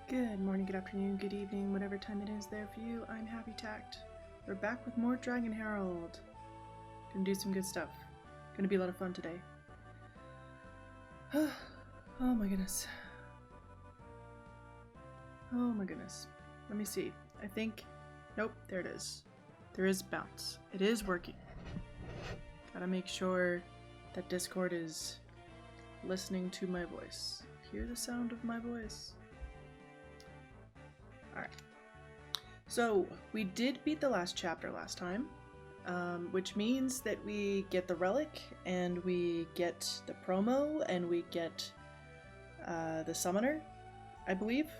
Good morning, good afternoon, good evening, whatever time it is there for you. I'm Happy Tact. We're back with more Dragon Herald. Gonna do some good stuff. Gonna be a lot of fun today. Oh my goodness. Oh my goodness. Let me see. I think... Nope, there it is. There is bounce. It is working. Gotta make sure that Discord is listening to my voice. Hear the sound of my voice. Alright. So, we did beat the last chapter last time, which means that we get the Relic, and we get the promo, and we get the Summoner, I believe.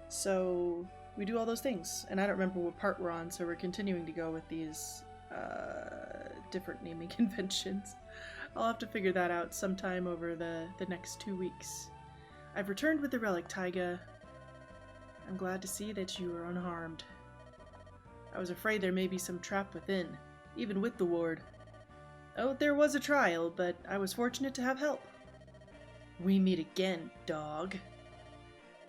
So, we do all those things, and I don't remember what part we're on, so we're continuing to go with these different naming conventions. I'll have to figure that out sometime over the next 2 weeks. I've returned with the Relic, Taiga. I'm glad to see that you are unharmed. I was afraid there may be some trap within, even with the ward. Oh, there was a trial, but I was fortunate to have help. We meet again, dog.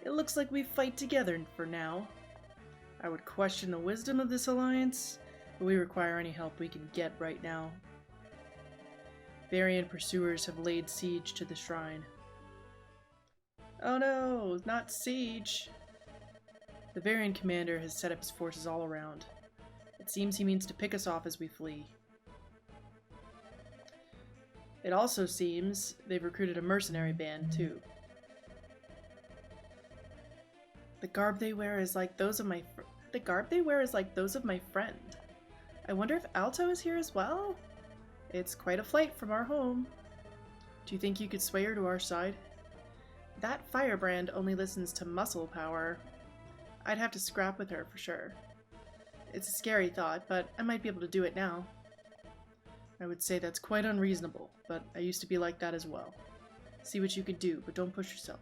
It looks like we fight together for now. I would question the wisdom of this alliance, but we require any help we can get right now. Varian pursuers have laid siege to the shrine. Oh no, not siege! The Varian commander has set up his forces all around. It seems he means to pick us off as we flee. It also seems they've recruited a mercenary band, too. The garb they wear is like those of my friend. I wonder if Alto is here as well? It's quite a flight from our home. Do you think you could sway her to our side? That firebrand only listens to muscle power. I'd have to scrap with her for sure. It's a scary thought, but I might be able to do it now. I would say that's quite unreasonable, but I used to be like that as well. See what you could do, but don't push yourself.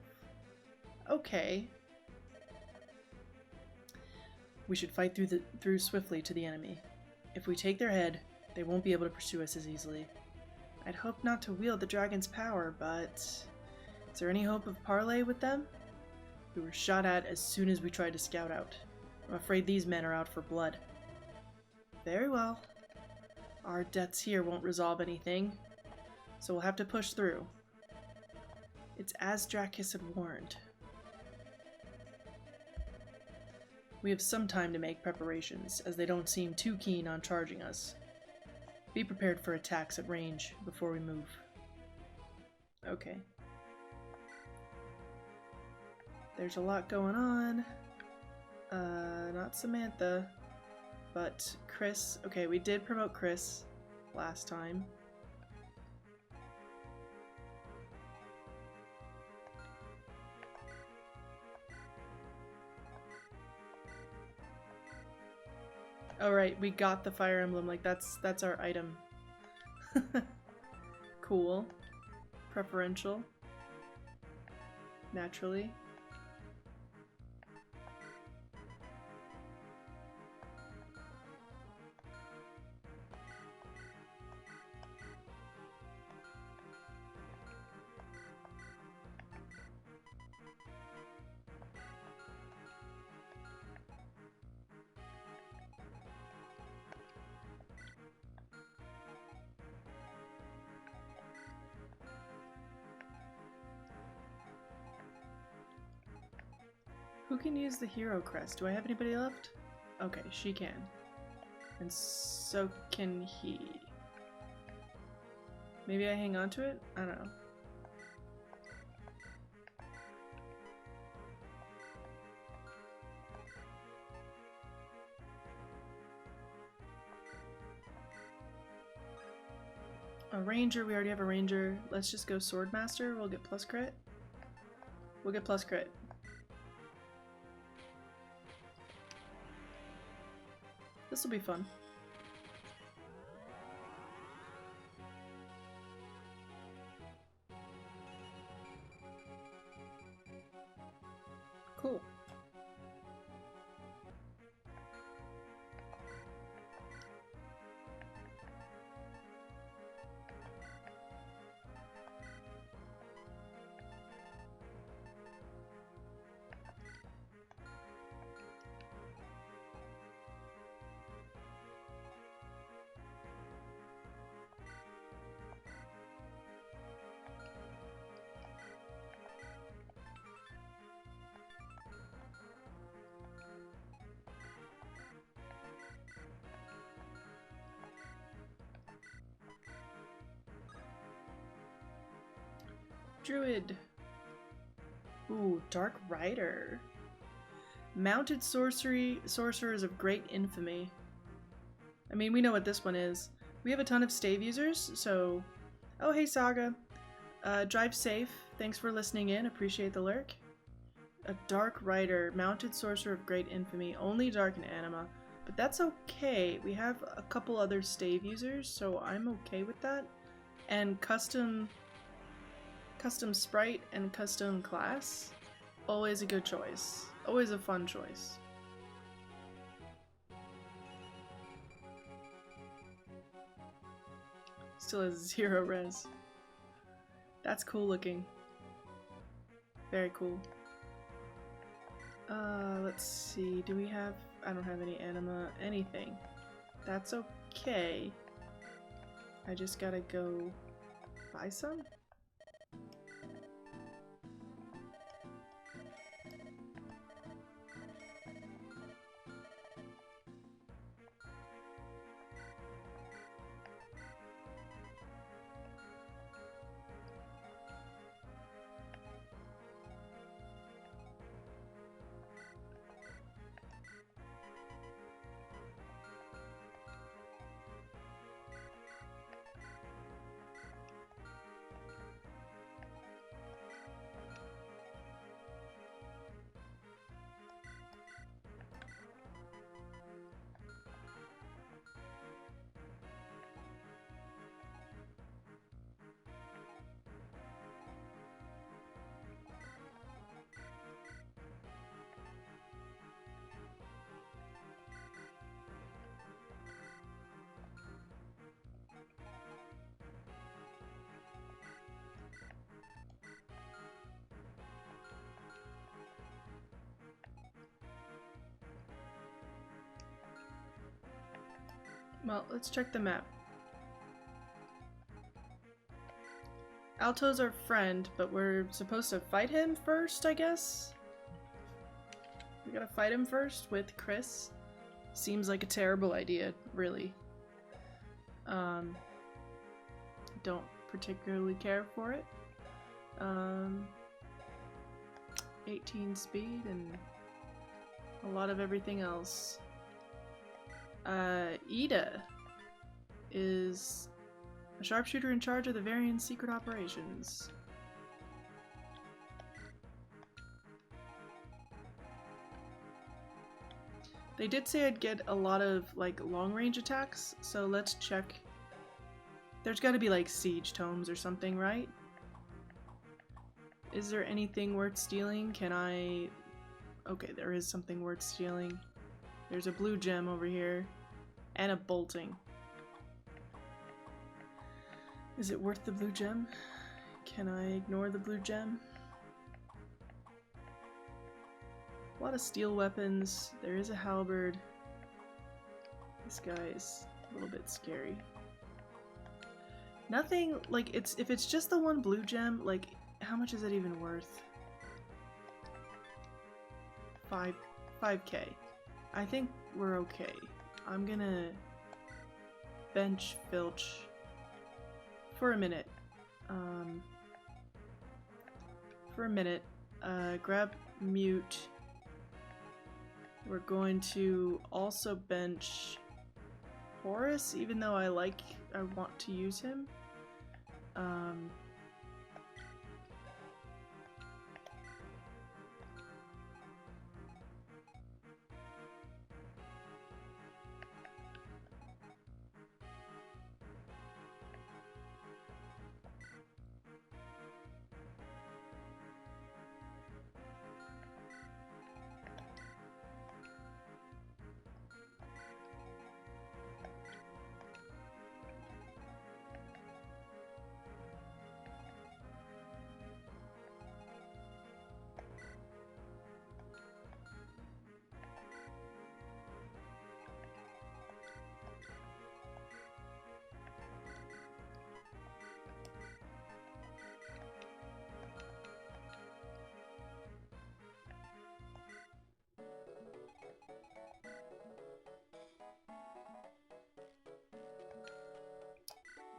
Okay. We should fight through swiftly to the enemy. If we take their head, they won't be able to pursue us as easily. I'd hope not to wield the dragon's power, but... Is there any hope of parley with them? We were shot at as soon as we tried to scout out. I'm afraid these men are out for blood. Very well. Our deaths here won't resolve anything, so we'll have to push through. It's as Drakis had warned. We have some time to make preparations, as they don't seem too keen on charging us. Be prepared for attacks at range before we move. Okay. There's a lot going on. Not Samantha, but Chris. Okay, we did promote Chris last time. Alright, we got the Fire Emblem, like that's our item. Cool. Preferential. Naturally. Who can use the hero crest? Do I have anybody left? Okay, she can. And so can he. Maybe I hang on to it? I don't know. A ranger, we already have a ranger. Let's just go swordmaster, we'll get plus crit. We'll get plus crit. This will be fun. Cool. Druid. Ooh, Dark Rider. Mounted sorcerers of great infamy. I mean, we know what this one is. We have a ton of stave users, so... Oh, hey, Saga. Drive safe. Thanks for listening in. Appreciate the lurk. A Dark Rider. Mounted sorcerer of great infamy. Only dark and anima. But that's okay. We have a couple other stave users, so I'm okay with that. And custom sprite and custom class. Always a good choice. Always a fun choice. Still has 0 res. That's cool looking. Very cool. Let's see. Do we have... I don't have any anima. Anything. That's okay. I just gotta go buy some? Well, let's check the map. Alto's our friend, but we're supposed to fight him first, I guess? We gotta fight him first with Chris. Seems like a terrible idea, really. Don't particularly care for it. 18 speed and a lot of everything else. Ida is a sharpshooter in charge of the Varian secret operations. They did say I'd get a lot of like long range attacks, so let's check. There's gotta be like siege tomes or something, right? Is there anything worth stealing? Can I... Okay, there is something worth stealing. There's a blue gem over here, and a bolting. Is it worth the blue gem? Can I ignore the blue gem? A lot of steel weapons. There is a halberd. This guy is a little bit scary. Nothing, like, if it's just the one blue gem, like, how much is it even worth? 5k. I think we're okay. I'm gonna bench Filch for a minute. Grab Mute. We're going to also bench Horus, even though I want to use him.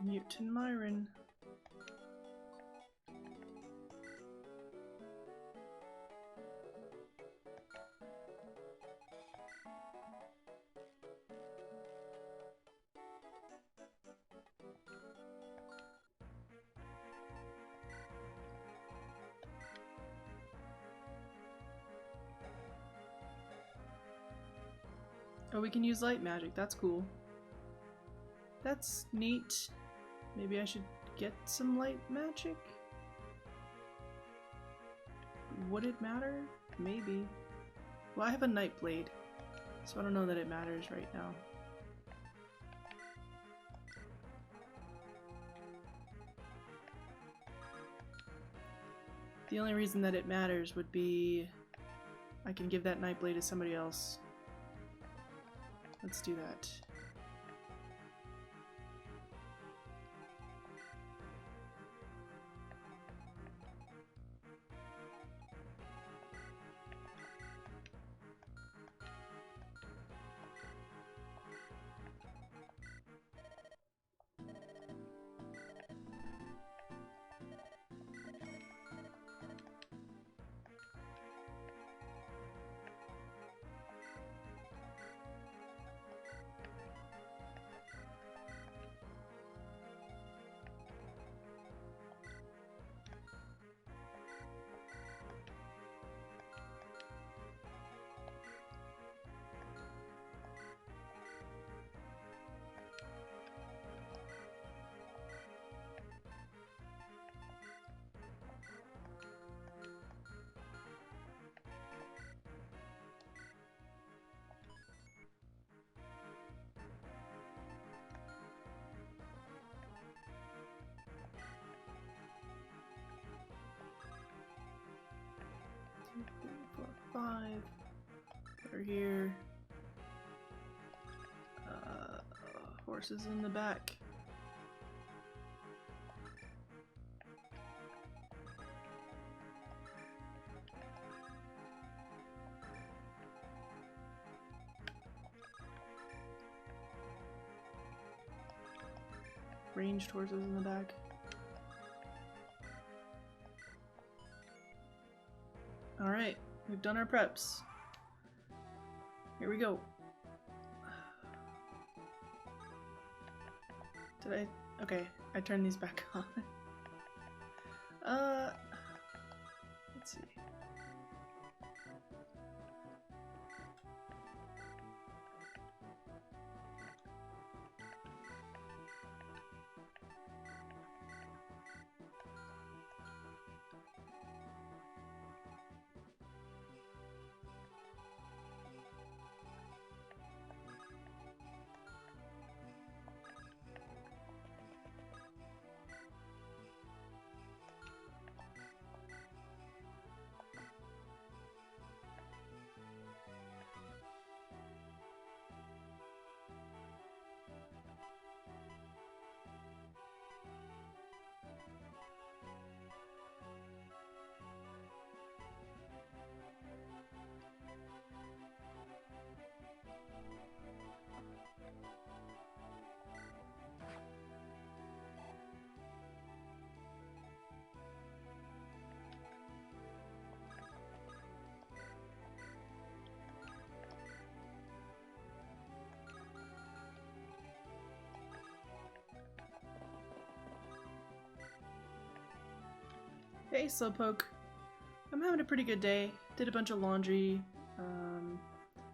Mutant Myron. Oh, we can use light magic. That's cool. That's neat. Maybe I should get some light magic? Would it matter? Maybe. Well, I have a night blade, so I don't know that it matters right now. The only reason that it matters would be I can give that night blade to somebody else. Let's do that. Three, four, five. Put her here. Horses in the back. Ranged horses in the back. Alright, we've done our preps. Here we go. Did I? Okay, I turned these back on. Let's see. Hey, Slowpoke. I'm having a pretty good day. Did a bunch of laundry.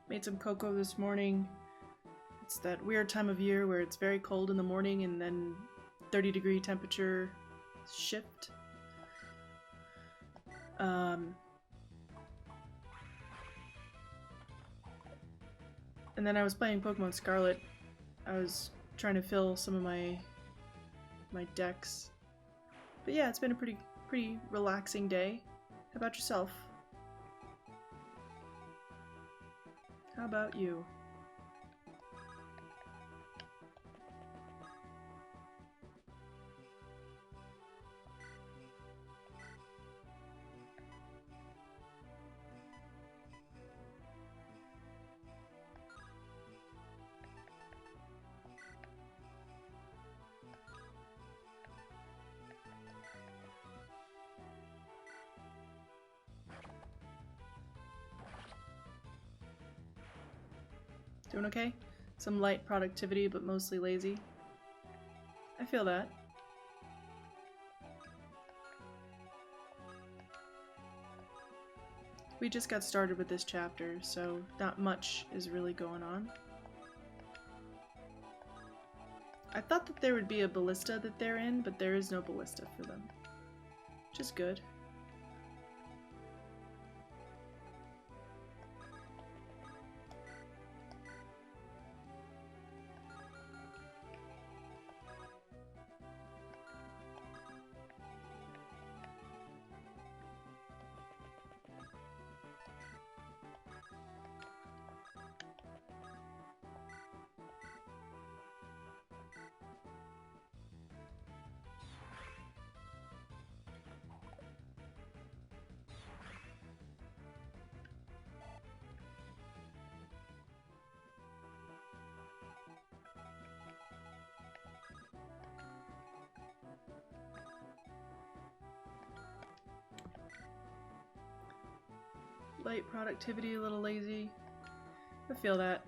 Made some cocoa this morning. It's that weird time of year where it's very cold in the morning and then 30-degree temperature shift. And then I was playing Pokemon Scarlet. I was trying to fill some of my decks. But yeah, it's been a pretty relaxing day. How about yourself? How about you? Doing okay? Some light productivity, but mostly lazy. I feel that. We just got started with this chapter, so not much is really going on. I thought that there would be a ballista that they're in, but there is no ballista for them. Which is good. Light productivity, a little lazy. I feel that.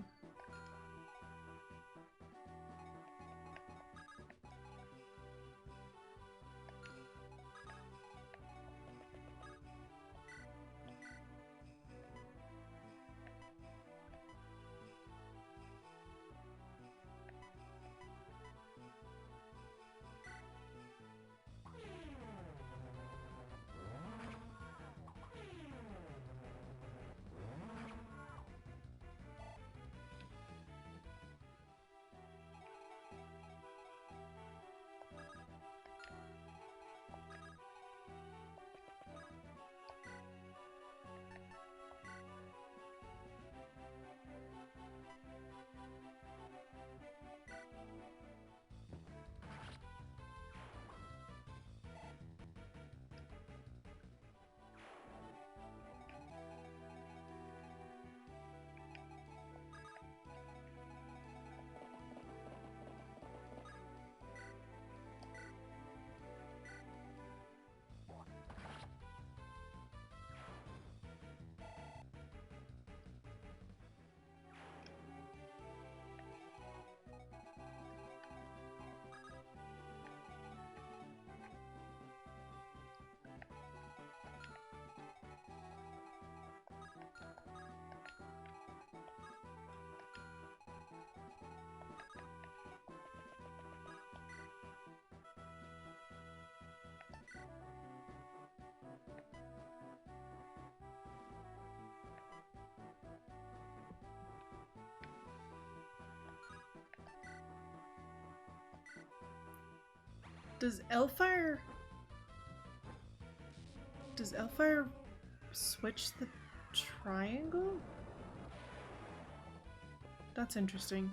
Does Elfire switch the triangle? That's interesting.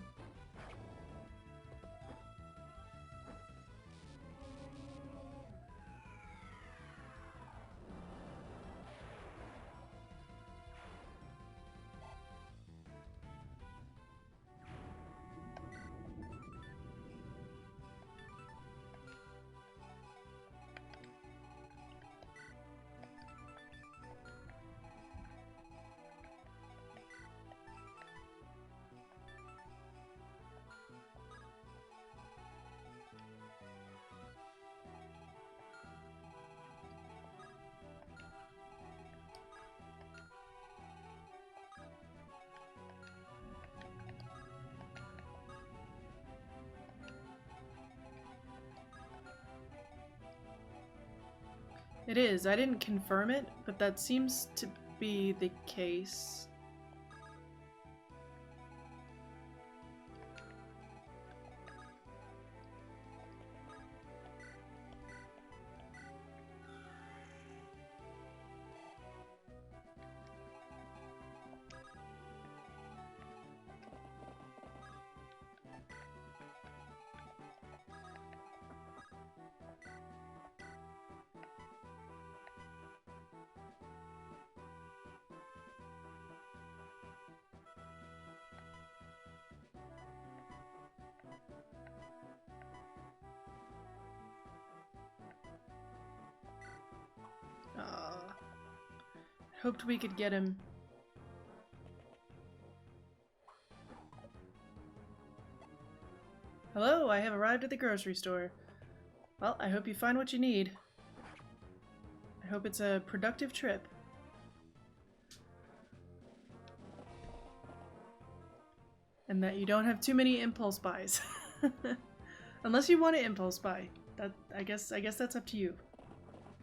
It is. I didn't confirm it, but that seems to be the case. Hoped we could get him. Hello, I have arrived at the grocery store. Well, I hope you find what you need. I hope it's a productive trip. And that you don't have too many impulse buys. Unless you want to impulse buy. That I guess that's up to you.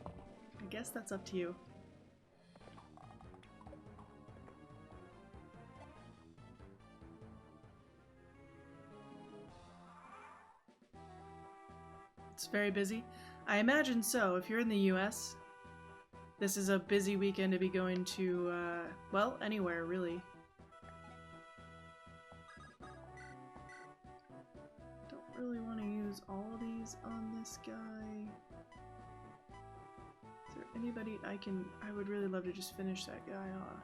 I guess that's up to you. It's very busy. I imagine so. If you're in the US, this is a busy weekend to be going to, well, anywhere, really. Don't really want to use all these on this guy. Is there anybody I would really love to just finish that guy off.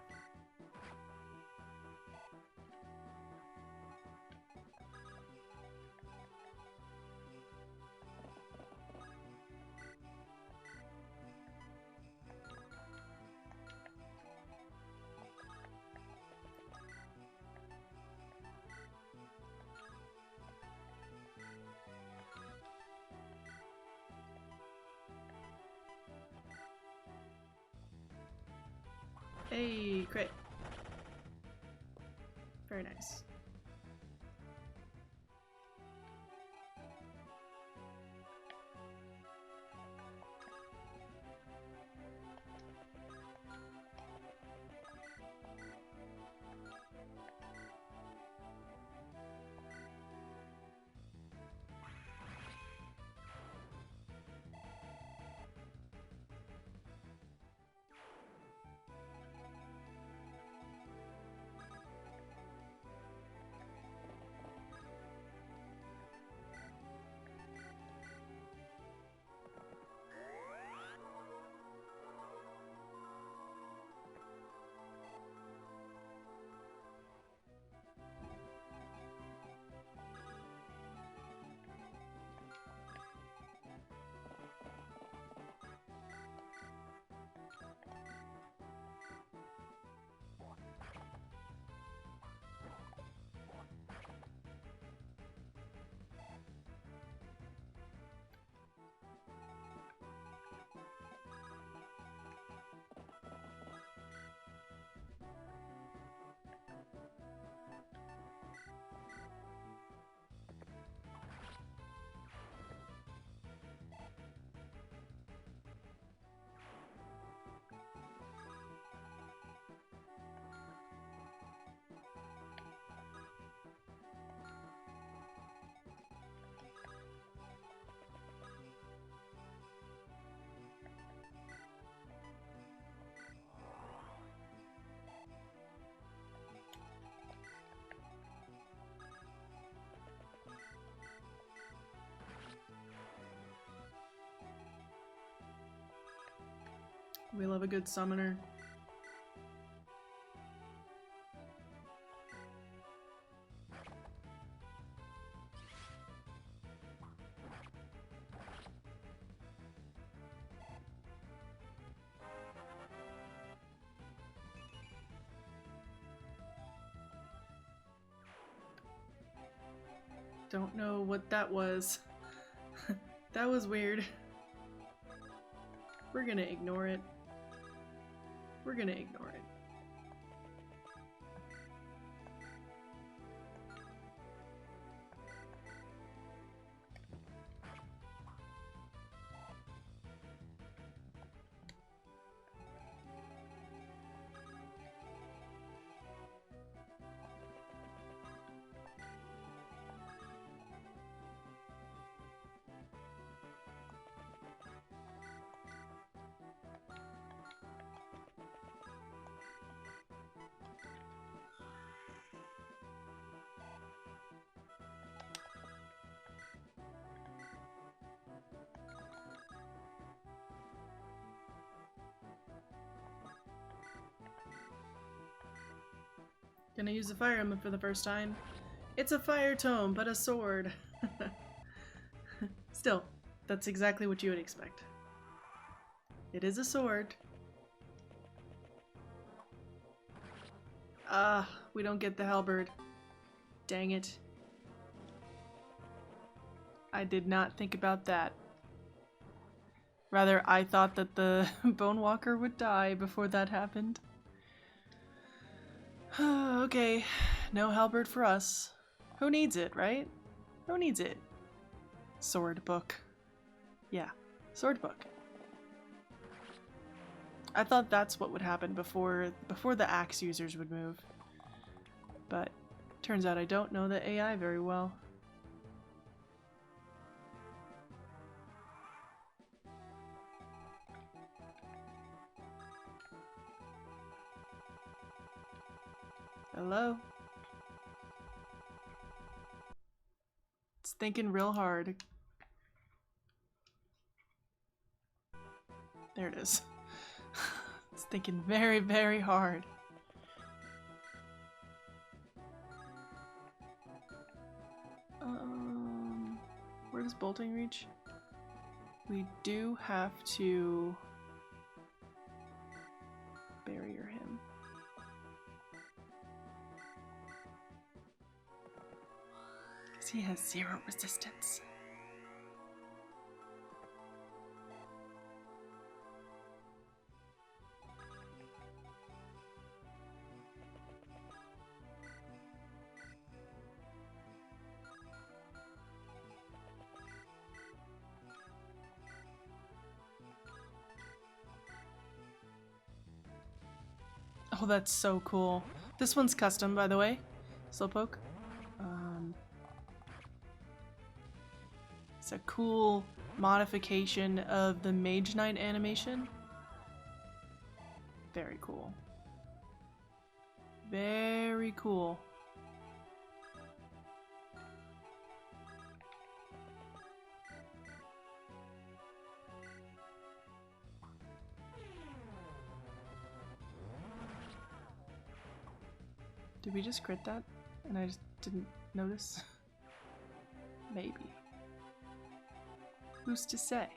Hey, crit. Very nice. We love a good summoner. Don't know what that was. That was weird. We're gonna ignore it. We're gonna ignore it. Gonna use a fire emblem for the first time. It's a fire tome, but a sword. Still, that's exactly what you would expect. It is a sword. Ah, we don't get the halberd. Dang it. I did not think about that. Rather, I thought that the Bone Walker would die before that happened. Okay, no halberd for us. Who needs it, right? Who needs it? Sword book. Yeah, sword book. I thought that's what would happen before the axe users would move. But turns out I don't know the AI very well. Hello? It's thinking real hard. There it is. It's thinking very, very hard. Where does bolting reach? We do have to barrier him. Because he has 0 resistance. Oh, that's so cool. This one's custom, by the way. Slowpoke. It's a cool modification of the Mage Knight animation. Very cool. Very cool. Did we just crit that? And I just didn't notice? Maybe. Who's to say?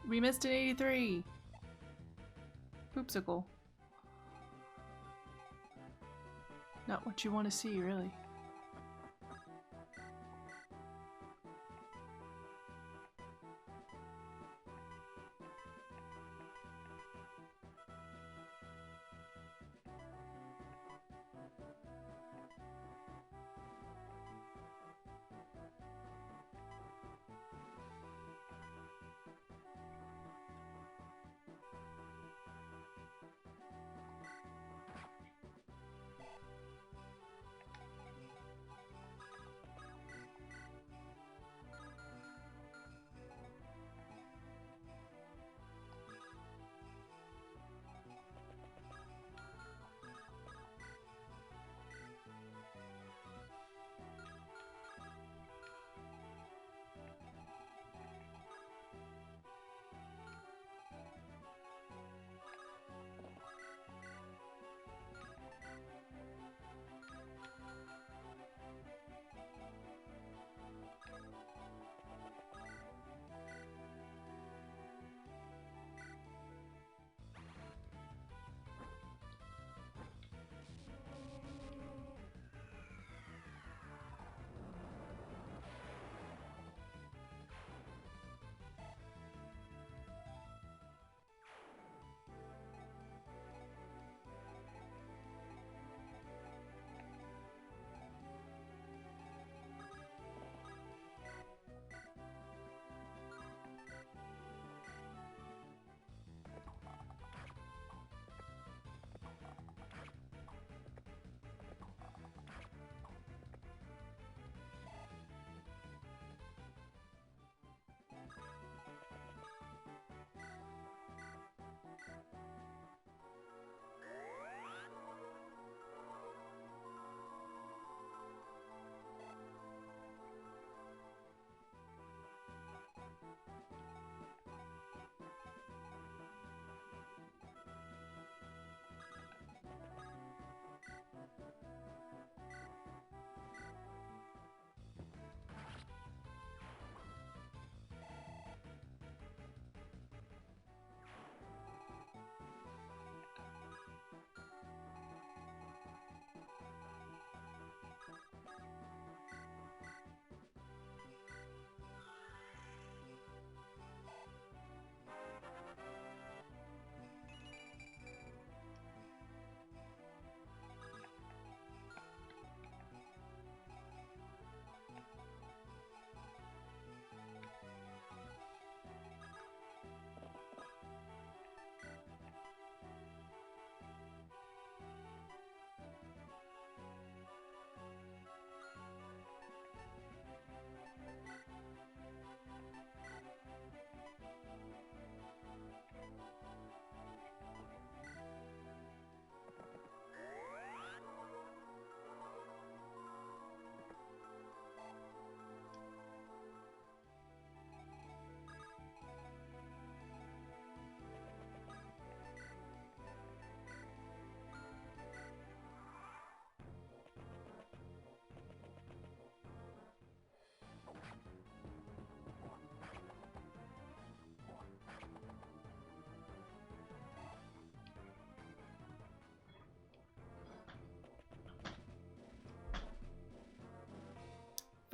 We missed an 83! Poopsicle. Not what you want to see, really.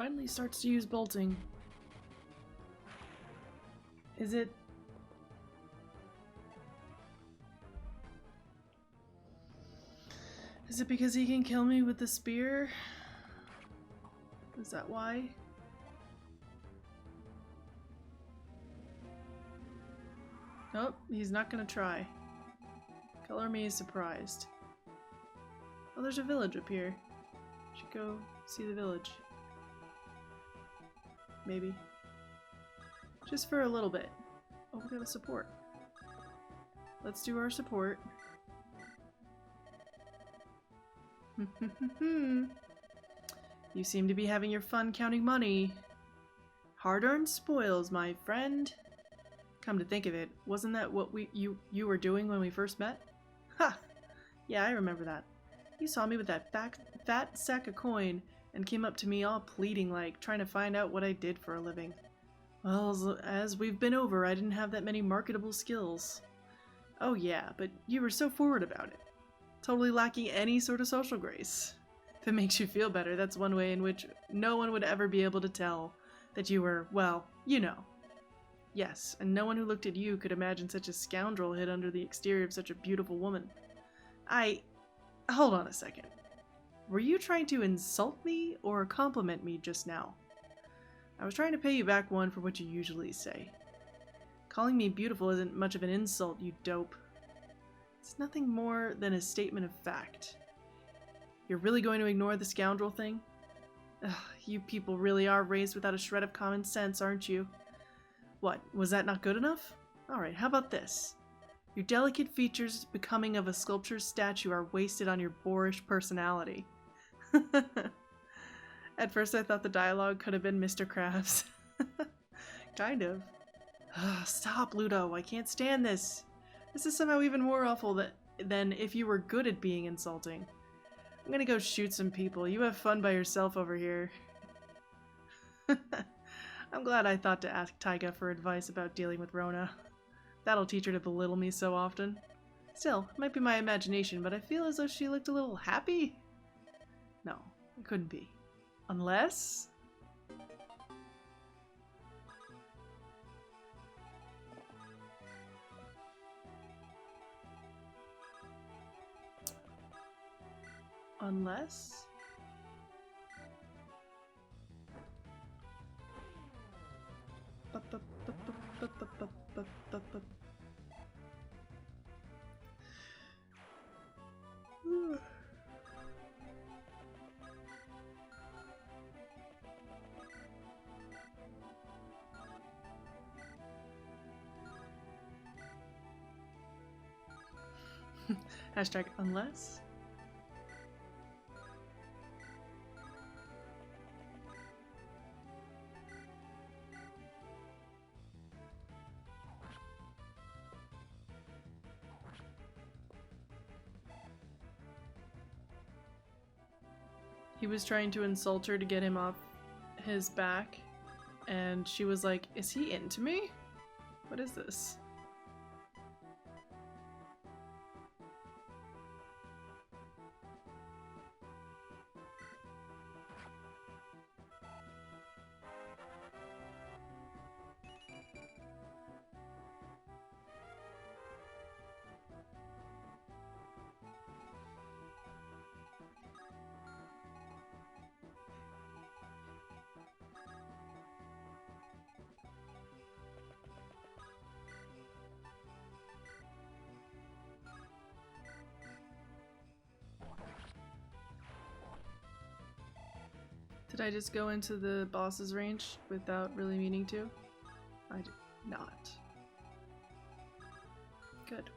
finally starts to use bolting. Is it... Is it because he can kill me with the spear? Is that why? Nope, he's not gonna try. Color me surprised. Oh, there's a village up here. Should go see the village. Maybe. Just for a little bit. Oh, we got a support. Let's do our support. You seem to be having your fun counting money. Hard-earned spoils, my friend. Come to think of it, wasn't that what you were doing when we first met? Ha! Yeah, I remember that. You saw me with that fat sack of coin and came up to me all pleading like, trying to find out what I did for a living. Well, as we've been over, I didn't have that many marketable skills. Oh yeah, but you were so forward about it. Totally lacking any sort of social grace. If it makes you feel better, that's one way in which no one would ever be able to tell that you were, well, you know. Yes, and no one who looked at you could imagine such a scoundrel hid under the exterior of such a beautiful woman. Hold on a second. Were you trying to insult me or compliment me just now? I was trying to pay you back one for what you usually say. Calling me beautiful isn't much of an insult, you dope. It's nothing more than a statement of fact. You're really going to ignore the scoundrel thing? Ugh, you people really are raised without a shred of common sense, aren't you? What, was that not good enough? Alright, how about this? Your delicate features becoming of a sculpture's statue are wasted on your boorish personality. At first I thought the dialogue could have been Mr. Krabs. Kind of. Stop, Ludo, I can't stand this. This is somehow even more awful than if you were good at being insulting. I'm gonna go shoot some people. You have fun by yourself over here. I'm glad I thought to ask Taiga for advice about dealing with Rona. That'll teach her to belittle me so often. Still, it might be my imagination, but I feel as though she looked a little happy. No, it couldn't be. Unless... Unless... Hashtag unless. He was trying to insult her to get him off his back, and she was like, is he into me? What is this? Did I just go into the boss's range without really meaning to? I did not. Good.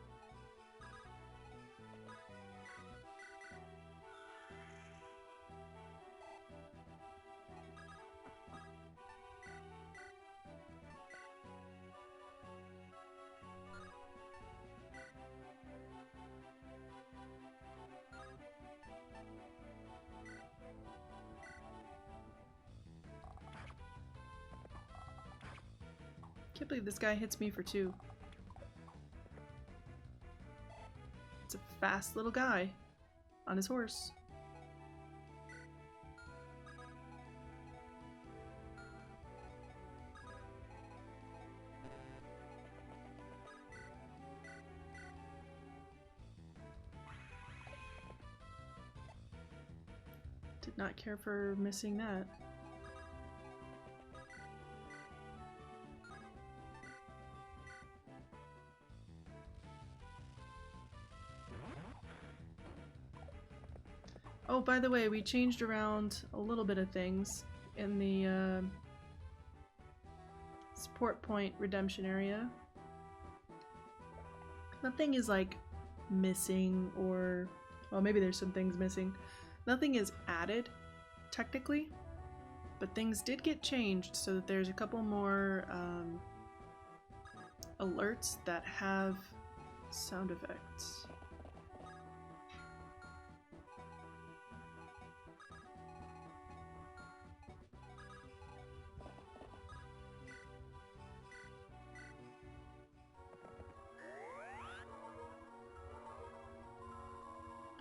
Can't believe this guy hits me for 2. It's a fast little guy on his horse. Would not care for missing that. Oh, by the way, we changed around a little bit of things in the support point redemption area. Nothing is like missing or, well, maybe there's some things missing. Nothing is added technically, but things did get changed so that there's a couple more alerts that have sound effects.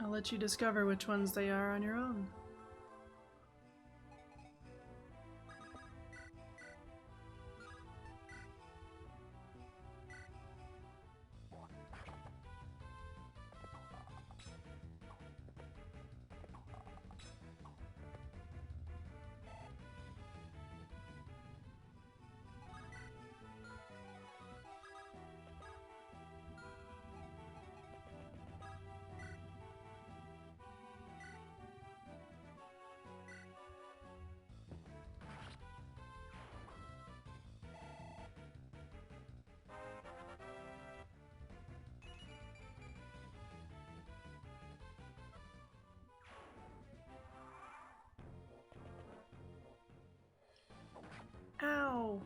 I'll let you discover which ones they are on your own. Ow!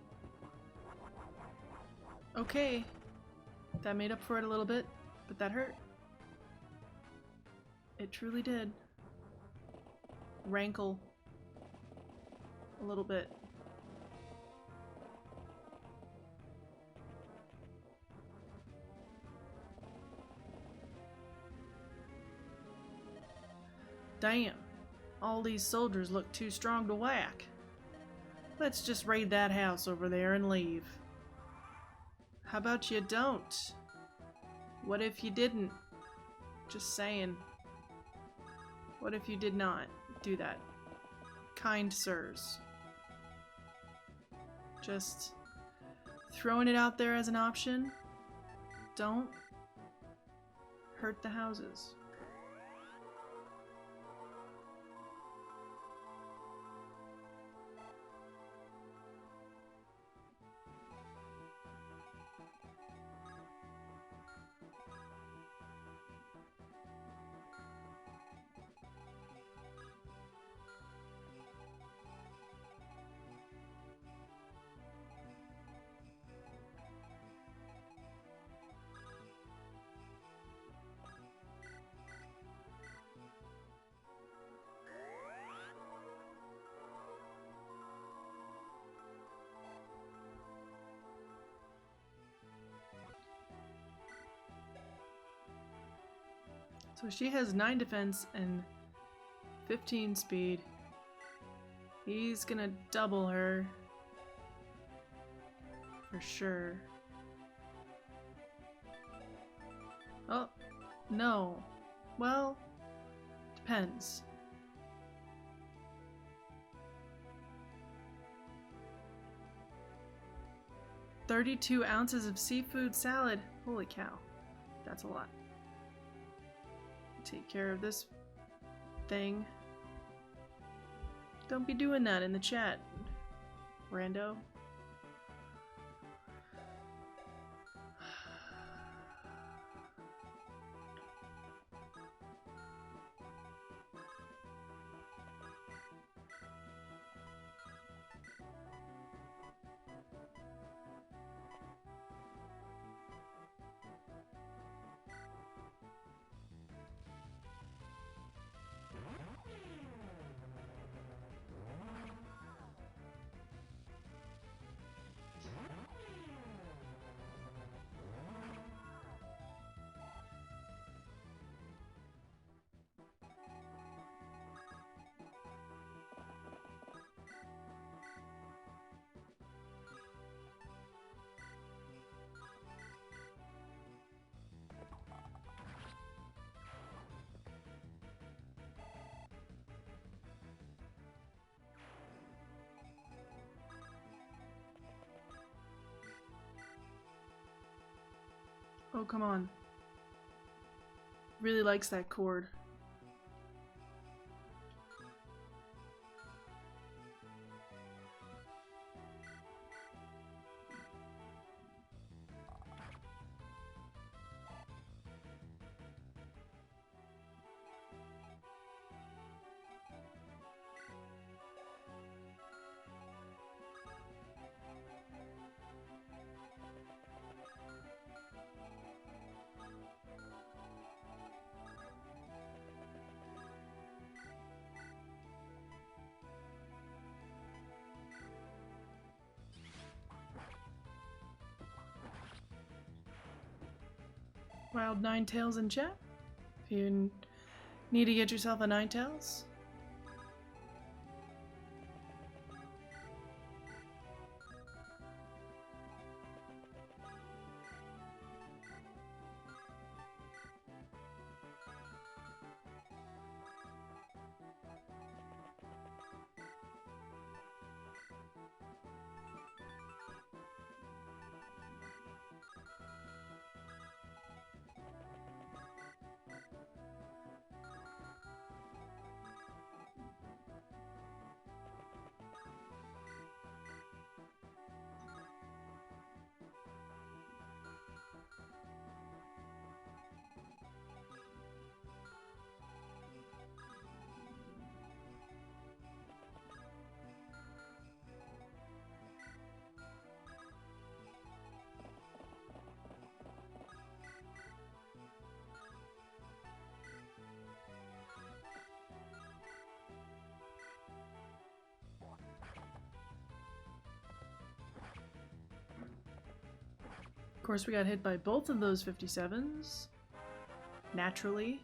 Okay, that made up for it a little bit, but that hurt. It truly did. Rankle. A little bit. Damn. All these soldiers look too strong to whack. Let's just raid that house over there and leave. How about you don't? What if you didn't? Just saying. What if you did not do that? Kind sirs. Just throwing it out there as an option. Don't hurt the houses. So she has 9 defense and 15 speed. He's gonna double her. For sure. Oh, no. Well, depends. $32 ounces of seafood salad. Holy cow. That's a lot. Take care of this thing. Don't be doing that in the chat, rando. Oh, come on. Really likes that chord. Wild Ninetales in chat. If you need to get yourself a Ninetales. Of course, we got hit by both of those 57s. Naturally.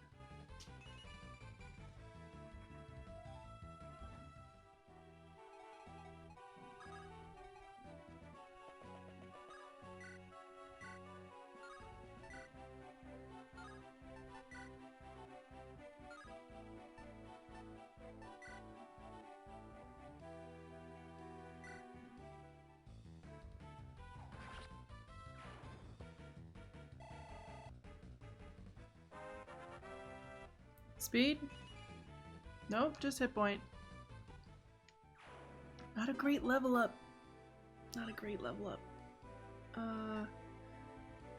Speed? Nope, just hit point. Not a great level up. Not a great level up.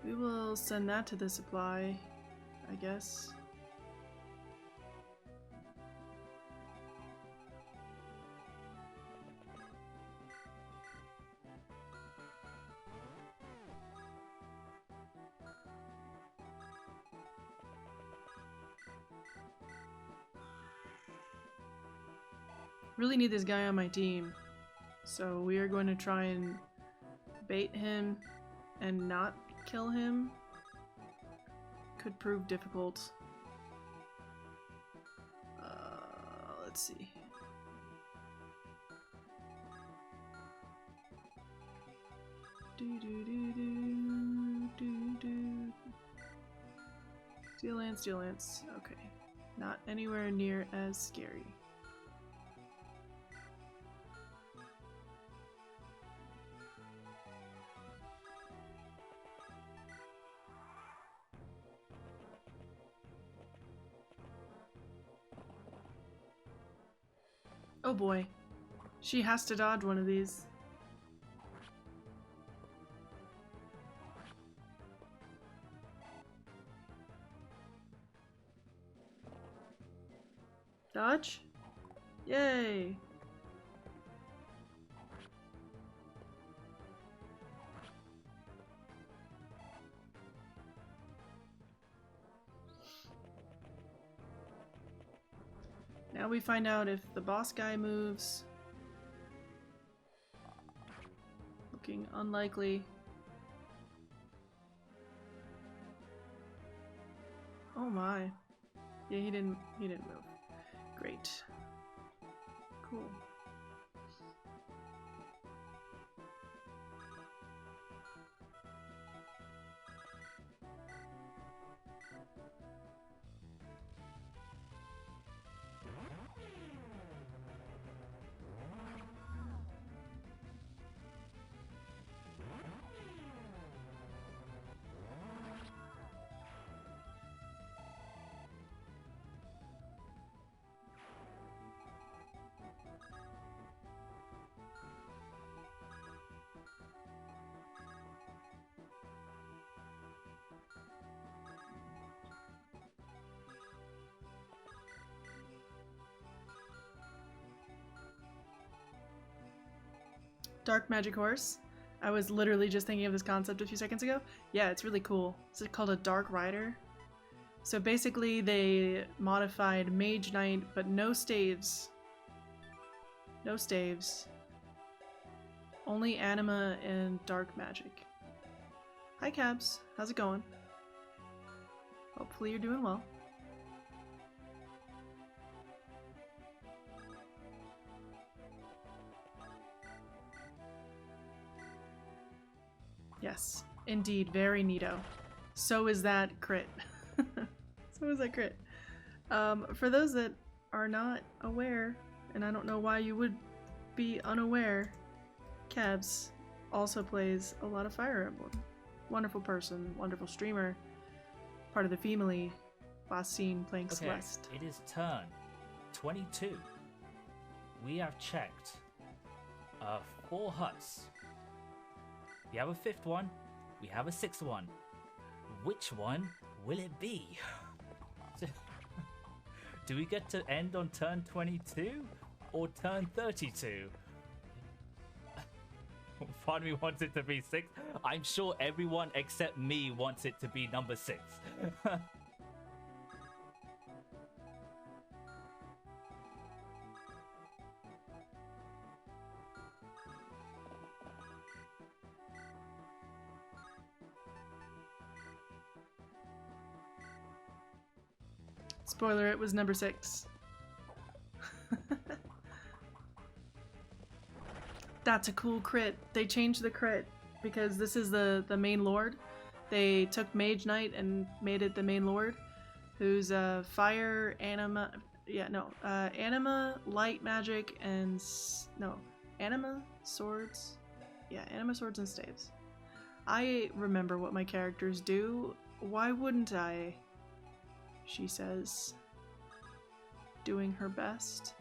We will send that to the supply, I guess. Really need this guy on my team, so we are going to try and bait him and not kill him. Could prove difficult. Let's see. Steel Lance, Steel Lance. Okay. Not anywhere near as scary. Oh boy. She has to dodge one of these. Dodge? Yay! Now we find out if the boss guy moves. Looking unlikely. Oh my. Yeah, he didn't move. Great. Cool. Dark Magic Horse. I was literally just thinking of this concept a few seconds ago. Yeah, it's really cool. It's called a Dark Rider. So basically they modified Mage Knight, but no staves. No staves. Only anima and dark magic. Hi Cabs, how's it going? Hopefully you're doing well. Yes, indeed, very neato. So is that crit. So is that crit. For those that are not aware, and I don't know why you would be unaware, Kevs also plays a lot of Fire Emblem. Wonderful person, wonderful streamer, part of the family. Last seen playing Celeste. It is turn 22. We have checked 4 huts. We have a 5th one. We have a 6th one. Which one will it be? Do we get to end on turn 22 or turn 32? Part of me wants it to be 6. I'm sure everyone except me wants it to be number 6. Spoiler, it was number 6. That's a cool crit. They changed the crit because this is the main lord. They took Mage Knight and made it the main lord, who's fire, anima, anima, light magic, and anima, swords. Yeah, anima, swords, and staves. I remember what my characters do. Why wouldn't I? She says, doing her best.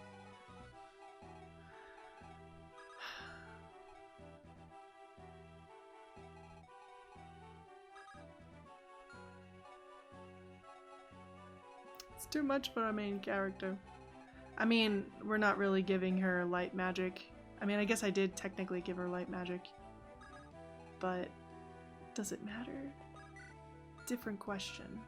It's too much for our main character. I mean, we're not really giving her light magic. I mean, I guess I did technically give her light magic. But does it matter? Different question.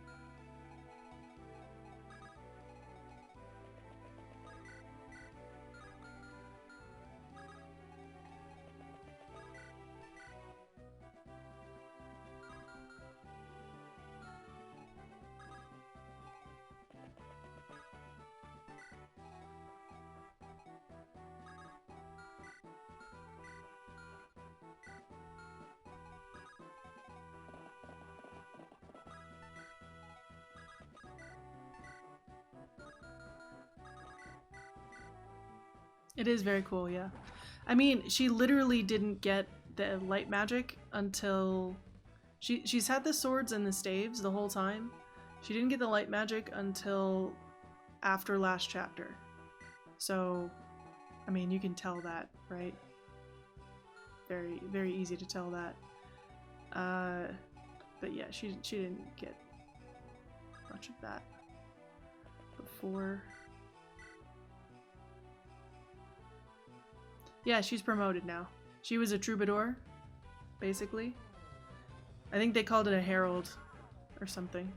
It is very cool, yeah. I mean, she literally didn't get the light magic until... She's had the swords and the staves the whole time. She didn't get the light magic until after last chapter. So, I mean, you can tell that, right? Very, very easy to tell that. But yeah, she didn't get much of that before. Yeah, she's promoted now. She was a troubadour, basically. I think they called it a herald or something.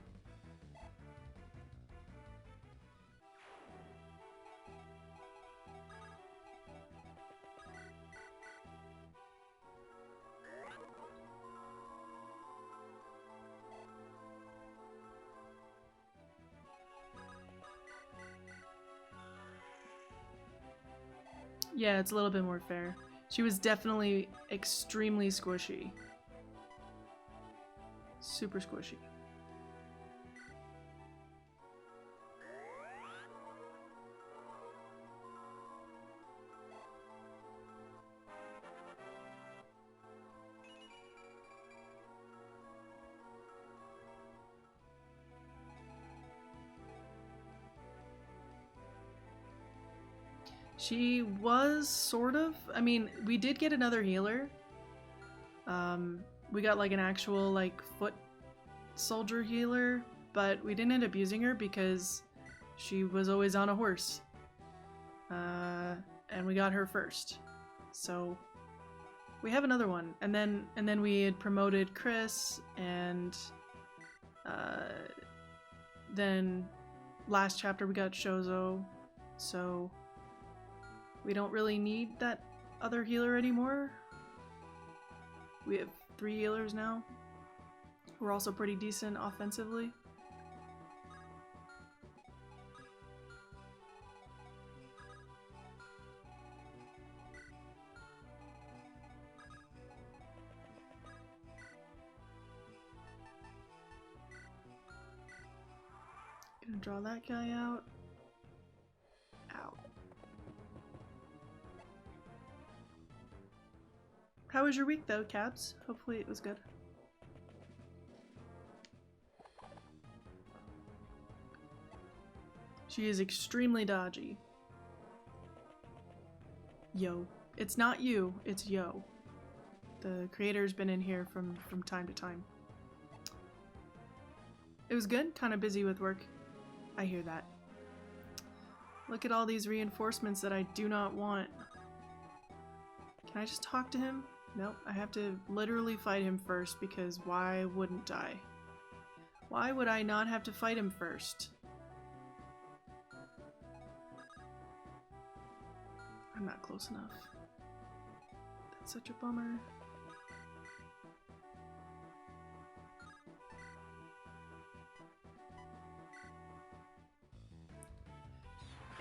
Yeah, it's a little bit more fair. She was definitely extremely squishy. Super squishy. She was sort of. I mean, we did get another healer. We got like an actual like foot soldier healer, but we didn't end up using her because she was always on a horse. And we got her first. So We have another one, and then we had promoted Chris, and then last chapter we got Shozo, so we don't really need that other healer anymore. We have 3 healers now. We're also pretty decent offensively. Gonna draw that guy out. Ow. How was your week though, Cabs? Hopefully it was good. She is extremely dodgy. Yo. It's not you, it's Yo. The creator's been in here from time to time. It was good, kind of busy with work. I hear that. Look at all these reinforcements that I do not want. Can I just talk to him? Nope, I have to literally fight him first because why wouldn't I? Why would I not have to fight him first? I'm not close enough. That's such a bummer.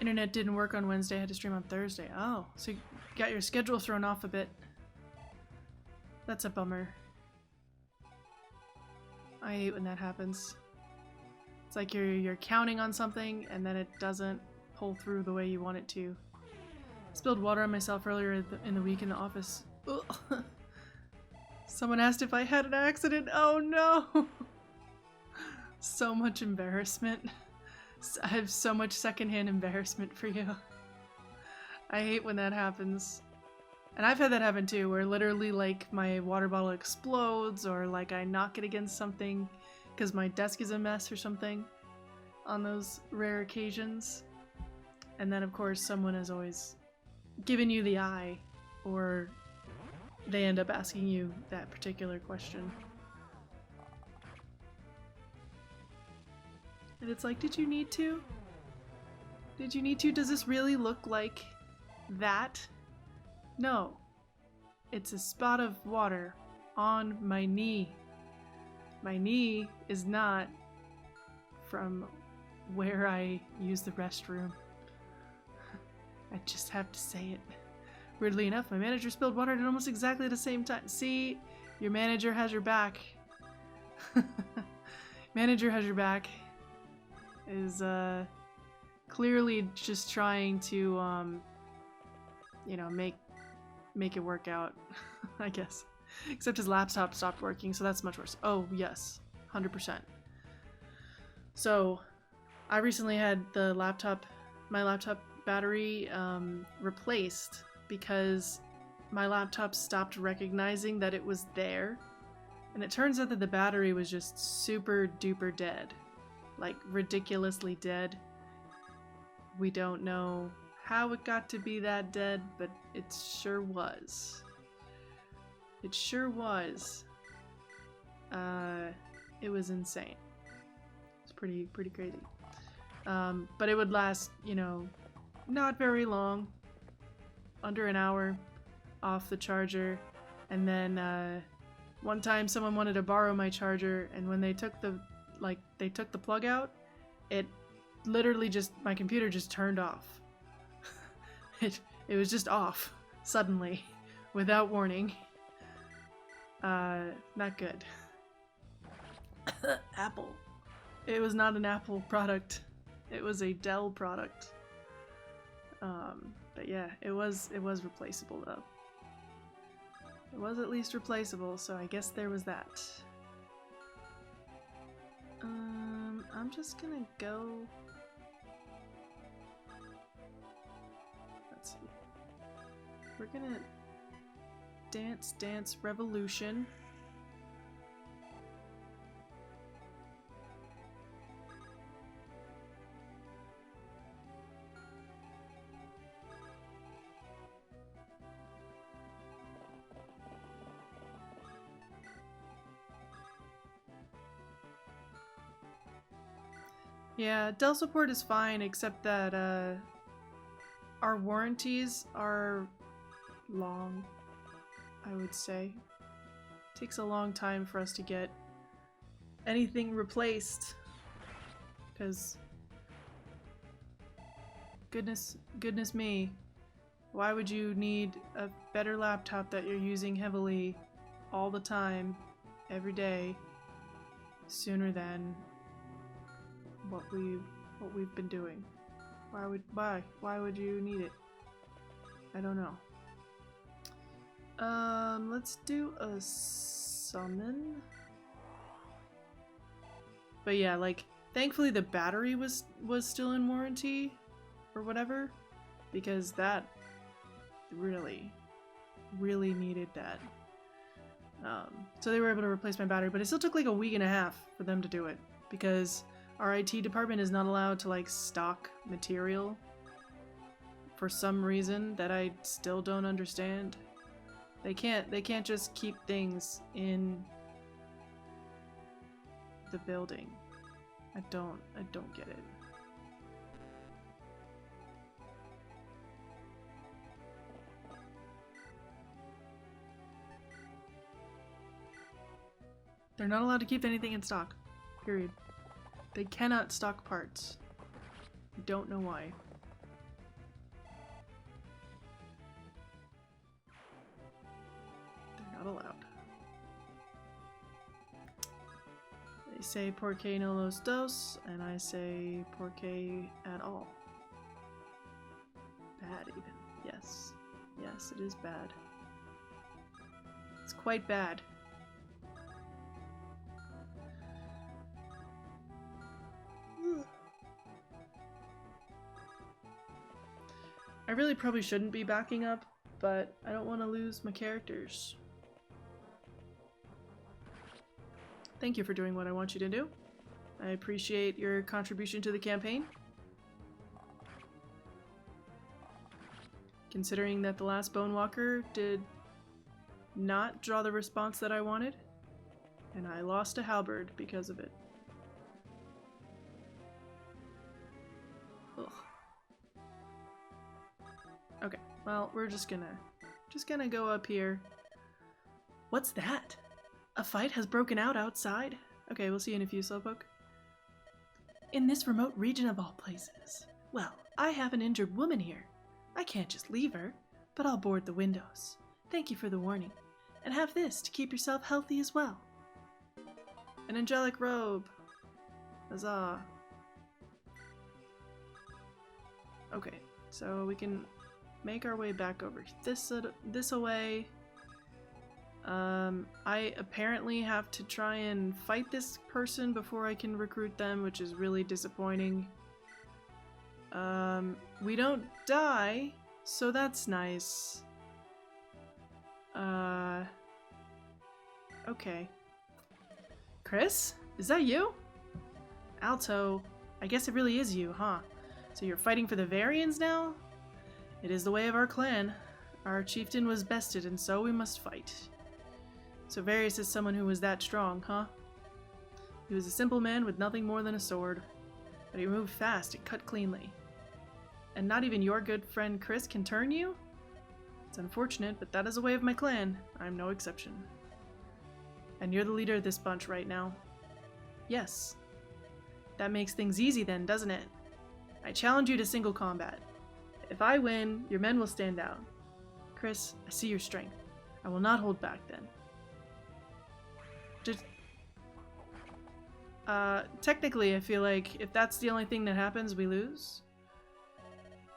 Internet didn't work on Wednesday, I had to stream on Thursday. Oh, so you got your schedule thrown off a bit. That's a bummer. I hate when that happens. It's like you're counting on something and then it doesn't pull through the way you want it to. Spilled water on myself earlier in the week in the office. Ugh. Someone asked if I had an accident. Oh no! So much embarrassment. I have so much secondhand embarrassment for you. I hate when that happens. And I've had that happen too, where literally like my water bottle explodes or like I knock it against something because my desk is a mess or something on those rare occasions. And then of course someone has always given you the eye, or they end up asking you that particular question. And it's like, did you need to? Did you need to? Does this really look like that? No. It's a spot of water on my knee. My knee is not from where I use the restroom. I just have to say it. Weirdly enough, my manager spilled water at almost exactly the same time. See? Your manager has your back. Manager has your back. Is clearly just trying to you know, make it work out. I guess. Except his laptop stopped working, so that's much worse. Oh yes, 100%. So I recently had my laptop battery replaced because my laptop stopped recognizing that it was there, and it turns out that the battery was just super duper dead. Like ridiculously dead. We don't know how it got to be that dead, but it sure was. It sure was. It was insane. It's pretty crazy. But it would last, you know, not very long. Under an hour off the charger. And then one time someone wanted to borrow my charger, and when they took the plug out, it literally just, my computer just turned off. It was just off suddenly without warning. Not good. Apple. It was not an Apple product. It was a Dell product. But yeah, it was replaceable though. It was at least replaceable, so I guess there was that. I'm just gonna go. Let's see. We're gonna dance revolution. Yeah, Dell support is fine, except that our warranties are long, I would say. Takes a long time for us to get anything replaced. Because goodness me, why would you need a better laptop that you're using heavily all the time, every day, sooner than what we've been doing? Why would you need it? I don't know. Let's do a summon. But yeah, like, thankfully the battery was still in warranty or whatever, because that really needed that. So they were able to replace my battery, but it still took like a week and a half for them to do it, because our IT department is not allowed to like stock material for some reason that I still don't understand. They can't just keep things in the building. I don't get it. They're not allowed to keep anything in stock. Period. They cannot stock parts. I don't know why. They're not allowed. They say porque no los dos, and I say porque at all. Bad even. Yes. Yes, it is bad. It's quite bad. I really probably shouldn't be backing up, but I don't want to lose my characters. Thank you for doing what I want you to do. I appreciate your contribution to the campaign. Considering that the last Bonewalker did not draw the response that I wanted, and I lost a halberd because of it. Ugh. Okay, well, we're just gonna go up here. What's that? A fight has broken out outside? Okay, we'll see you in a few, Slowpoke. In this remote region of all places. Well, I have an injured woman here. I can't just leave her, but I'll board the windows. Thank you for the warning. And have this to keep yourself healthy as well. An angelic robe. Huzzah. Okay, so we can make our way back over this away. I apparently have to try and fight this person before I can recruit them, which is really disappointing. We don't die, so that's nice. Okay. Chris? Is that you? Alto, I guess it really is you, huh? So you're fighting for the Varians now? It is the way of our clan. Our chieftain was bested, and so we must fight. So Varius is someone who was that strong, huh? He was a simple man with nothing more than a sword. But he moved fast and cut cleanly. And not even your good friend Chris can turn you? It's unfortunate, but that is the way of my clan. I'm no exception. And you're the leader of this bunch right now. Yes. That makes things easy then, doesn't it? I challenge you to single combat. If I win, your men will stand out. Chris, I see your strength. I will not hold back then. Just... technically, I feel like if that's the only thing that happens, we lose.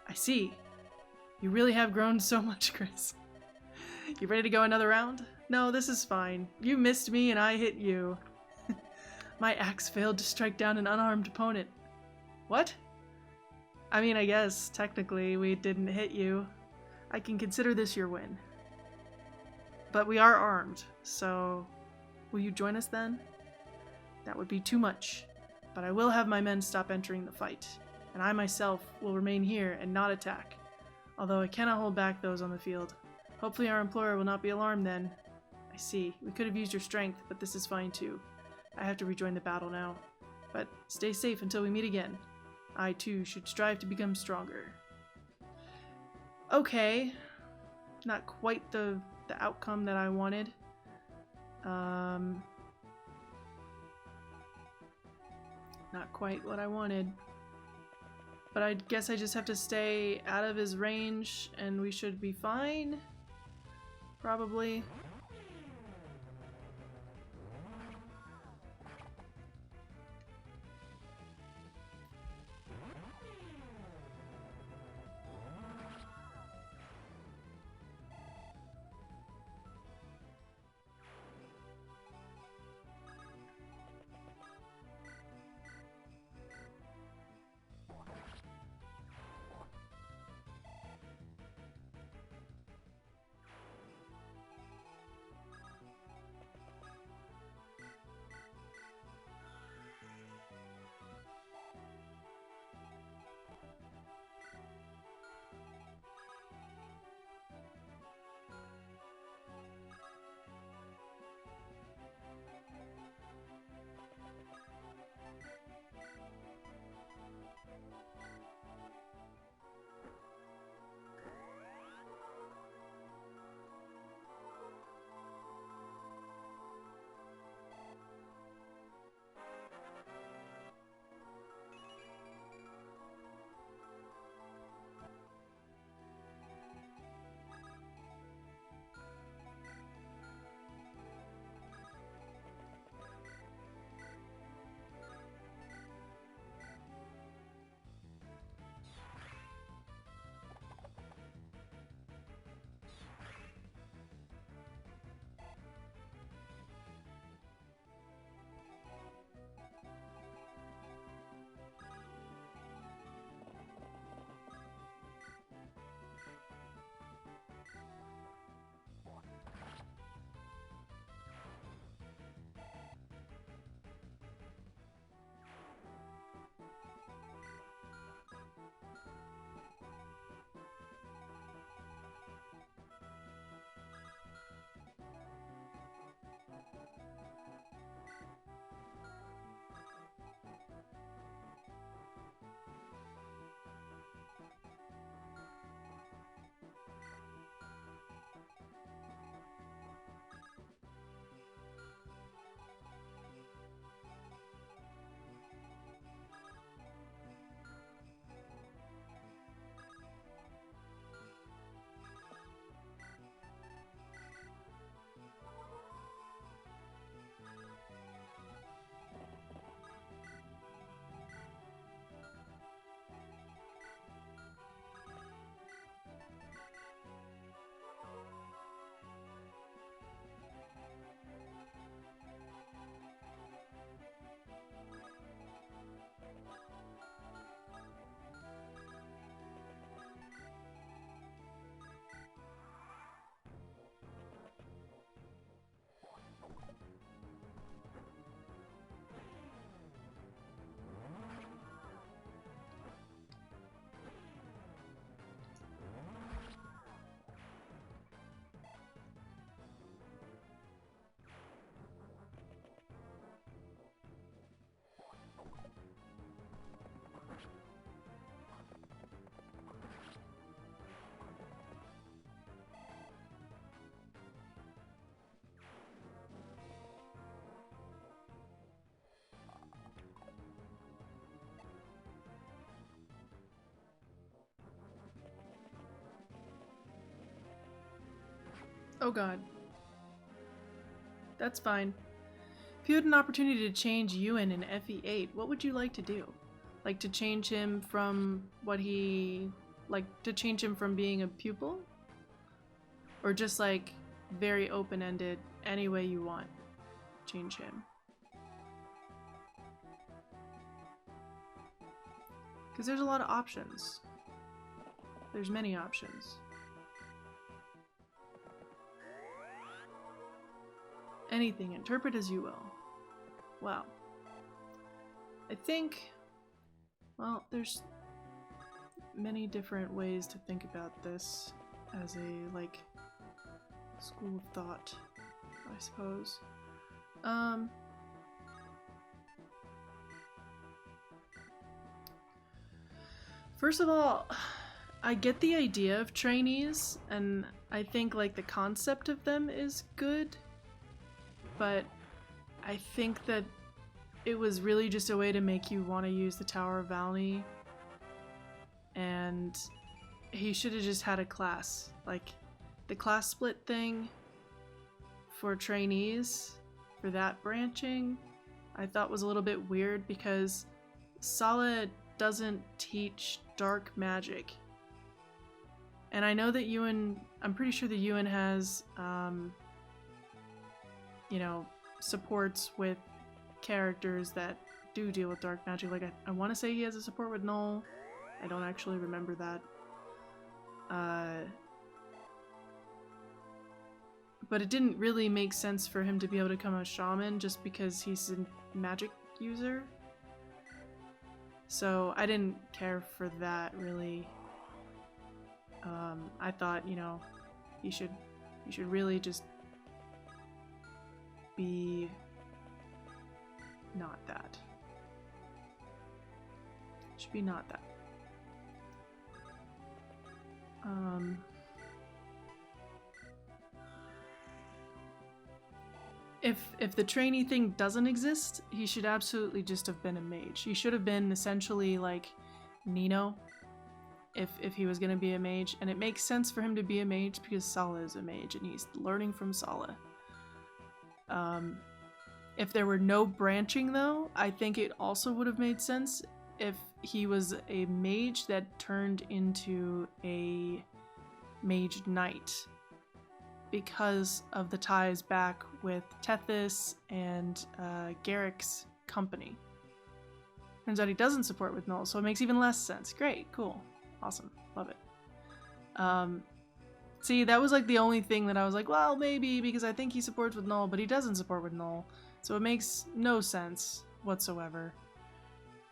I see. You really have grown so much, Chris. You ready to go another round? No, this is fine. You missed me and I hit you. My axe failed to strike down an unarmed opponent. What? I mean, I guess, technically, we didn't hit you. I can consider this your win. But we are armed, so... will you join us then? That would be too much. But I will have my men stop entering the fight. And I myself will remain here and not attack. Although I cannot hold back those on the field. Hopefully our employer will not be alarmed then. I see. We could have used your strength, but this is fine too. I have to rejoin the battle now. But stay safe until we meet again. I too should strive to become stronger. Okay. Not quite the outcome that I wanted. Not quite what I wanted. But I guess I just have to stay out of his range and we should be fine. Probably. Oh god. That's fine. If you had an opportunity to change Ewan in FE8, what would you like to do? Like to change him from what he... Like to change him from being a pupil? Or just like very open-ended, any way you want, change him? Because there's a lot of options. There's many options. Anything, interpret as you will. Wow. I think, well, there's many different ways to think about this as a, like, school of thought, I suppose. First of all, I get the idea of trainees, and I think like the concept of them is good, but I think that it was really just a way to make you want to use the Tower of Valney, and he should have just had a class. Like, the class split thing for trainees, for that branching, I thought was a little bit weird because Sala doesn't teach dark magic. And I know that Ewan, I'm pretty sure that Ewan has, you know, supports with characters that do deal with dark magic. Like, I want to say he has a support with Null. I don't actually remember that. But it didn't really make sense for him to be able to become a shaman just because he's a magic user. So I didn't care for that, really. I thought, you know, he should really just be not that. Should be not that. If the trainee thing doesn't exist, he should absolutely just have been a mage. He should have been essentially like Nino, if he was going to be a mage. And it makes sense for him to be a mage because Sala is a mage and he's learning from Sala. If there were no branching though, I think it also would have made sense if he was a mage that turned into a mage knight, because of the ties back with Tethys and Garrick's company. Turns out he doesn't support with Null, so it makes even less sense. Great, cool, awesome, love it. See, that was like the only thing that I was like, well, maybe, because I think he supports with Null, but he doesn't support with Null, so it makes no sense whatsoever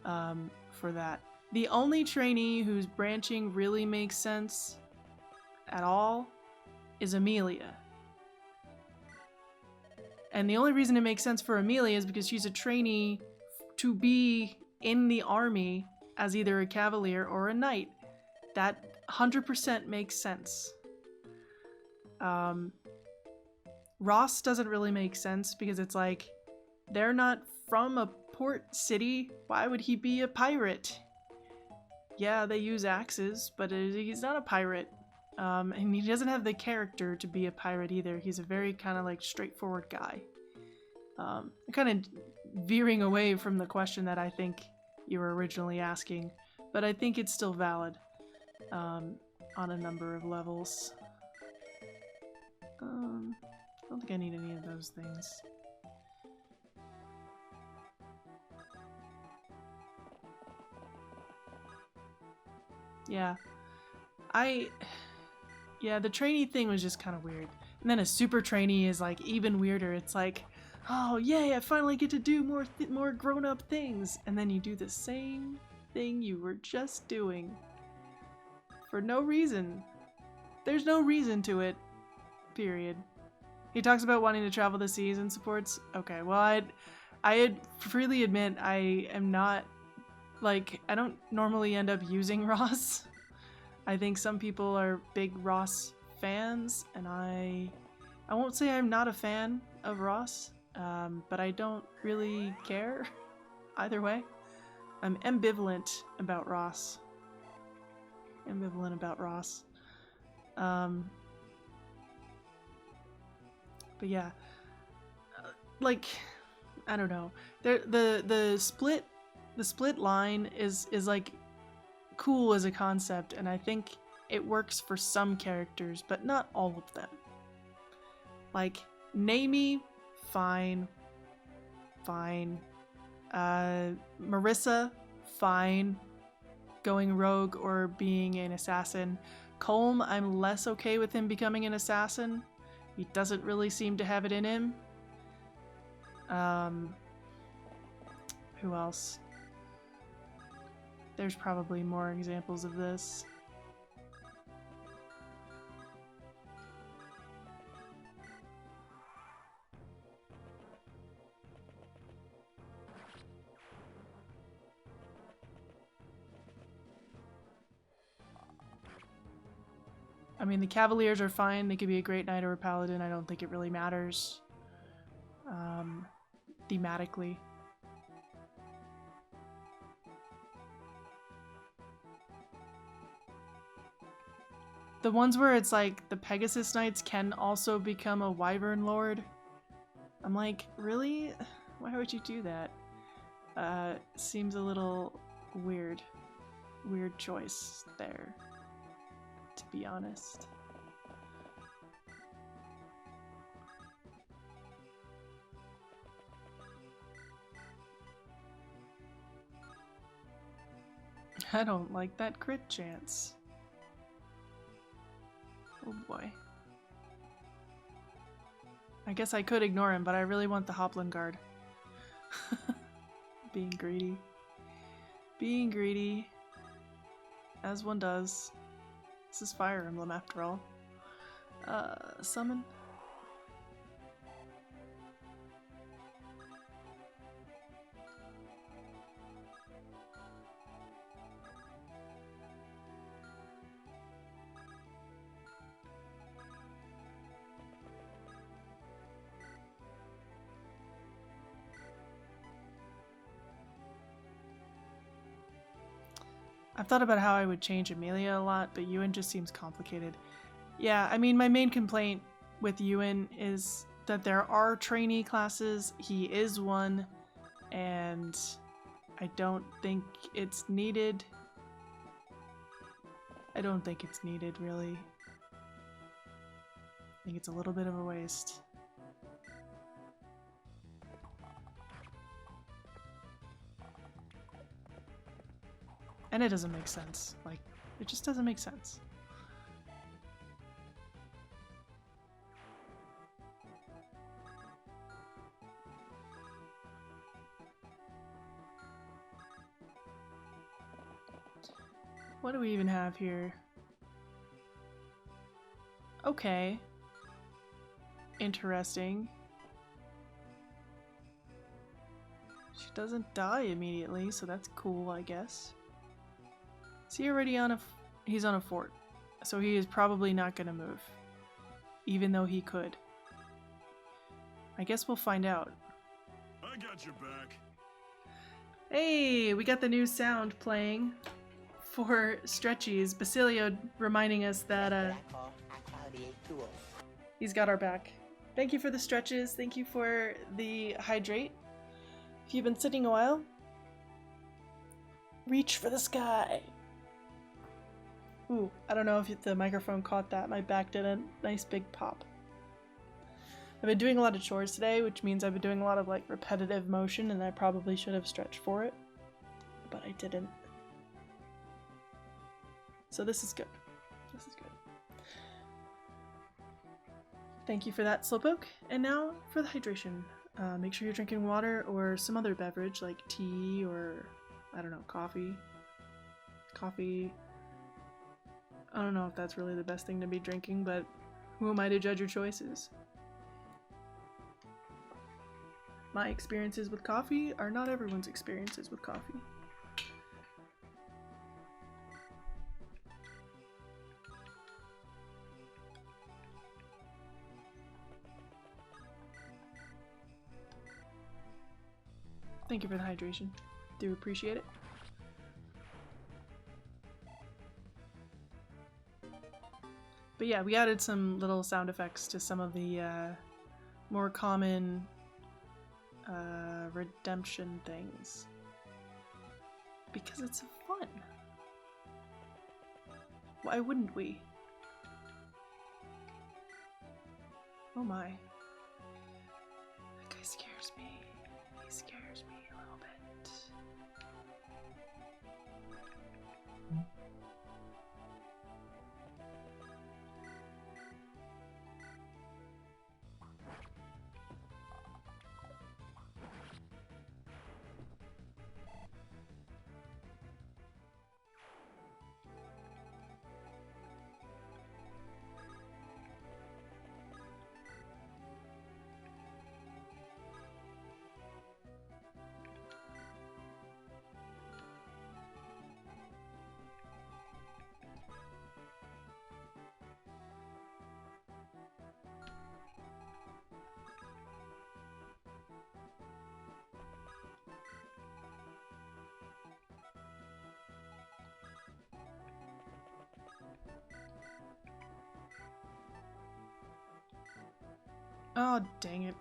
for that. The only trainee whose branching really makes sense at all is Amelia. And the only reason it makes sense for Amelia is because she's a trainee to be in the army as either a cavalier or a knight. That 100% makes sense. Ross doesn't really make sense because it's like, they're not from a port city. Why would he be a pirate? Yeah, they use axes, but he's not a pirate. And he doesn't have the character to be a pirate either. He's a very kind of like straightforward guy. I'm kind of veering away from the question that I think you were originally asking, but I think it's still valid on a number of levels. I don't think I need any of those things. Yeah. Yeah, the trainee thing was just kind of weird. And then a super trainee is like even weirder. It's like, oh yay, I finally get to do more grown-up things. And then you do the same thing you were just doing. For no reason. There's no reason to it. Period. He talks about wanting to travel the seas and supports. Okay, well, I freely admit I am not, like, I don't normally end up using Ross. I think some people are big Ross fans, and I won't say I'm not a fan of Ross, but I don't really care either way. I'm ambivalent about Ross. But yeah, like, I don't know. The split line is like cool as a concept, and I think it works for some characters, but not all of them. Like, Naomi, fine. Marissa, fine. Going rogue or being an assassin. Colm, I'm less okay with him becoming an assassin. He doesn't really seem to have it in him. Who else? There's probably more examples of this. I mean, the Cavaliers are fine. They could be a great knight or a paladin. I don't think it really matters. Thematically. The ones where it's like the Pegasus Knights can also become a Wyvern Lord. I'm like, really? Why would you do that? Seems a little weird. Weird choice there, to be honest. I don't like that crit chance. Oh boy. I guess I could ignore him, but I really want the Hoplin Guard. Being greedy. Being greedy. As one does. This is Fire Emblem after all. Summon? I've thought about how I would change Amelia a lot, but Ewan just seems complicated. Yeah, I mean, my main complaint with Ewan is that there are trainee classes. He is one, and I don't think it's needed. I don't think it's needed, really. I think it's a little bit of a waste. And it doesn't make sense. Like, it just doesn't make sense. What do we even have here? Okay. Interesting. She doesn't die immediately, so that's cool, I guess. Is he already on he's on a fort, so he is probably not gonna move, even though he could. I guess we'll find out. I got your back. Hey, we got the new sound playing for Stretchies. Basilio reminding us that he's got our back. Thank you for the stretches. Thank you for the hydrate. If you've been sitting a while, reach for the sky. Ooh, I don't know if the microphone caught that. My back did a nice big pop. I've been doing a lot of chores today, which means I've been doing a lot of like repetitive motion, and I probably should have stretched for it, but I didn't. So this is good. This is good. Thank you for that, Slowpoke. And now for the hydration. Make sure you're drinking water or some other beverage like tea or, I don't know, coffee. Coffee. I don't know if that's really the best thing to be drinking, but who am I to judge your choices? My experiences with coffee are not everyone's experiences with coffee. Thank you for the hydration. Do appreciate it. But yeah, we added some little sound effects to some of the more common redemption things. Because it's fun. Why wouldn't we? Oh my. That guy scares me. He scares me a little bit. Oh, dang it.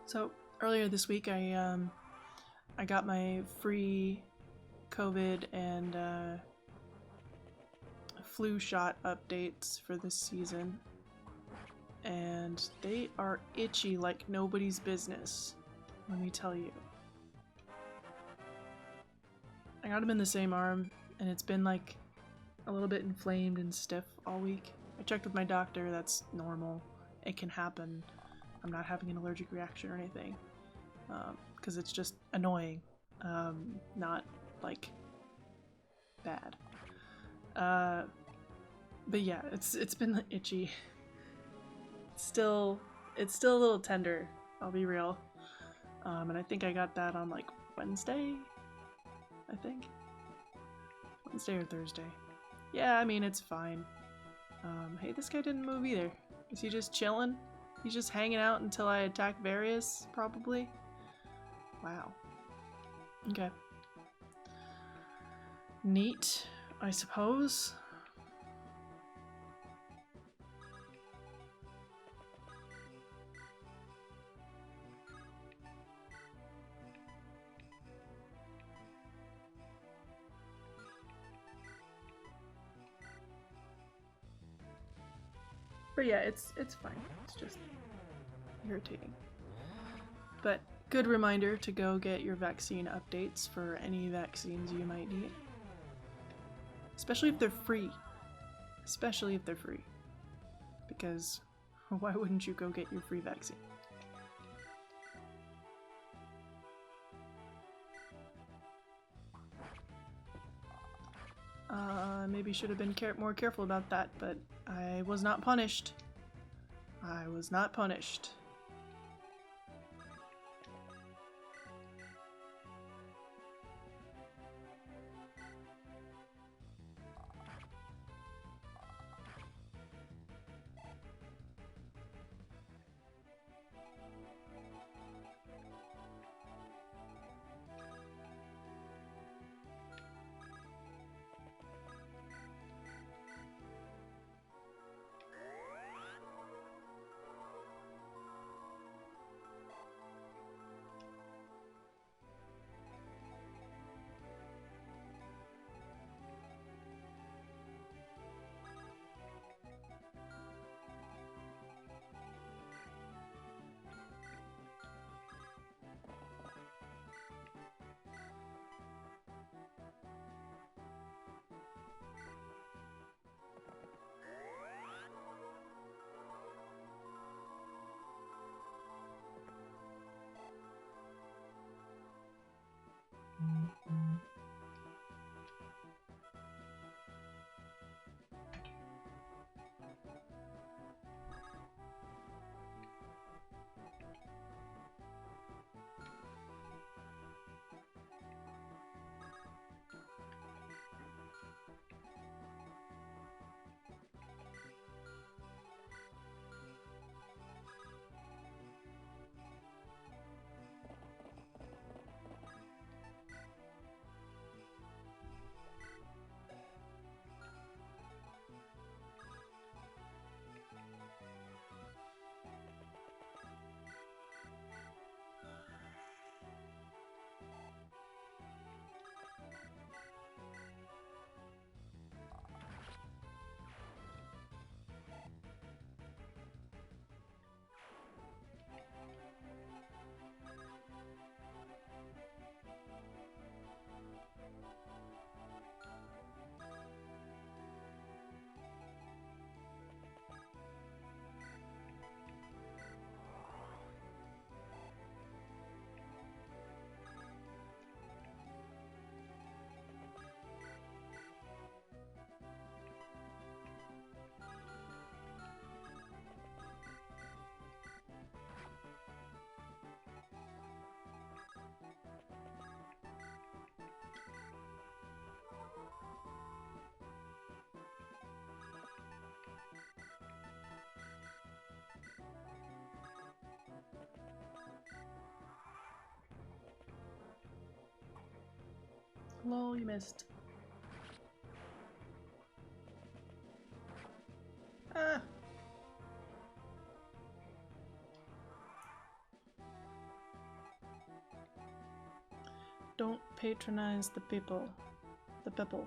So earlier this week, I got my free COVID and flu shot updates for this season, and they are itchy like nobody's business. Let me tell you. I got them in the same arm, and it's been like a little bit inflamed and stiff all week. I checked with my doctor. That's normal. It can happen. I'm not having an allergic reaction or anything, because it's just annoying, not like bad. But yeah, it's been itchy. It's still a little tender. I'll be real. And I think I got that on like Wednesday. I think Wednesday or Thursday. Yeah, I mean it's fine. Hey, this guy didn't move either. Is he just chilling? He's just hanging out until I attack Various, probably? Wow. Okay. Neat, I suppose. But yeah, it's fine. It's just irritating. But good reminder to go get your vaccine updates for any vaccines you might need. Especially if they're free. Especially if they're free. Because why wouldn't you go get your free vaccine? Maybe should have been more careful about that, but I was not punished. I was not punished. Lol, you missed. Ah! Don't patronize the people. The people.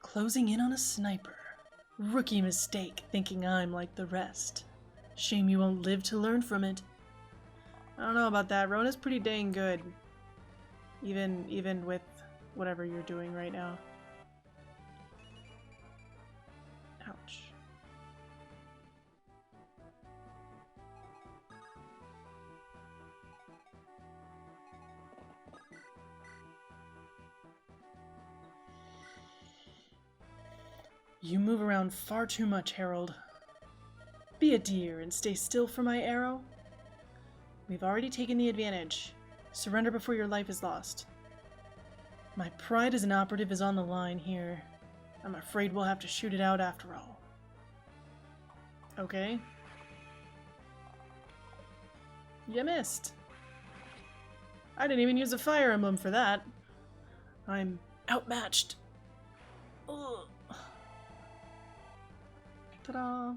Closing in on a sniper. Rookie mistake, thinking I'm like the rest. Shame you won't live to learn from it. I don't know about that. Rona's pretty dang good. Even with whatever you're doing right now. Ouch. You move around far too much, Herald. Be a dear and stay still for my arrow. We've already taken the advantage. Surrender before your life is lost. My pride as an operative is on the line here. I'm afraid we'll have to shoot it out after all. Okay. You missed. I didn't even use a fire emblem for that. I'm outmatched. Ugh. Ta-da!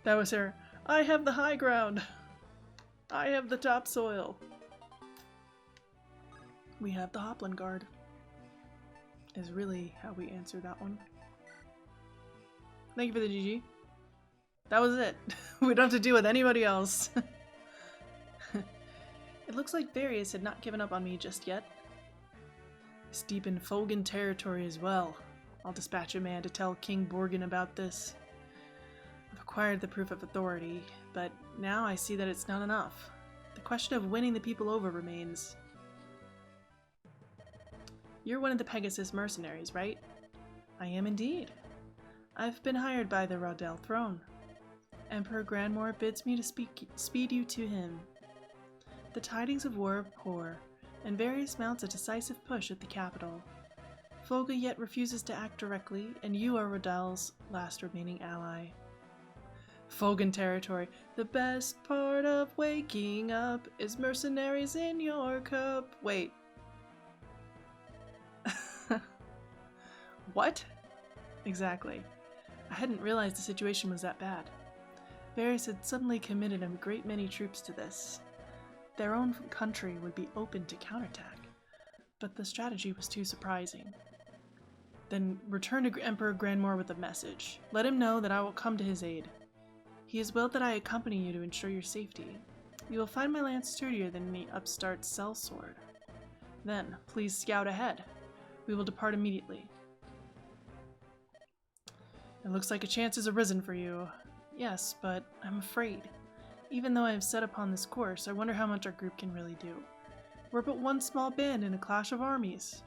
That was her. I have the high ground. I have the topsoil. We have the Hopland Guard. Is really how we answer that one. Thank you for the GG. That was it. We don't have to deal with anybody else. It looks like Various had not given up on me just yet. It's deep in Fogan territory as well. I'll dispatch a man to tell King Borgin about this. I've acquired the proof of authority, but now I see that it's not enough. The question of winning the people over remains. You're one of the Pegasus mercenaries, right? I am indeed. I've been hired by the Raudel throne. Emperor Grandmore bids me to speed you to him. The tidings of war are poor, and Various mounts a decisive push at the capital. Folga yet refuses to act directly, and you are Raudel's last remaining ally. Fogan territory. The best part of waking up is mercenaries in your cup. Wait. What? Exactly. I hadn't realized the situation was that bad. Varys had suddenly committed a great many troops to this. Their own country would be open to counterattack, but the strategy was too surprising. Then return to Emperor Grandmore with a message. Let him know that I will come to his aid. He has willed that I accompany you to ensure your safety. You will find my lance sturdier than the upstart's sellsword. Then, please scout ahead. We will depart immediately. It looks like a chance has arisen for you. Yes, but I'm afraid. Even though I have set upon this course, I wonder how much our group can really do. We're but one small band in a clash of armies.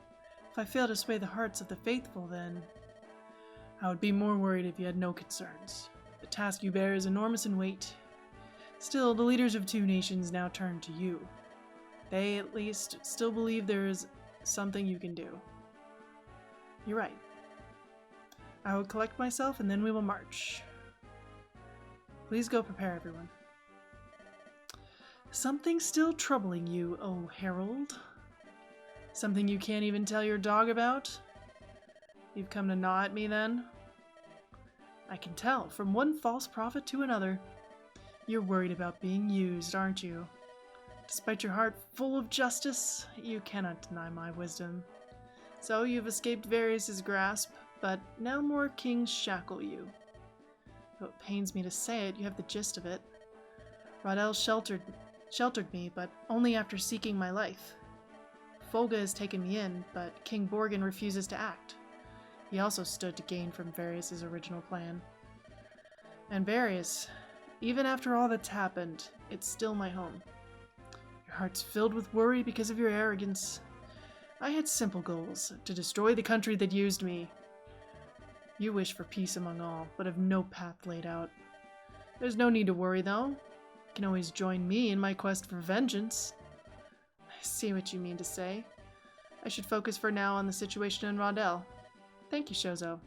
If I fail to sway the hearts of the faithful, then I would be more worried if you had no concerns. The task you bear is enormous in weight. Still, the leaders of two nations now turn to you. They, at least, still believe there is something you can do. You're right. I will collect myself and then we will march. Please go prepare everyone. Something still troubling you, oh Herald? Something you can't even tell your dog about? You've come to gnaw at me then? I can tell from one false prophet to another. You're worried about being used, aren't you? Despite your heart full of justice, you cannot deny my wisdom. So you've escaped Varys' grasp, but now more kings shackle you. Though it pains me to say it, you have the gist of it. Raudel sheltered me, but only after seeking my life. Folga has taken me in, but King Borgin refuses to act. He also stood to gain from Varys' original plan. And Varys, even after all that's happened, it's still my home. Your heart's filled with worry because of your arrogance. I had simple goals, to destroy the country that used me. You wish for peace among all, but have no path laid out. There's no need to worry, though. You can always join me in my quest for vengeance. I see what you mean to say. I should focus for now on the situation in Raudel. Thank you, Shozo.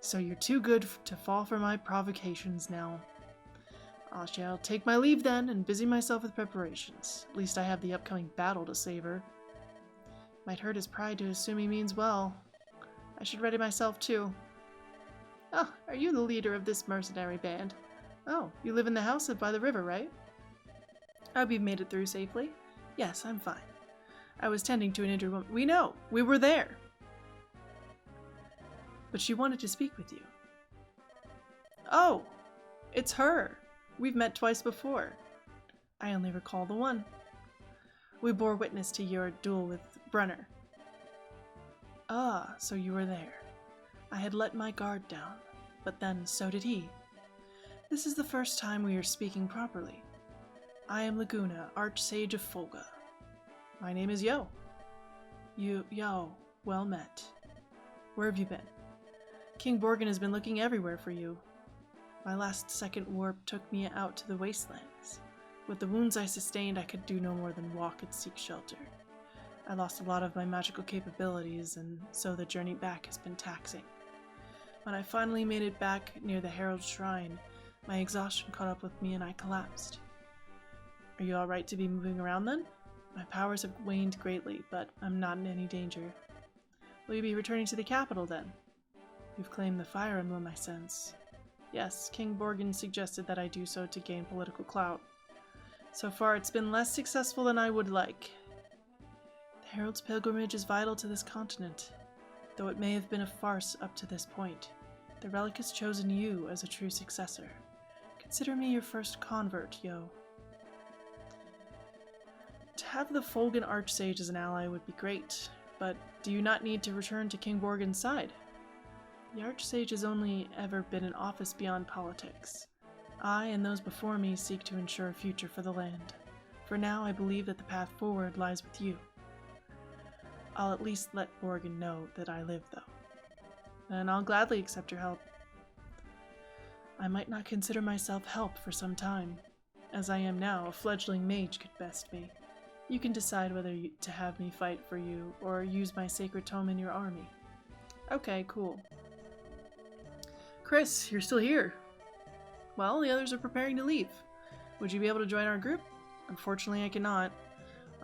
So you're too good to fall for my provocations now. I shall take my leave then and busy myself with preparations. At least I have the upcoming battle to savor. Might hurt his pride to assume he means well. I should ready myself too. Oh, are you the leader of this mercenary band? Oh, you live in the house by the river, right? I hope you've made it through safely. Yes, I'm fine. I was tending to an injured woman. We know! We were there! But she wanted to speak with you. Oh! It's her! We've met twice before. I only recall the one. We bore witness to your duel with Brunner. Ah, so you were there. I had let my guard down, but then so did he. This is the first time we are speaking properly. I am Laguna, Archsage of Folga. My name is Yo. Yo, well met. Where have you been? King Borgin has been looking everywhere for you. My last second warp took me out to the wastelands. With the wounds I sustained, I could do no more than walk and seek shelter. I lost a lot of my magical capabilities, and so the journey back has been taxing. When I finally made it back near the Herald Shrine, my exhaustion caught up with me and I collapsed. Are you alright to be moving around then? My powers have waned greatly, but I'm not in any danger. Will you be returning to the capital then? You've claimed the Fire Emblem, I sense. Yes, King Borgin suggested that I do so to gain political clout. So far it's been less successful than I would like. The Herald's pilgrimage is vital to this continent. Though it may have been a farce up to this point, the Relic has chosen you as a true successor. Consider me your first convert, Yo. To have the Folgan Archsage as an ally would be great, but do you not need to return to King Borgin's side? The Archsage has only ever been in office beyond politics. I and those before me seek to ensure a future for the land. For now, I believe that the path forward lies with you. I'll at least let Borgin know that I live, though. And I'll gladly accept your help. I might not consider myself help for some time. As I am now, a fledgling mage could best me. You can decide whether to have me fight for you, or use my sacred tome in your army. Okay, cool. Chris, you're still here. Well, the others are preparing to leave. Would you be able to join our group? Unfortunately, I cannot.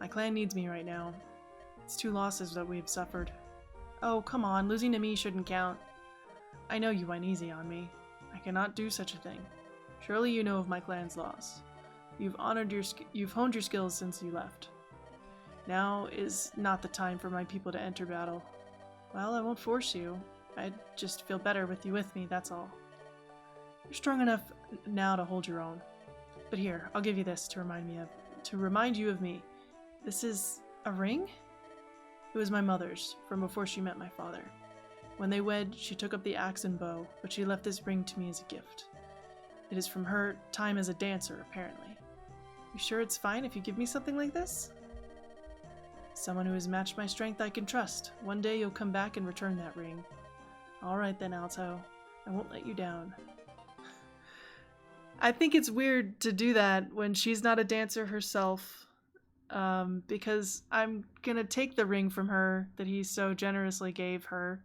My clan needs me right now. It's 2 losses that we've suffered. Oh, come on, losing to me shouldn't count. I know you went easy on me. I cannot do such a thing. Surely you know of my clan's loss. You've honed your skills since you left. Now is not the time for my people to enter battle. Well, I won't force you. I'd just feel better with you with me, that's all. You're strong enough now to hold your own. But here, I'll give you this to remind you of me. This is a ring? It was my mother's, from before she met my father. When they wed, she took up the axe and bow, but she left this ring to me as a gift. It is from her time as a dancer, apparently. You sure it's fine if you give me something like this? Someone who has matched my strength I can trust. One day you'll come back and return that ring. Alright then, Alto. I won't let you down. I think it's weird to do that when she's not a dancer herself, because I'm gonna take the ring from her that he so generously gave her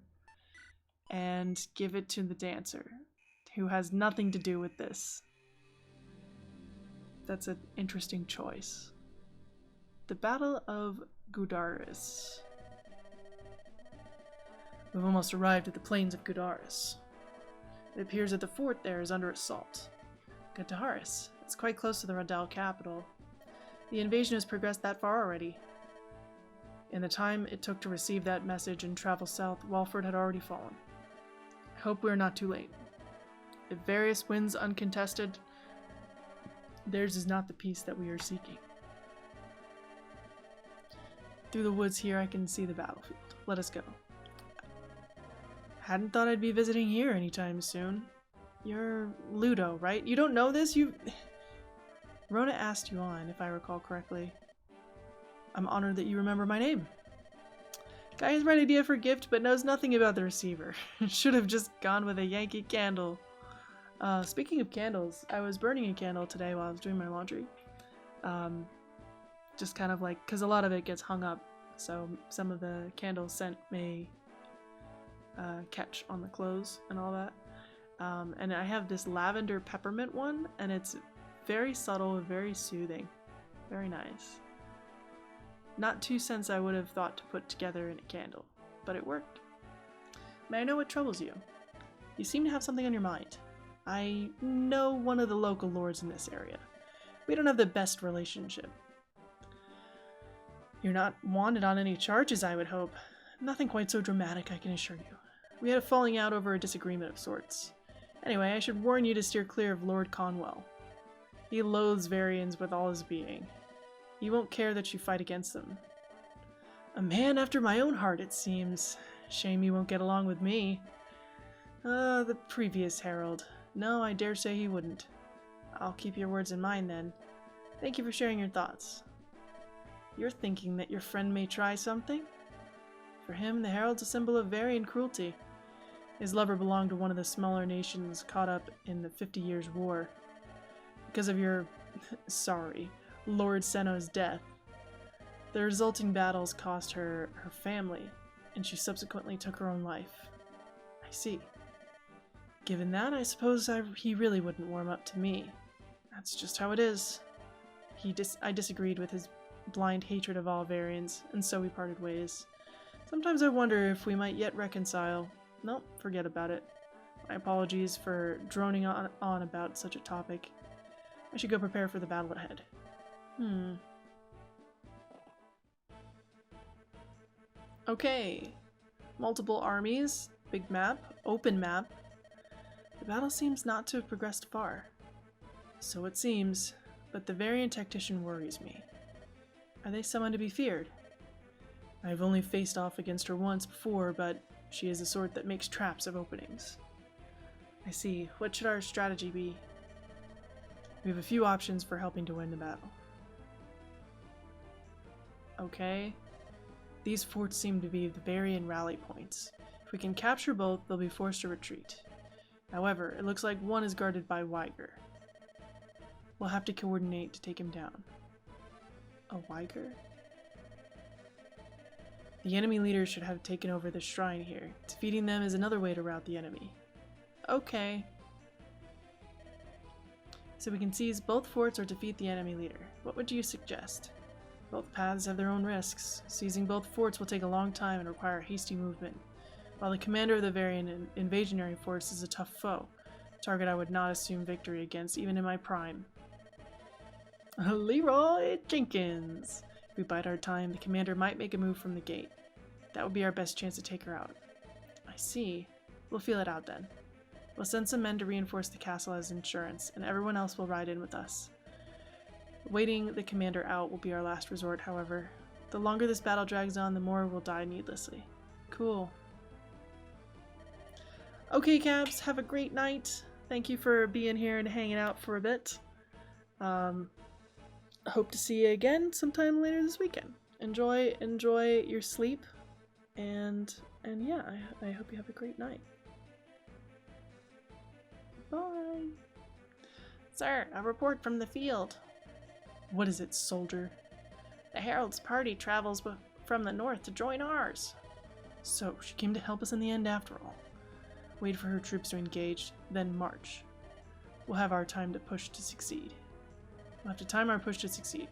and give it to the dancer, who has nothing to do with this. That's an interesting choice. The Battle of Gudaris. We've almost arrived at the plains of Gudaris. It appears that the fort there is under assault. Gudaris. It's quite close to the Radal capital. The invasion has progressed that far already. In the time it took to receive that message and travel south, Walford had already fallen. I hope we are not too late. If Various wins uncontested, theirs is not the peace that we are seeking. Through the woods here I can see the battlefield. Let us go. Hadn't thought I'd be visiting here anytime soon. You're Ludo, right? You don't know this? Rona asked you on, if I recall correctly. I'm honored that you remember my name. Guy has right idea for gift, but knows nothing about the receiver. Should have just gone with a Yankee candle. Speaking of candles, I was burning a candle today while I was doing my laundry. Just kind of like, because a lot of it gets hung up, so some of the candle scent may catch on the clothes and all that. And I have this lavender peppermint one, and it's very subtle and very soothing. Very nice. Not 2 scents I would have thought to put together in a candle, but it worked. May I know what troubles you? You seem to have something on your mind. I know one of the local lords in this area. We don't have the best relationship. You're not wanted on any charges, I would hope. Nothing quite so dramatic, I can assure you. We had a falling out over a disagreement of sorts. Anyway, I should warn you to steer clear of Lord Conwell. He loathes Varians with all his being. He won't care that you fight against them. A man after my own heart, it seems. Shame he won't get along with me. The previous Herald. No, I dare say he wouldn't. I'll keep your words in mind then. Thank you for sharing your thoughts. You're thinking that your friend may try something? For him, the Herald's a symbol of Varian cruelty. His lover belonged to one of the smaller nations caught up in the 50 Years' War. Because of your, Lord Senno's death, the resulting battles cost her her family, and she subsequently took her own life. I see. Given that, I suppose he really wouldn't warm up to me. That's just how it is. I disagreed with his blind hatred of all Varians, and so we parted ways. Sometimes I wonder if we might yet reconcile. Nope, forget about it. My apologies for droning on about such a topic. I should go prepare for the battle ahead. Okay. Multiple armies, big map, open map. The battle seems not to have progressed far. So it seems, but the Varian tactician worries me. Are they someone to be feared? I've only faced off against her once before, but she is the sort that makes traps of openings. I see. What should our strategy be? We have a few options for helping to win the battle. Okay. These forts seem to be the Varian rally points. If we can capture both, they'll be forced to retreat. However, it looks like one is guarded by Weiger. We'll have to coordinate to take him down. A Weiger? The enemy leaders should have taken over the shrine here. Defeating them is another way to rout the enemy. Okay. So we can seize both forts or defeat the enemy leader. What would you suggest? Both paths have their own risks. Seizing both forts will take a long time and require hasty movement. While the commander of the Varian invasionary force is a tough foe, a target I would not assume victory against even in my prime. Leroy Jenkins! If we bide our time, the commander might make a move from the gate. That would be our best chance to take her out. I see. We'll feel it out then. We'll send some men to reinforce the castle as insurance, and everyone else will ride in with us. Waiting the commander out will be our last resort, however. The longer this battle drags on, the more we'll die needlessly. Cool. Okay, Caps, have a great night. Thank you for being here and hanging out for a bit. Hope to see you again sometime later this weekend. Enjoy your sleep, and yeah, I hope you have a great night. Bye. Sir, a report from the field. What is it, soldier? The Herald's party travels from the north to join ours. So, she came to help us in the end after all. Wait for her troops to engage, then march. We'll have our time to push to succeed. We'll have to time our push to succeed.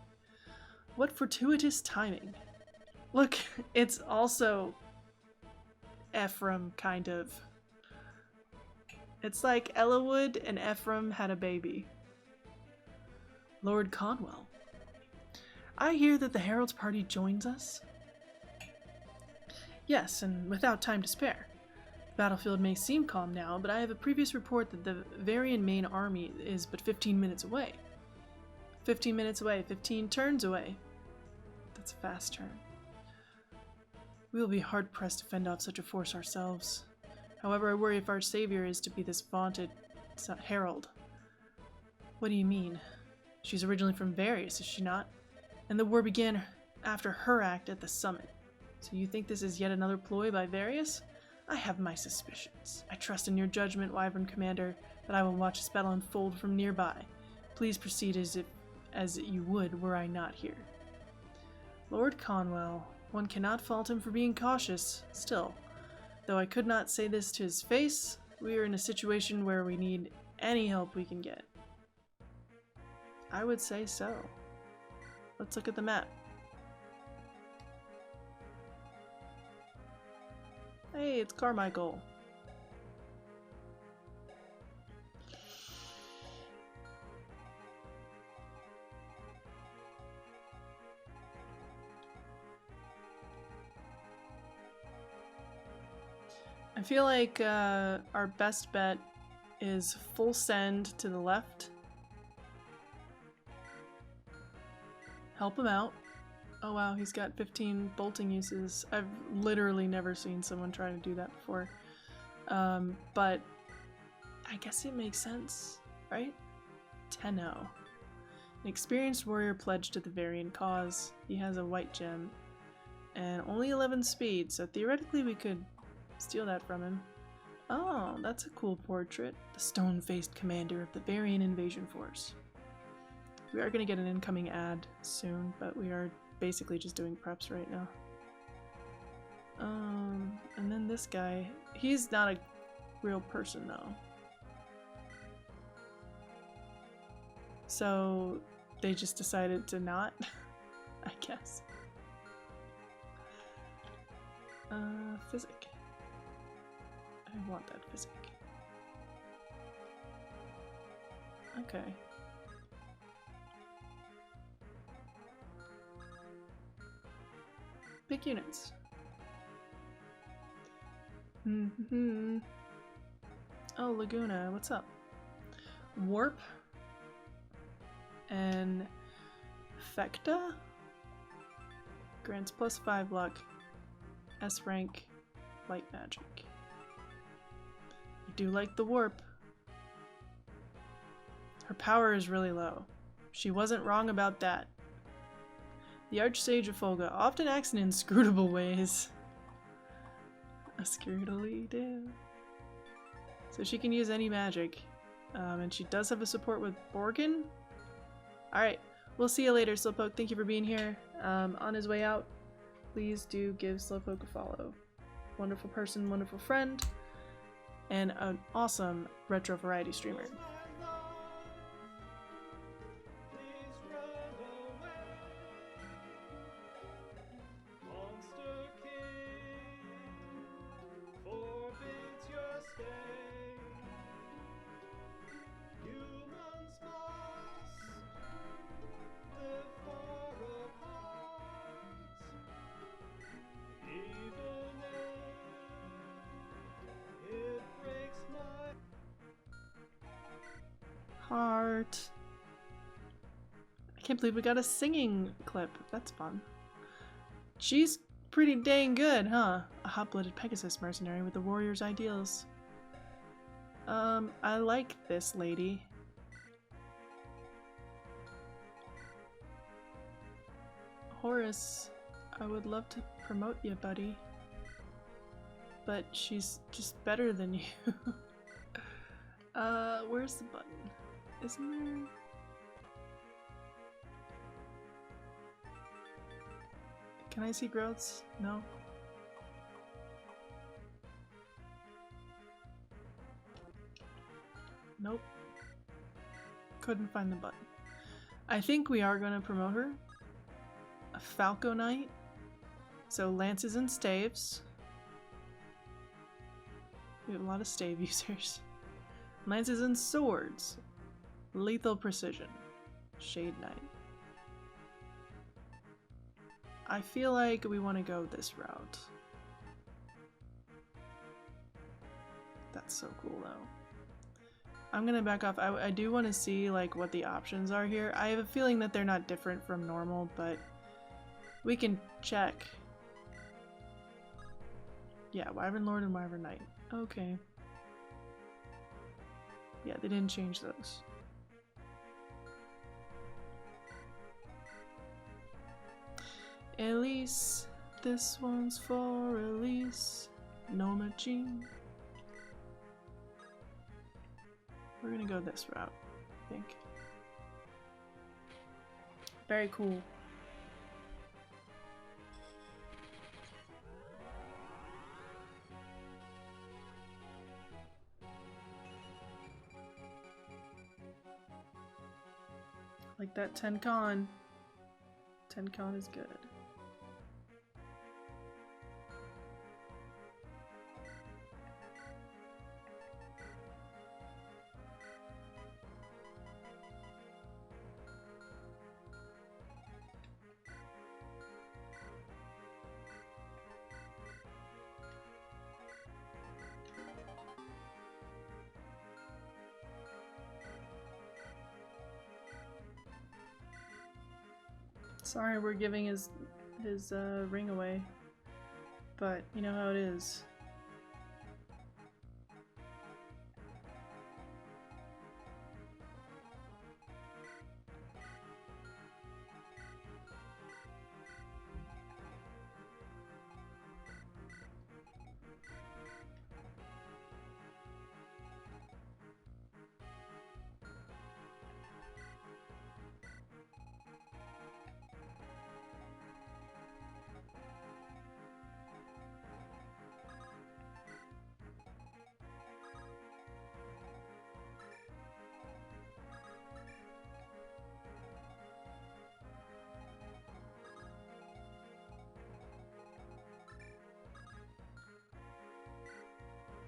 What fortuitous timing. Look, it's also Ephraim, kind of. It's like Ellawood and Ephraim had a baby. Lord Conwell. I hear that the Herald's party joins us. Yes, and without time to spare. The battlefield may seem calm now, but I have a previous report that the Varian main army is but 15 minutes away. 15 minutes away, 15 turns away. That's a fast turn. We will be hard-pressed to fend off such a force ourselves. However, I worry if our savior is to be this vaunted Herald. What do you mean? She's originally from Varius, is she not? And the war began after her act at the summit. So you think this is yet another ploy by Varius? I have my suspicions. I trust in your judgment, Wyvern Commander, but I will watch this battle unfold from nearby. Please proceed as you would were I not here. Lord Conwell, one cannot fault him for being cautious. Still, Though I could not say this to his face, we are in a situation where we need any help we can get. I would say so. Let's look at the map. Hey, it's Carmichael. I feel like our best bet is full send to the left. Help him out. Oh wow, he's got 15 bolting uses. I've literally never seen someone try to do that before. But I guess it makes sense, right? 10-0. An experienced warrior pledged to the Varian cause. He has a white gem and only 11 speed, so theoretically we could steal that from him. Oh, that's a cool portrait. The stone-faced commander of the Varian invasion force. We are going to get an incoming ad soon, but we are basically just doing preps right now. And then this guy, he's not a real person though. So they just decided to not, I guess. Physic. I want that physic. Okay. Pick units. Oh, Laguna, what's up? Warp and Fecta grants +5 luck. S rank, light magic. I do like the warp. Her power is really low. She wasn't wrong about that. The Archsage of Folga often acts in inscrutable ways. Inscrutably do. So she can use any magic. And she does have a support with Borgin. Alright, we'll see you later, Slowpoke. Thank you for being here. On his way out, please do give Slowpoke a follow. Wonderful person, wonderful friend, and an awesome retro variety streamer. Heart. I can't believe we got a singing clip. That's fun. She's pretty dang good, huh? A hot-blooded Pegasus mercenary with the warrior's ideals. I like this lady. Horace, I would love to promote you, buddy. But she's just better than you. Where's the button? Isn't there? Can I see growths? No. Nope. Couldn't find the button. I think we are going to promote her. A Falco Knight. So lances and staves. We have a lot of stave users. Lances and swords. Lethal precision. Shade Knight. I feel like we want to go this route. That's so cool though. I'm gonna back off. I do want to see like what the options are here. I have a feeling that they're not different from normal, but we can check. Yeah, Wyvern Lord and Wyvern Knight. Okay. Yeah, they didn't change those. Elise, this one's for Elise. Noma Jean. We're gonna go this route, I think. Very cool. Like that 10 con. 10 con is good. Sorry we're giving his ring away, but you know how it is.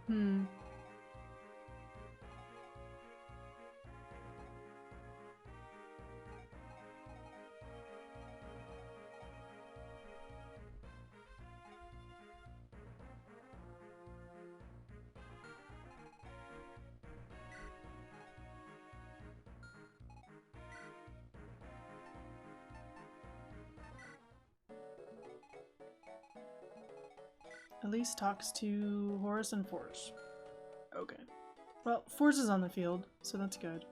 Hmm. At least talks to Horus and Force. Okay. Well, Force is on the field, so that's good.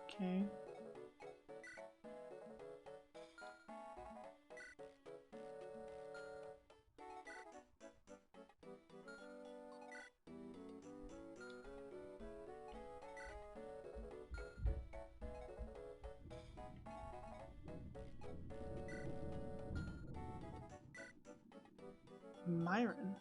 Okay. Myron.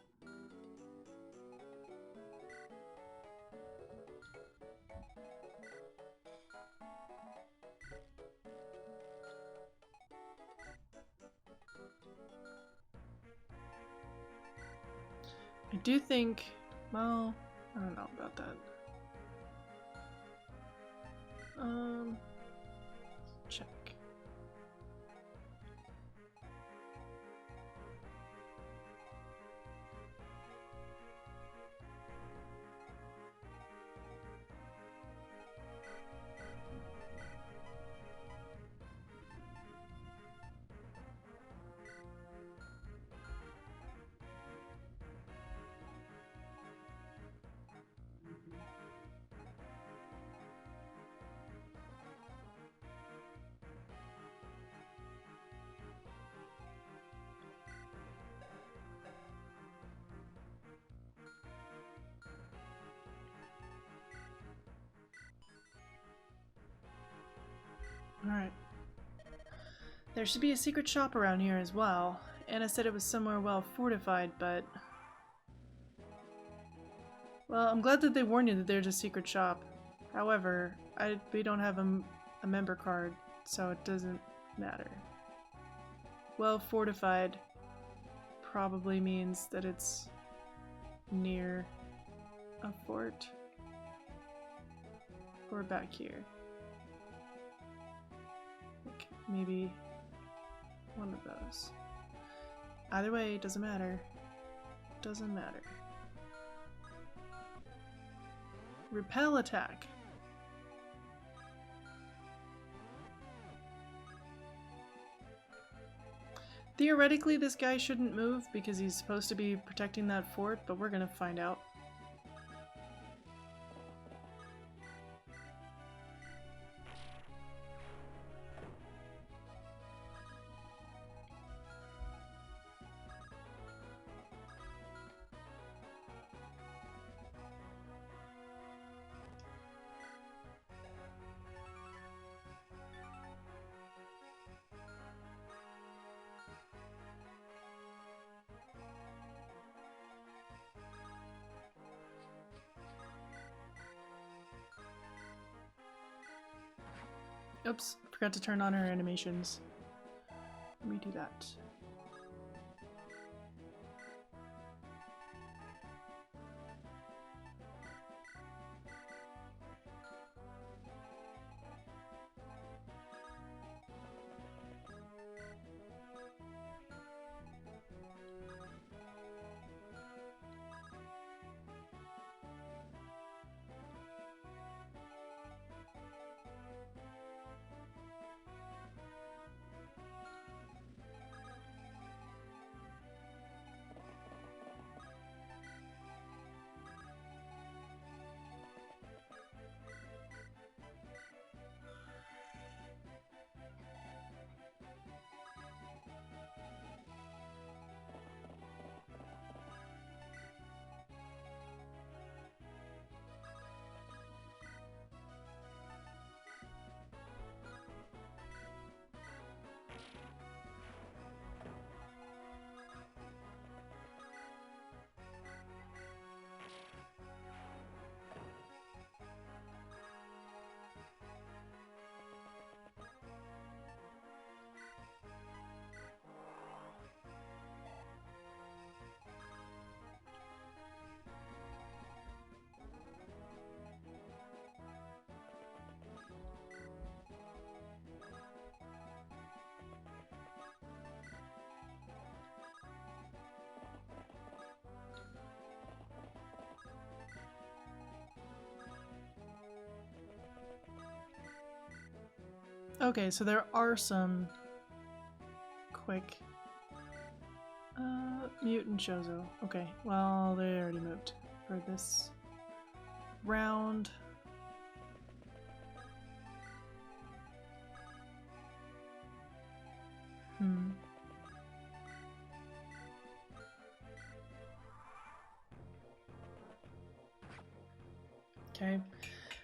I do think, well, I don't know about that. Check. Alright. There should be a secret shop around here as well. Anna said it was somewhere well fortified, but... Well, I'm glad that they warned you that there's a secret shop. However, we don't have a member card, so it doesn't matter. Well fortified probably means that it's near a fort. Or back here. Like maybe one of those. Either way, doesn't matter. Doesn't matter. Repel attack. Theoretically, this guy shouldn't move because he's supposed to be protecting that fort, but we're gonna find out. Oops, forgot to turn on her animations. Let me do that. Okay, so there are some quick Mute and Shozo. Okay, well, they already moved for this round. Okay.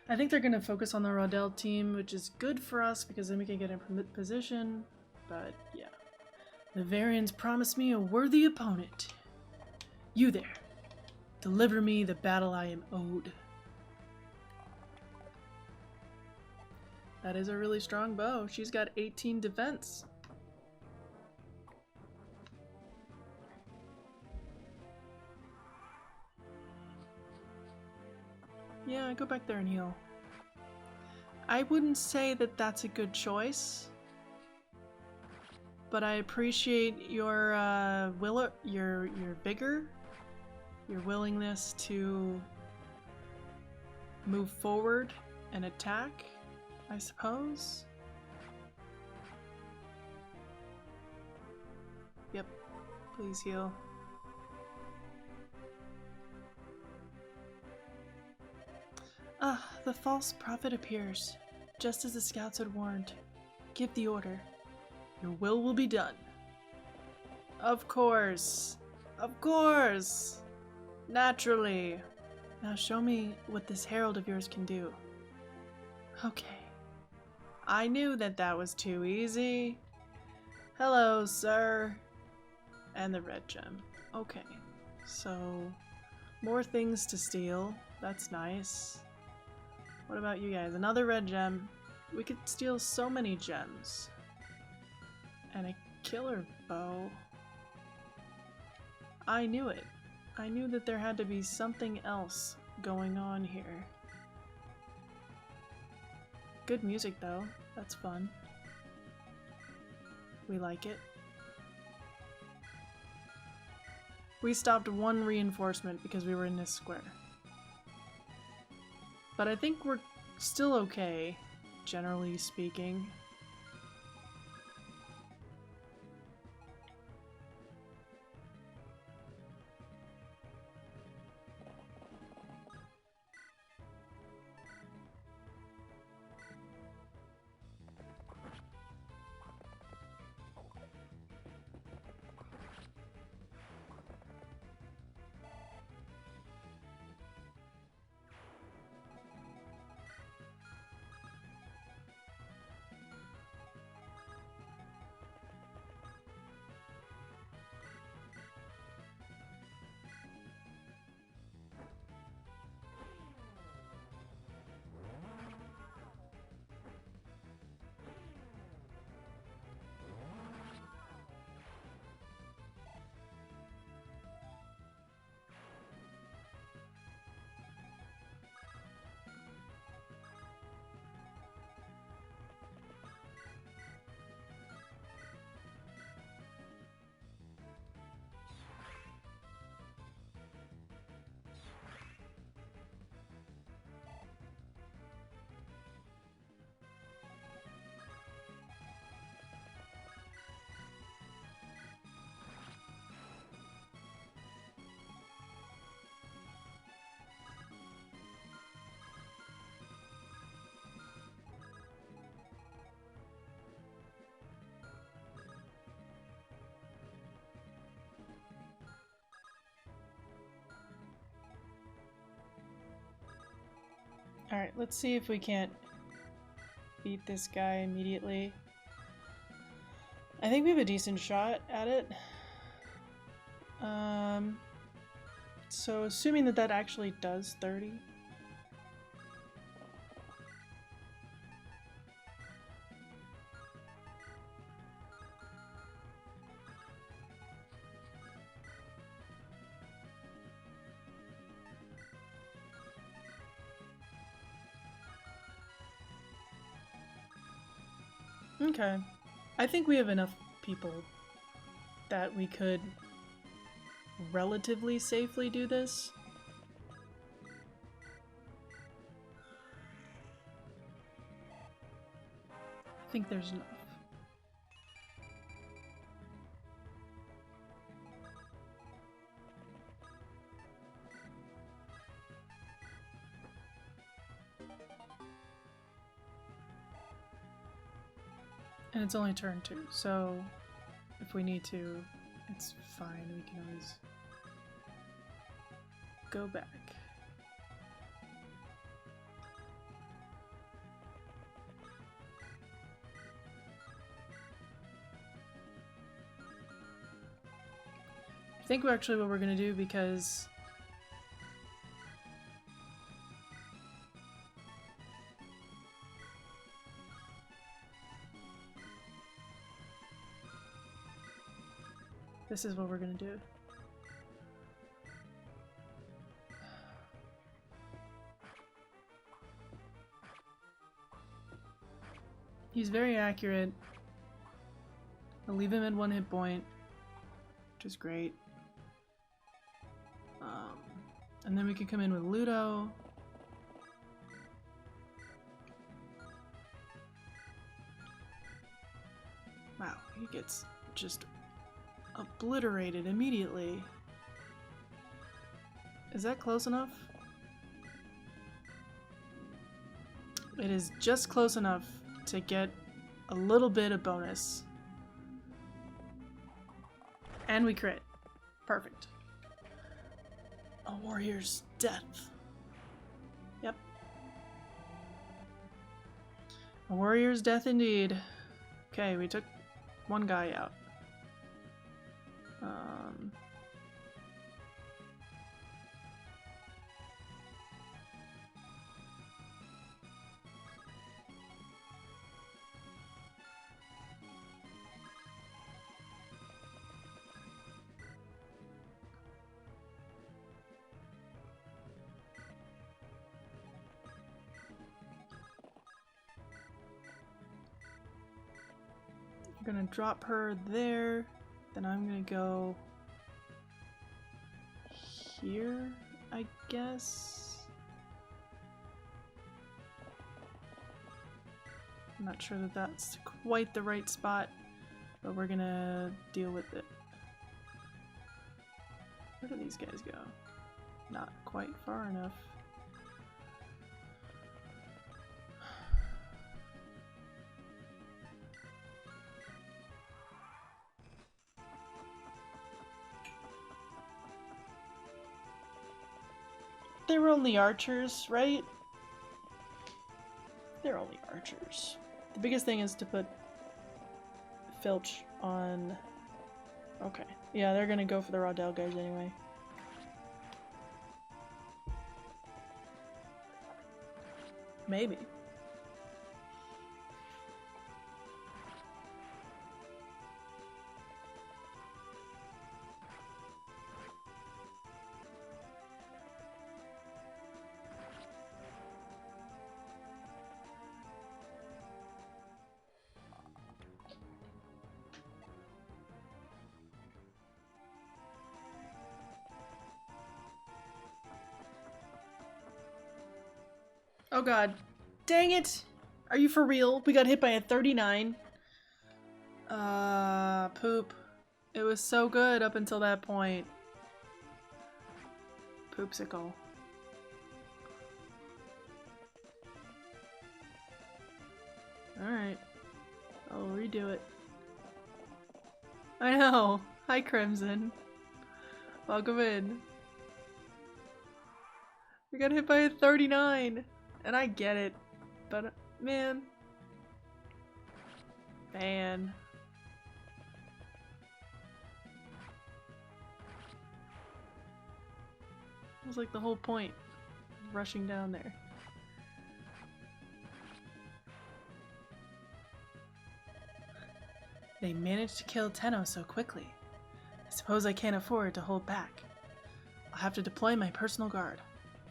I think they're going to focus on the Rodell team, which is good for us because then we can get in position. But yeah. The Varians promised me a worthy opponent. You there. Deliver me the battle I am owed. That is a really strong bow. She's got 18 defense. Yeah, go back there and heal. I wouldn't say that that's a good choice, but I appreciate your your vigor, your willingness to move forward and attack, I suppose. Yep, please heal. Ah, the false prophet appears, just as the scouts had warned. Give the order. Your will be done. Of course. Of course. Naturally. Now show me what this herald of yours can do. Okay. I knew that was too easy. Hello, sir. And the red gem. Okay. So, more things to steal. That's nice. What about you guys? Another red gem. We could steal so many gems. And a killer bow. I knew it. I knew that there had to be something else going on here. Good music though. That's fun. We like it. We stopped one reinforcement because we were in this square. But I think we're still okay, generally speaking. Alright, let's see if we can't beat this guy immediately. I think we have a decent shot at it. So assuming that that actually does 30. Okay. I think we have enough people that we could relatively safely do this. I think there's enough. And it's only turn 2, so if we need to, it's fine. We can always go back. I think actually what we're gonna do, because this is what we're gonna do. He's very accurate. I'll leave him at 1 hit point, which is great. And then we could come in with Ludo. Wow, he gets just obliterated immediately. Is that close enough? It is just close enough to get a little bit of bonus. And we crit. Perfect. A warrior's death. Yep. A warrior's death indeed. Okay, we took one guy out. We're gonna drop her there, then I'm gonna go here, I guess. I'm not sure that that's quite the right spot, but we're gonna deal with it. Where do these guys go? Not quite far enough. They're only archers, right? They're only archers. The biggest thing is to put Filch on... Okay. Yeah, they're gonna go for the Raudel guys anyway. Maybe. Oh god. Dang it! Are you for real? We got hit by a 39. Poop. It was so good up until that point. Poopsicle. Alright. I'll redo it. I know! Hi, Crimson. Welcome in. We got hit by a 39! And I get it, but man. Man. It was like the whole point. Rushing down there. They managed to kill Tenno so quickly. I suppose I can't afford to hold back. I'll have to deploy my personal guard.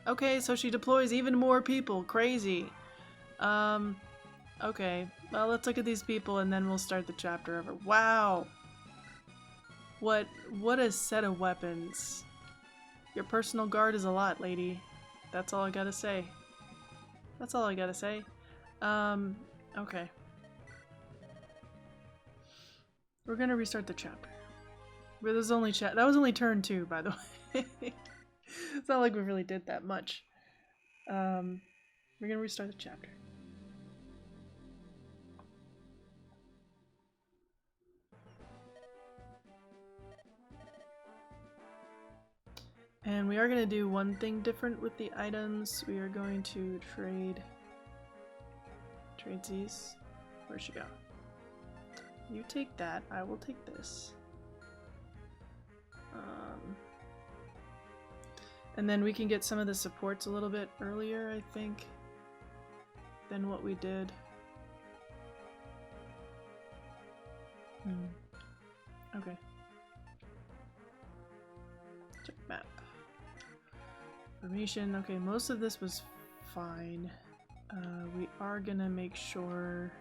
Okay, so she deploys even more people. Crazy. Okay. Well, let's look at these people and then we'll start the chapter over. Wow! What a set of weapons. Your personal guard is a lot, lady. That's all I gotta say. That's all I gotta say. Okay. We're gonna restart the chapter. But that was only turn 2, by the way. It's not like we really did that much. We're gonna restart the chapter. And we are going to do one thing different with the items. We are going to trade these. Where'd she go? You take that. I will take this. And then we can get some of the supports a little bit earlier, I think, than what we did. Okay. Check map. Formation. Okay, most of this was fine. We are gonna make sure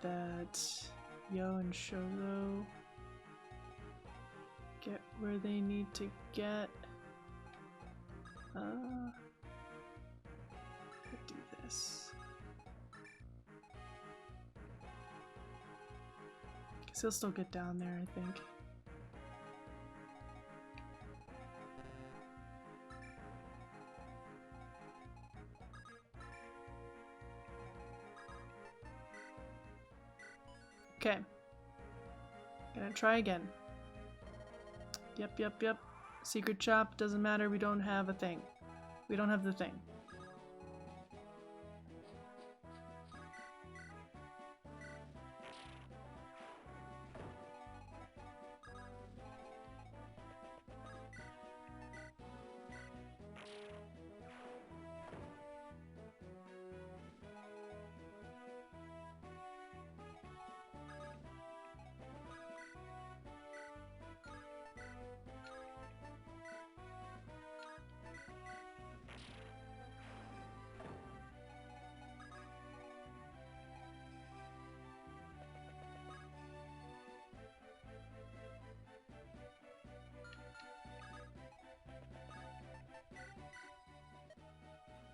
that Yo and Shogo get where they need to get. Do this. Guess he'll still get down there, I think. Okay. Gonna try again. Yep. Secret shop, doesn't matter, we don't have a thing. We don't have the thing.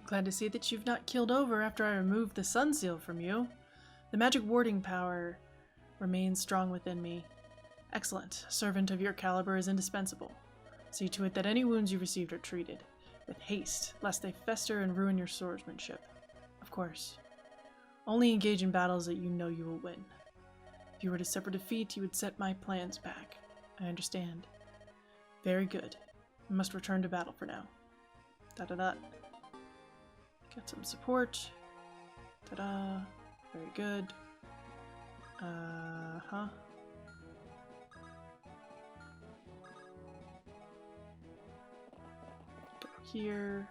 Glad to see that you've not keeled over after I removed the sun seal from you. The magic warding power remains strong within me. Excellent. A servant of your caliber is indispensable. See to it that any wounds you received are treated with haste, lest they fester and ruin your swordsmanship. Of course. Only engage in battles that you know you will win. If you were to suffer defeat, you would set my plans back. I understand. Very good. I must return to battle for now. Da-da-da. Get some support. Ta-da. Very good. Go here.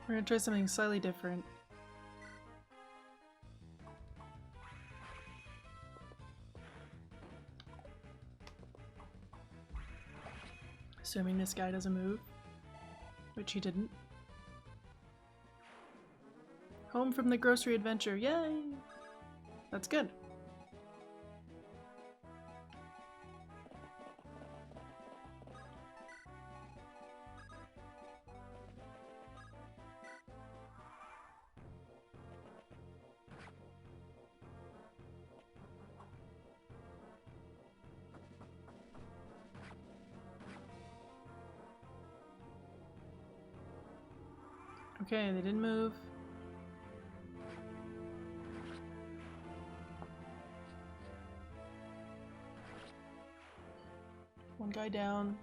We're gonna try something slightly different. Assuming this guy doesn't move, which he didn't. Home from the grocery adventure, yay! That's good. Okay, they didn't move. One guy down.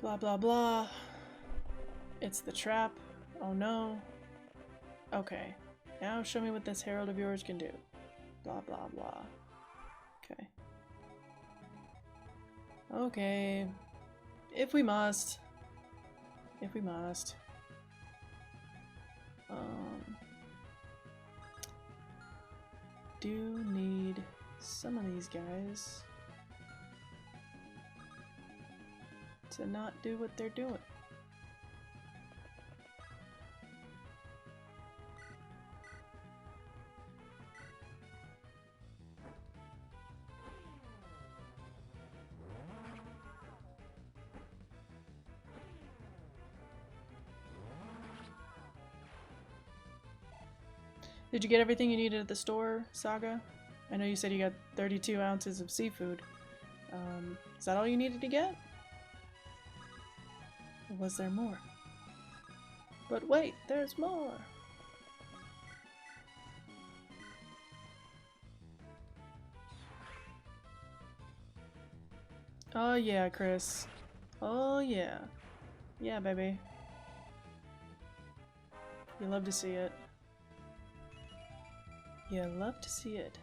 Blah blah blah. It's the trap. Oh no. Okay. Now show me what this Herald of yours can do. Blah blah blah. Okay. Okay. If we must. If we must. Do need some of these guys to not do what they're doing. Did you get everything you needed at the store, Saga? I know you said you got 32 ounces of seafood. Is that all you needed to get? Or was there more? But wait, there's more! Oh yeah, Chris. Oh yeah. Yeah, baby. You love to see it. You love to see it.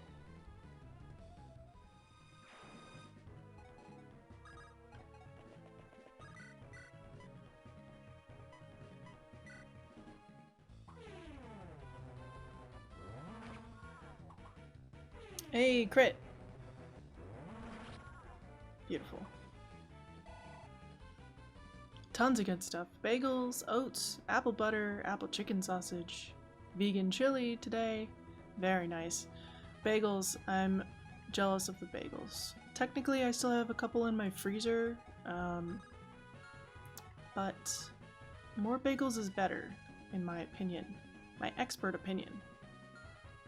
Hey, crit! Beautiful. Tons of good stuff. Bagels, oats, apple butter, apple chicken sausage, vegan chili today. Very nice. Bagels, I'm jealous of the bagels. Technically, I still have a couple in my freezer, but more bagels is better, in my opinion. My expert opinion.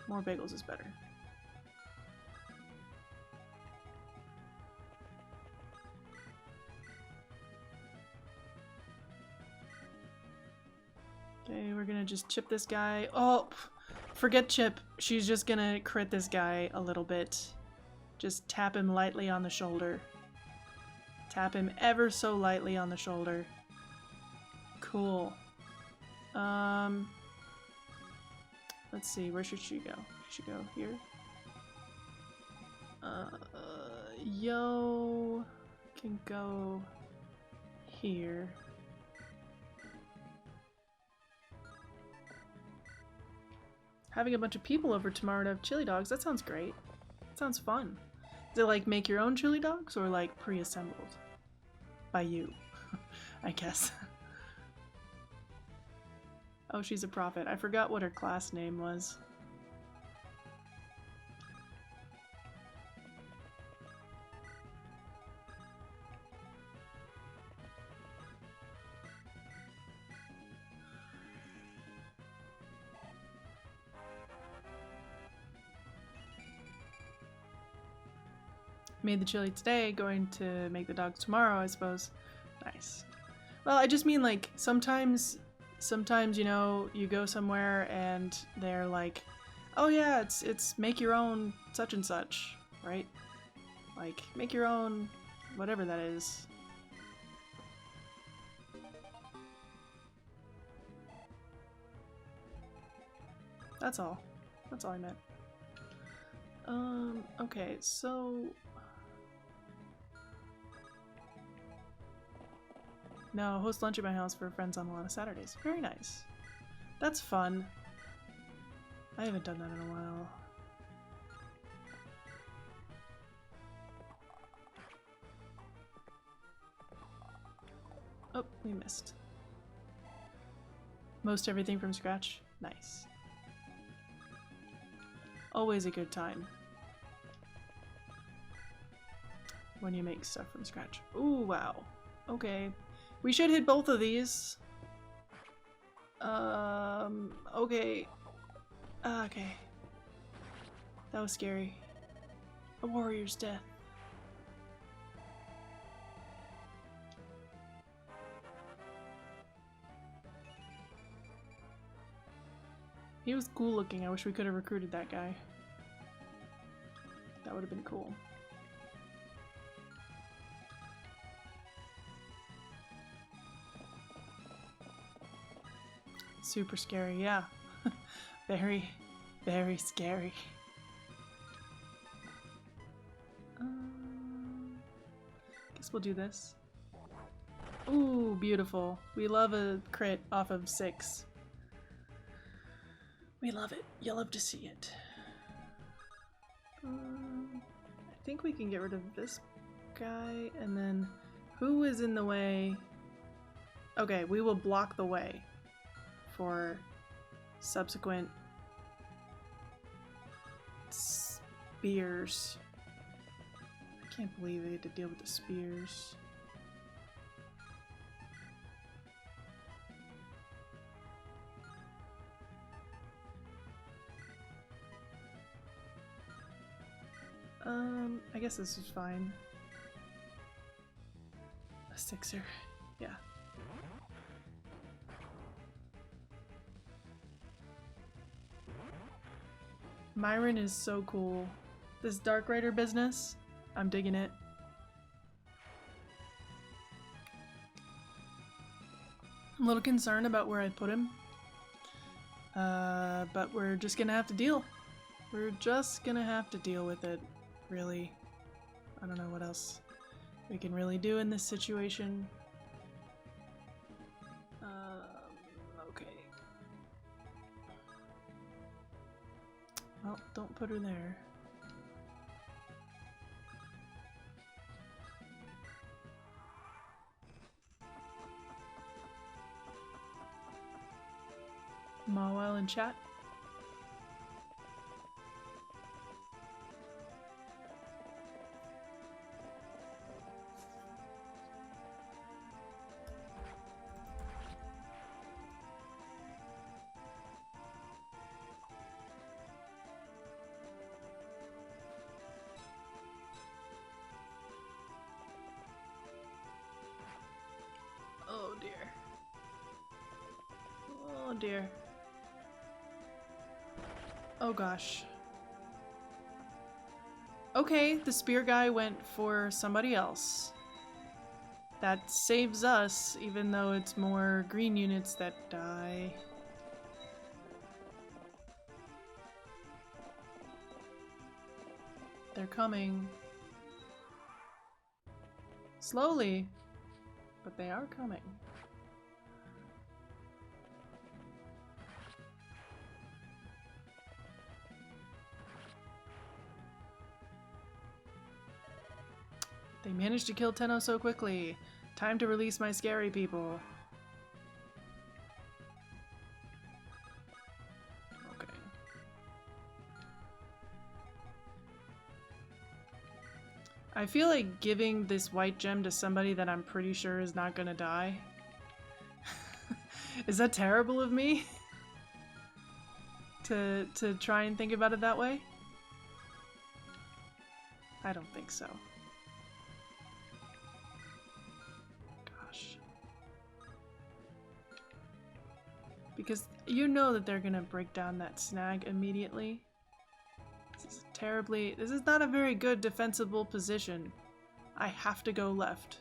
More bagels is better. Okay, we're gonna just chip this guy. Oh! Forget Chip. She's just gonna crit this guy a little bit. Just tap him lightly on the shoulder. Tap him ever so lightly on the shoulder. Cool. Let's see, where should she go? She should go here. Yo can go here. Having a bunch of people over tomorrow to have chili dogs, that sounds great. That sounds fun. Is it like make your own chili dogs or like pre-assembled? By you, I guess. Oh, she's a prophet. I forgot what her class name was. Made the chili today, going to make the dogs tomorrow, I suppose. Nice. Well, I just mean like sometimes, you know, you go somewhere and they're like, oh yeah, it's make your own such and such, right? Like, make your own whatever that is. That's all. That's all I meant. Okay, so... No, host lunch at my house for friends on a lot of Saturdays. Very nice. That's fun. I haven't done that in a while. Oh, we missed. Most everything from scratch? Nice. Always a good time when you make stuff from scratch. Ooh, wow. Okay. We should hit both of these. Okay. Okay. That was scary. A warrior's death. He was cool looking. I wish we could have recruited that guy. That would have been cool. Super scary, yeah. Very, very scary. Guess we'll do this. Ooh, beautiful. We love a crit off of 6. We love it. You love to see it. I think we can get rid of this guy, and then who is in the way? Okay, we will block the way for subsequent spears. I can't believe they had to deal with the spears. I guess this is fine. A 6er, yeah. Myron is so cool. This Dark Rider business, I'm digging it. I'm a little concerned about where I put him. But we're just gonna have to deal. We're just gonna have to deal with it, really. I don't know what else we can really do in this situation. Okay. Well, don't put her there. Mawile in chat. Oh dear. Oh dear. Oh gosh. Okay, the spear guy went for somebody else. That saves us, even though it's more green units that die. They're coming. Slowly, but they are coming. They managed to kill Tenno so quickly. Time to release my scary people. Okay. I feel like giving this white gem to somebody that I'm pretty sure is not gonna die. Is that terrible of me? to try and think about it that way? I don't think so. Because you know that they're gonna break down that snag immediately. This is not a very good defensible position. I have to go left.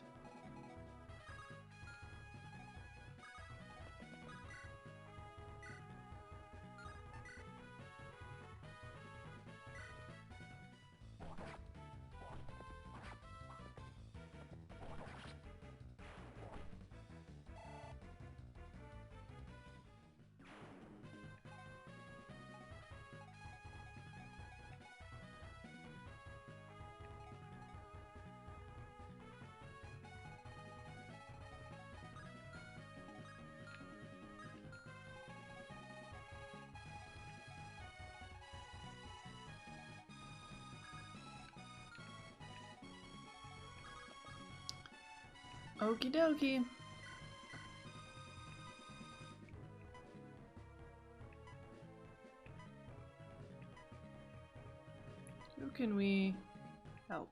Okie dokie. Who can we help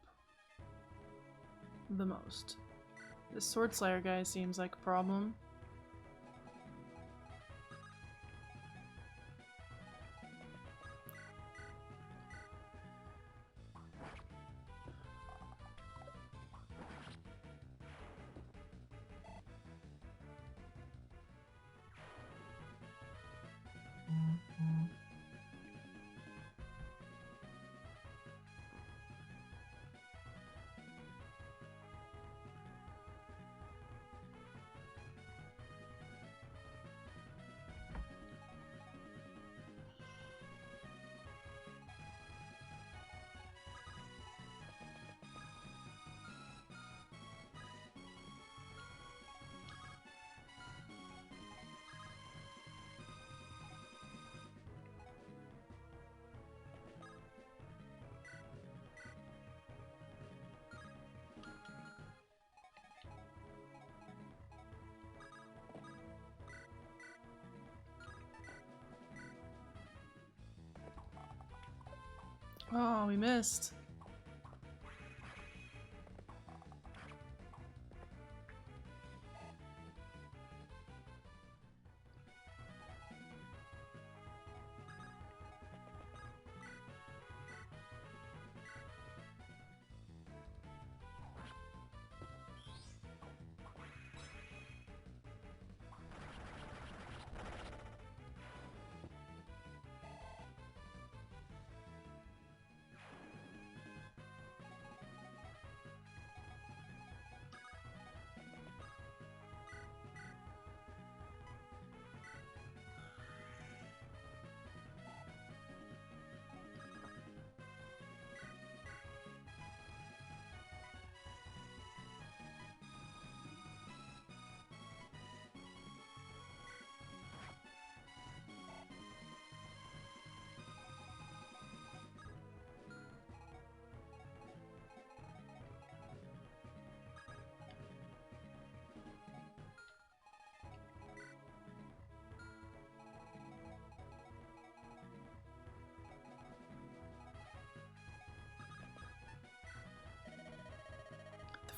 the most? This Sword Slayer guy seems like a problem. Oh, we missed.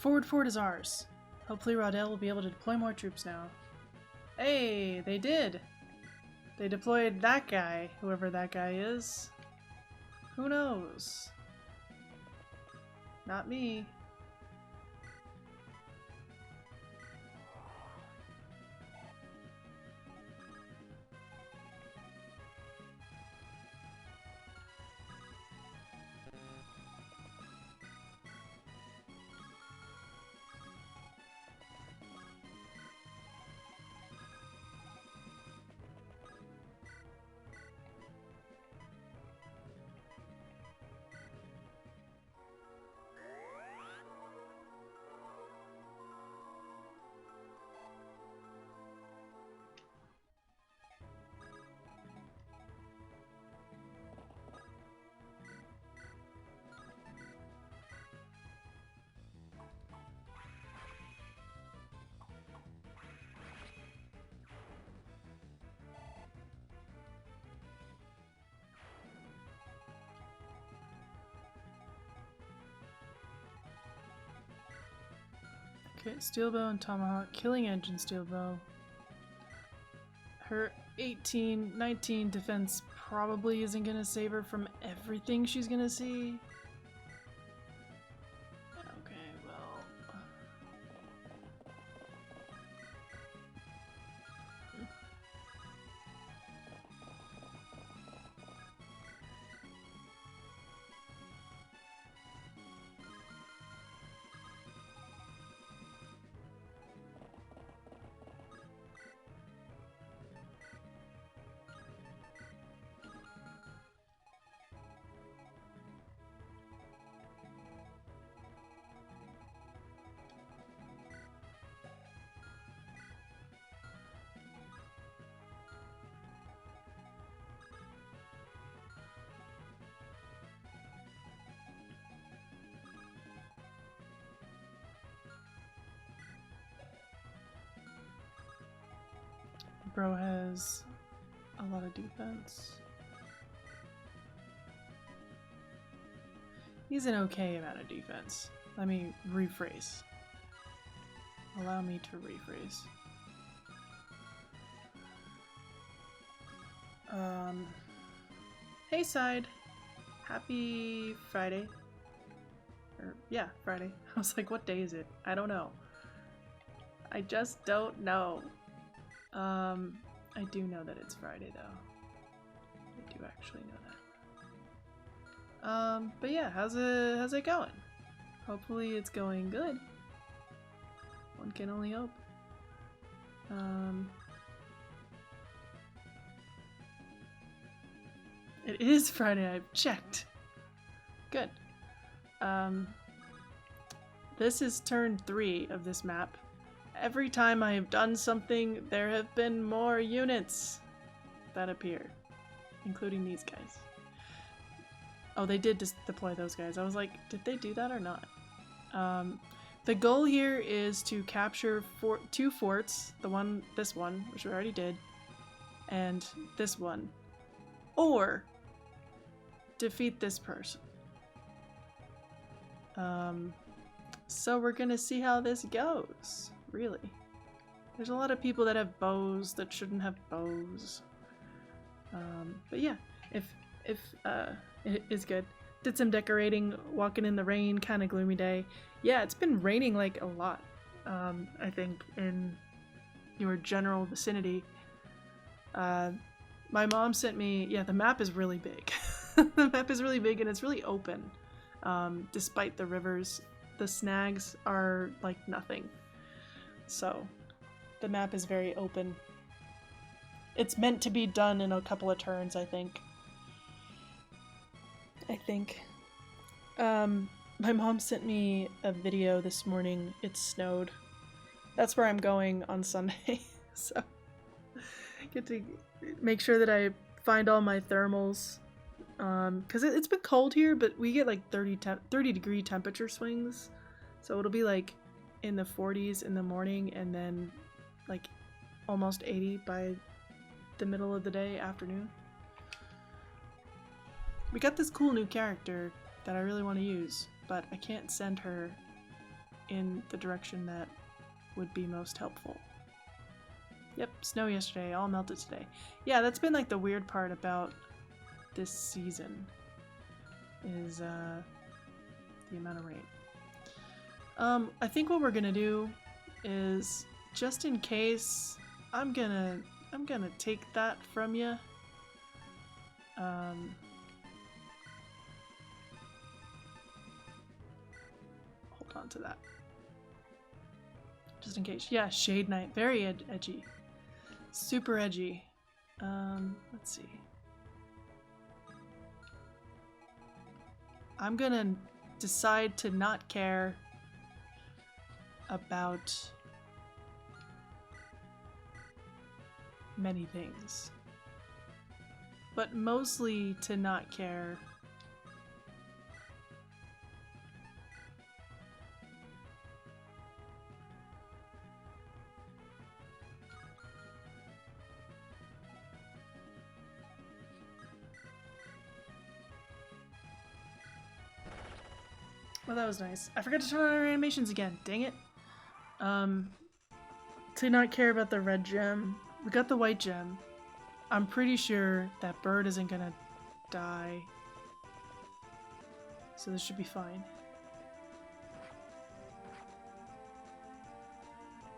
Forward fort is ours. Hopefully Rodell will be able to deploy more troops now. Hey, they did! They deployed that guy, whoever that guy is. Who knows? Not me. Okay, steel bow and tomahawk, killing engine steel bow. Her 18, 19 defense probably isn't gonna save her from everything she's gonna see. Okay, well. Bro has a lot of defense. He's an okay amount of defense. Let me rephrase. Allow me to rephrase. Hey Side. Happy Friday. Or, yeah, Friday. I was like, what day is it? I don't know. I just don't know. I do know that it's Friday though. I do actually know that. But yeah, how's it going? Hopefully it's going good. One can only hope. It is Friday, I've checked. Good. This is turn 3 of this map. Every time I have done something, there have been more units that appear, including these guys. Oh, they did just deploy those guys. I was like, did they do that or not? The goal here is to capture 2 forts. This one, which we already did, and this one. Or defeat this person. So we're gonna see how this goes, really. There's a lot of people that have bows that shouldn't have bows. But yeah, if it is good. Did some decorating, walking in the rain, kind of gloomy day. Yeah, it's been raining like a lot, I think, in your general vicinity. My mom sent me, yeah, the map is really big. The map is really big and it's really open. Despite the rivers, the snags are like nothing. So, the map is very open. It's meant to be done in a couple of turns, I think. My mom sent me a video this morning. It snowed. That's where I'm going on Sunday. So, I get to make sure that I find all my thermals. Because it's been cold here, but we get like 30 degree temperature swings. So it'll be like in the 40s in the morning and then like almost 80 by the middle of the day, afternoon. We got this cool new character that I really want to use, but I can't send her in the direction that would be most helpful. Yep, snow yesterday, all melted today. Yeah, that's been like the weird part about this season, is the amount of rain. I think what we're gonna do is, just in case, I'm gonna take that from you. Hold on to that. Just in case. Yeah, Shade Knight. Very edgy. Super edgy. Let's see. I'm gonna decide to not care about many things, but mostly to not care Well, that was nice. I forgot to turn on our animations again. Dang it. To not care about the red gem. We got the white gem. I'm pretty sure that bird isn't gonna die. So this should be fine.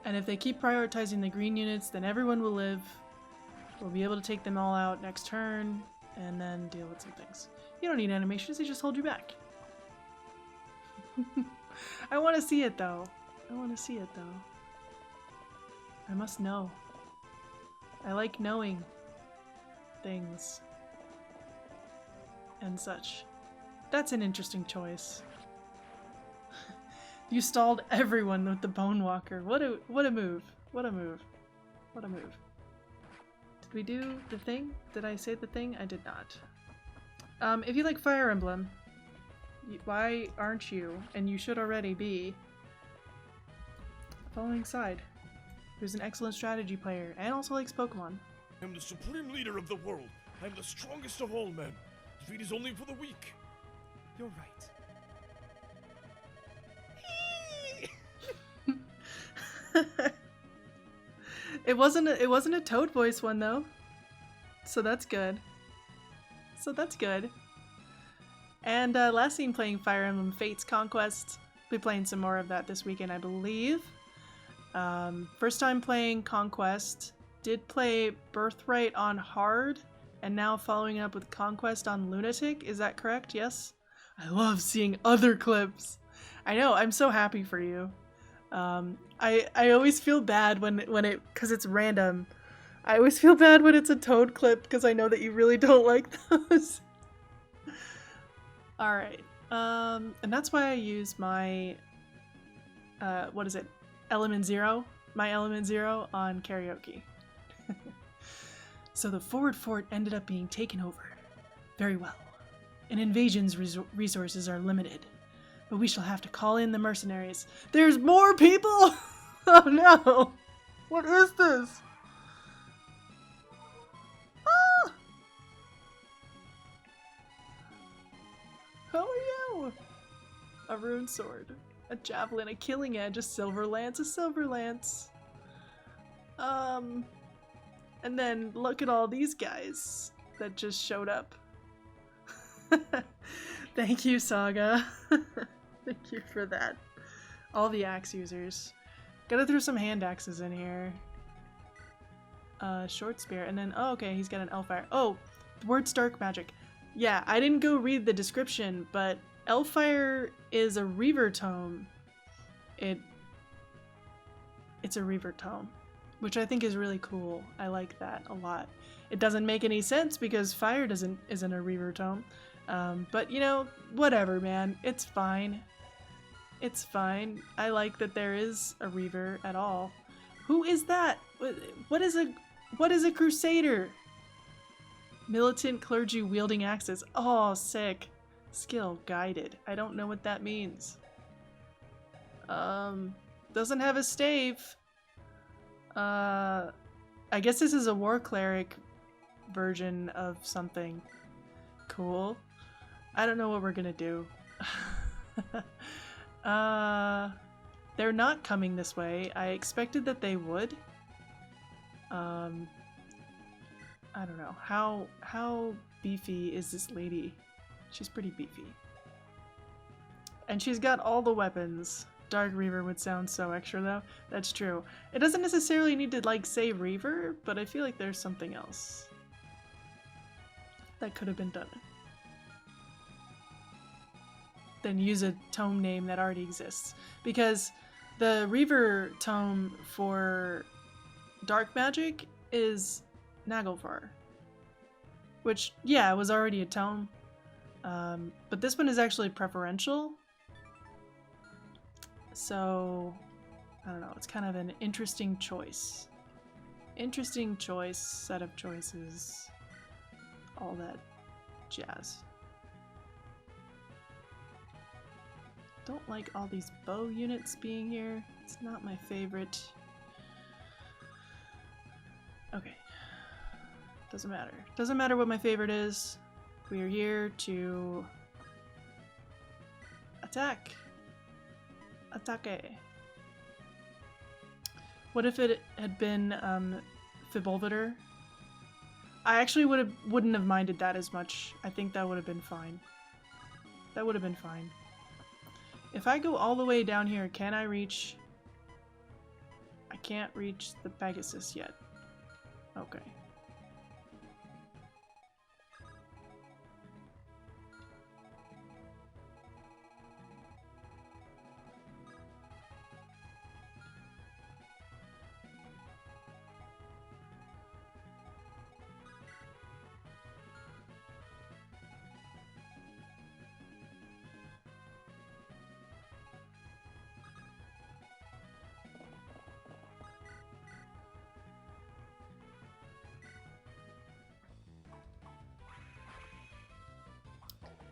And if they keep prioritizing the green units, then everyone will live. We'll be able to take them all out next turn, and then deal with some things. You don't need animations, they just hold you back. I want to see it though. I must know. I like knowing things and such. That's an interesting choice. You stalled everyone with the Bone Walker. What a move. What a move. Did we do the thing? Did I say the thing? I did not. If you like Fire Emblem, why aren't you? And you should already be following side. who's an excellent strategy player and also likes Pokemon. I am the supreme leader of the world. I am the strongest of all men. Defeat is only for the weak. You're right. It wasn't a Toad voice one though. So that's good. And last seen playing Fire Emblem Fates Conquest. Be playing some more of that this weekend, I believe. First time playing Conquest. Did play Birthright on hard, and now following up with Conquest on Lunatic. Is that correct? Yes? I love seeing other clips. I know, I'm so happy for you. I always feel bad when it, because it's random. I always feel bad when it's a Toad clip, because I know that you really don't like those. Alright, and that's why I use my, what is it, Element Zero? My Element Zero on karaoke. So the forward fort ended up being taken over. Very well. An invasion's resources are limited, but we shall have to call in the mercenaries. There's more people! Oh no! What is this? Ah! How are you? A rune sword, a javelin, a killing edge, a silver lance, a silver lance. And then look at all these guys that just showed up. Thank you, Saga. Thank you for that. All the axe users. Gotta throw some hand axes in here. Short spear, and then, oh, okay, he's got an Elfire. Oh, the word's dark magic. Yeah, I didn't go read the description, but Elfire is a Reaver tome. It's a Reaver tome, which I think is really cool. I like that a lot. It doesn't make any sense because fire isn't a Reaver tome. But you know, whatever, man. It's fine. It's fine. I like that there is a Reaver at all. Who is that? What is a Crusader? Militant clergy wielding axes. Oh, sick. Skill guided. I don't know what that means. Doesn't have a stave. I guess this is a war cleric version of something. Cool. I don't know what we're gonna do. They're not coming this way. I expected that they would. I don't know. How beefy is this lady? She's pretty beefy. And she's got all the weapons. Dark Reaver would sound so extra though. That's true. It doesn't necessarily need to like say Reaver, but I feel like there's something else that could have been done. Then use a tome name that already exists. Because the Reaver tome for dark magic is Naglfar. Which, yeah, it was already a tome. But this one is actually preferential. So, I don't know, it's kind of an interesting choice. Interesting choice, set of choices, all that jazz. Don't like all these bow units being here. It's not my favorite. Okay. Doesn't matter. Doesn't matter what my favorite is. We are here to attack. Atake. What if it had been Fibolvator? I actually wouldn't have minded that as much. I think that would have been fine. That would have been fine. If I go all the way down here, can I reach... I can't reach the Pegasus yet. Okay.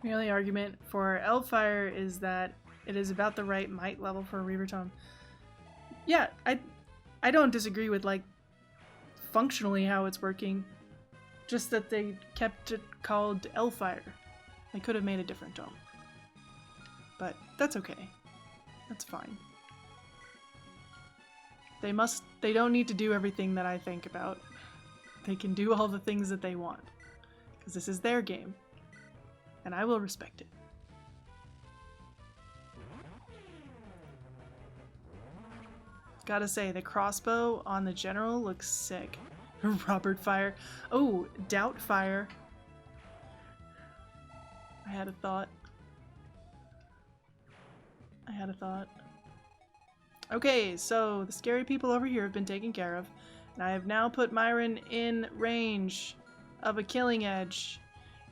The only argument for Elfire is that it is about the right might level for a Reaver Tome. Yeah, I don't disagree with, like, functionally how it's working. Just that they kept it called Elfire. They could have made a different dome. But that's okay. That's fine. They don't need to do everything that I think about. They can do all the things that they want. Because this is their game. And I will respect it. Gotta say, the crossbow on the general looks sick. Robert Fire. Oh, Doubtfire. I had a thought. Okay, so the scary people over here have been taken care of, and I have now put Myron in range of a killing edge.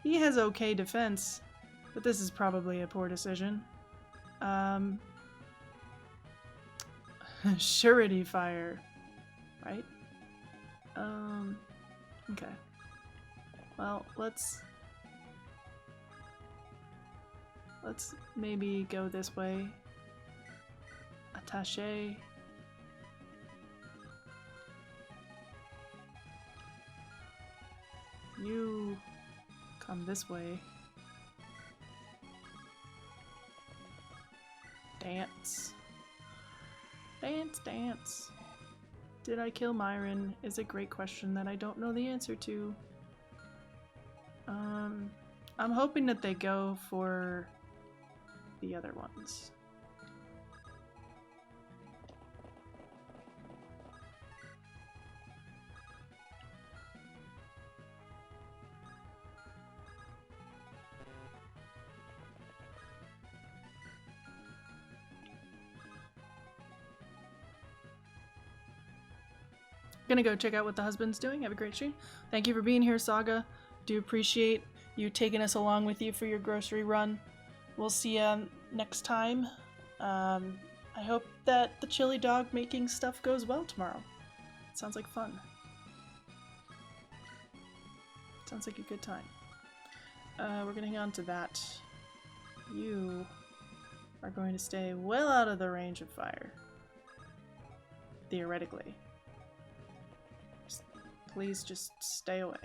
He has okay defense, but this is probably a poor decision. Surety fire, right? Okay. Well, let's maybe go this way. Attaché. You come this way. Dance. Dance, dance. Did I kill Myron? Is a great question that I don't know the answer to. I'm hoping that they go for the other ones. Gonna go check out what the husband's doing. Have a great stream. Thank you for being here, Saga. Do appreciate you taking us along with you for your grocery run. We'll see you next time. I hope that the chili dog making stuff goes well tomorrow. It sounds like fun. Sounds like a good time. We're gonna hang on to that. You are going to stay well out of the range of fire. Theoretically. Please just stay away.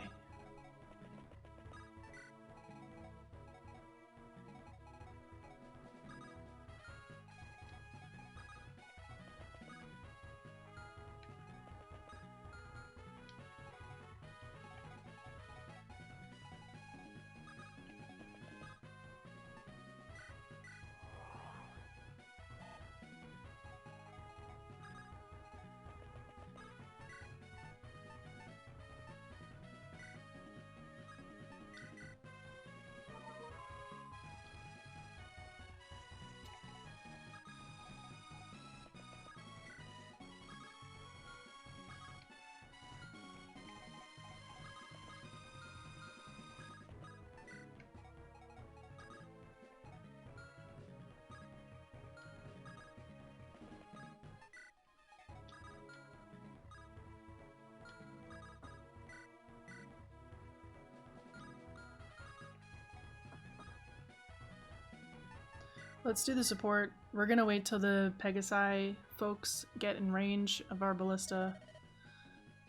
Let's do the support. We're gonna wait till the Pegasi folks get in range of our ballista.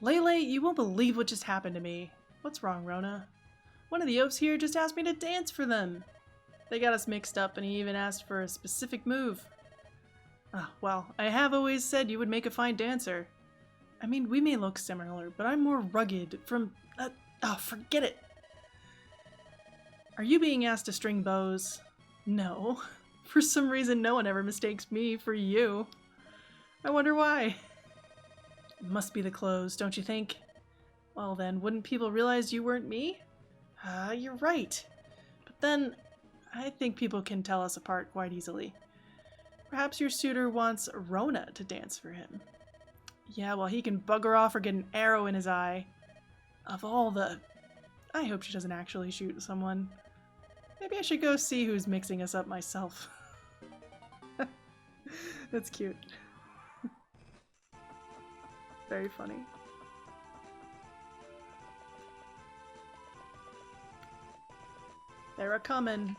Lele, you won't believe what just happened to me. What's wrong, Rona? One of the oafs here just asked me to dance for them. They got us mixed up and he even asked for a specific move. Ah, well, I have always said you would make a fine dancer. I mean, we may look similar, but I'm more rugged from... forget it! Are you being asked to string bows? No. For some reason, no one ever mistakes me for you. I wonder why. It must be the clothes, don't you think? Well then, wouldn't people realize you weren't me? You're right. But then, I think people can tell us apart quite easily. Perhaps your suitor wants Rona to dance for him. Yeah, well, he can bugger off or get an arrow in his eye. Of all the... I hope she doesn't actually shoot someone. Maybe I should go see who's mixing us up myself. That's cute. Very funny. They're a-comin'.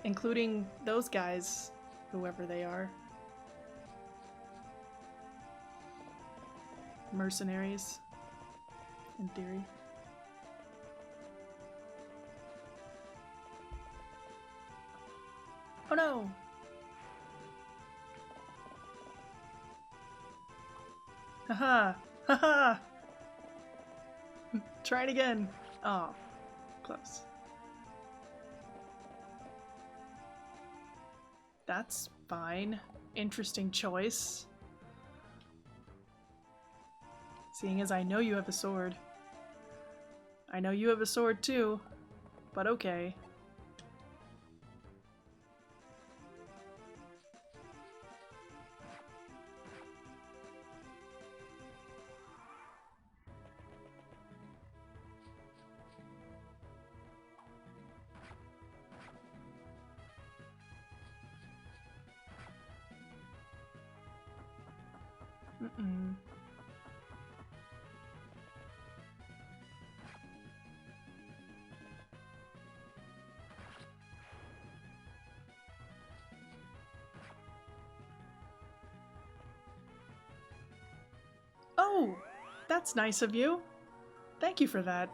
Including those guys, whoever they are. mercenaries, in theory. Oh no! Haha! Haha! Try it again! Oh, close. That's fine. Interesting choice. Seeing as I know you have a sword. I know you have a sword too, but okay. Mm-mm. Oh, that's nice of you. Thank you for that.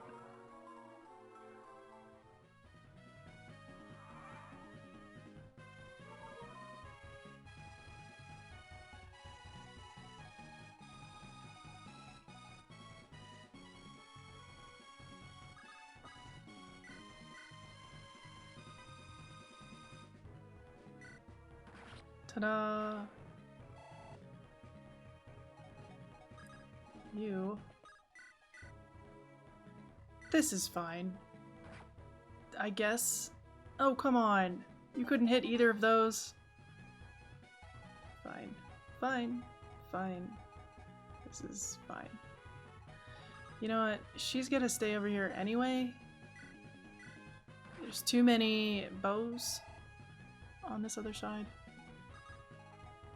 Ta-da! You. This is fine. I guess. Oh, come on. You couldn't hit either of those. Fine. Fine. Fine. This is fine. You know what? She's gonna stay over here anyway. There's too many bows on this other side.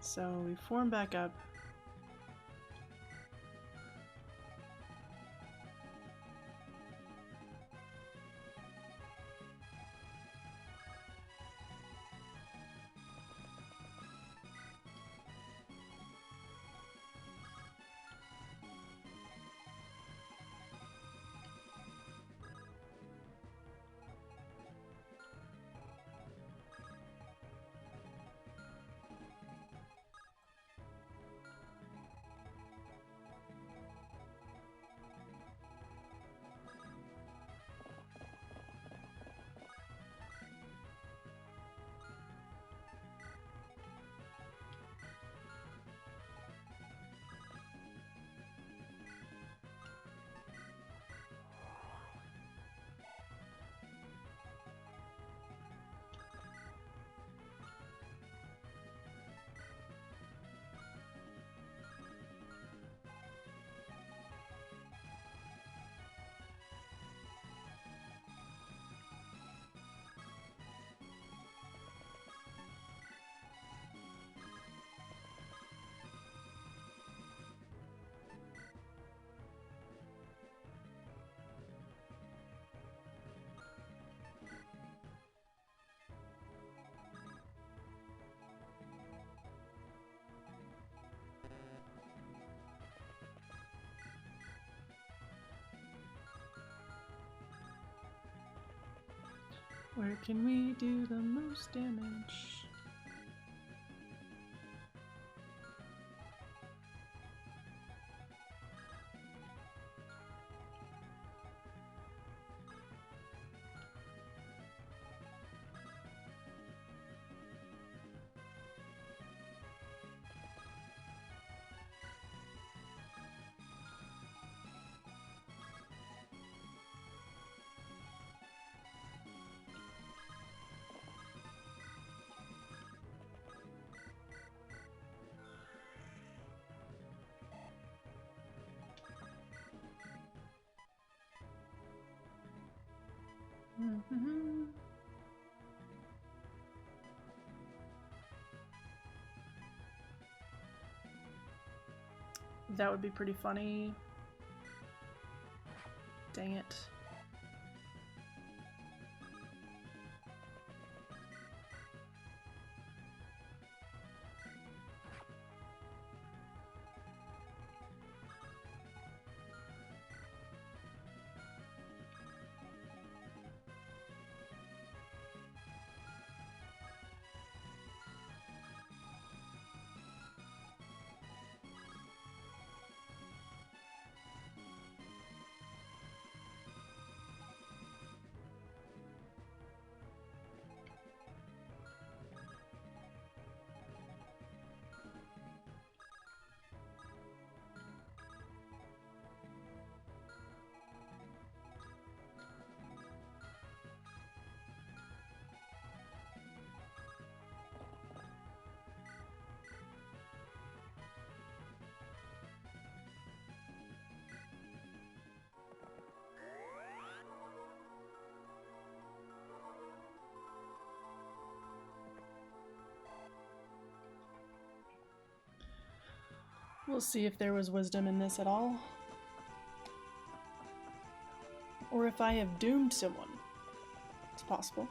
So we form back up. Where can we do the most damage? That would be pretty funny. Dang it. We'll see if there was wisdom in this at all. Or if I have doomed someone. It's possible.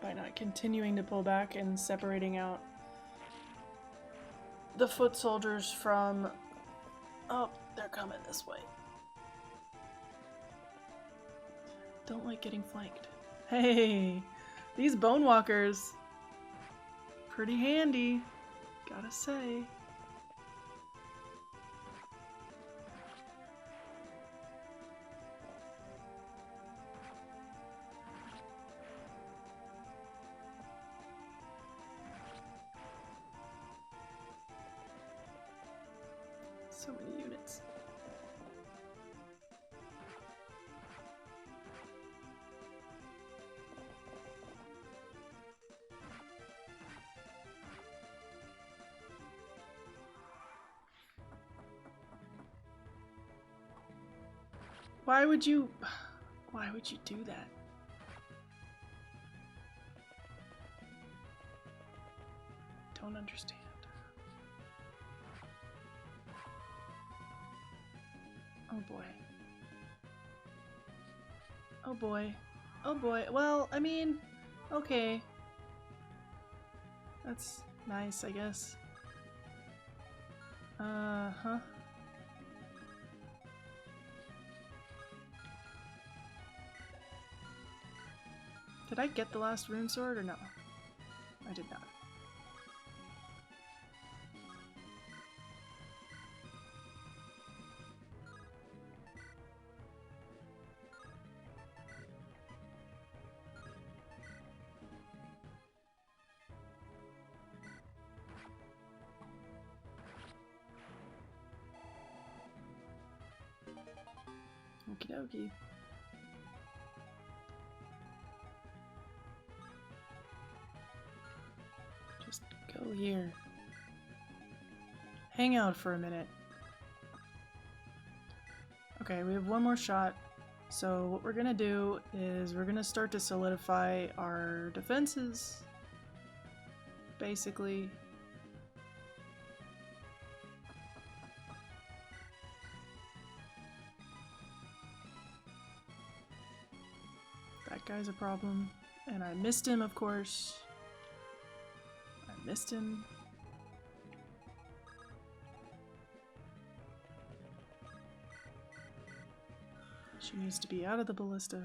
By not continuing to pull back and separating out the foot soldiers from... Oh, they're coming this way. Don't like getting flanked. Hey! These bone walkers! Pretty handy, gotta say. So many units. Why would you do that? Don't understand. Oh boy. Oh boy. Oh boy. Well, I mean, okay. That's nice, I guess. Uh-huh. Did I get the last rune sword or no? I did not. Okie dokie. Just go here. Hang out for a minute. Okay, we have one more shot. So what we're gonna do is we're gonna start to solidify our defenses. Basically. That guy's a problem. And I missed him, of course. I missed him. She needs to be out of the ballista.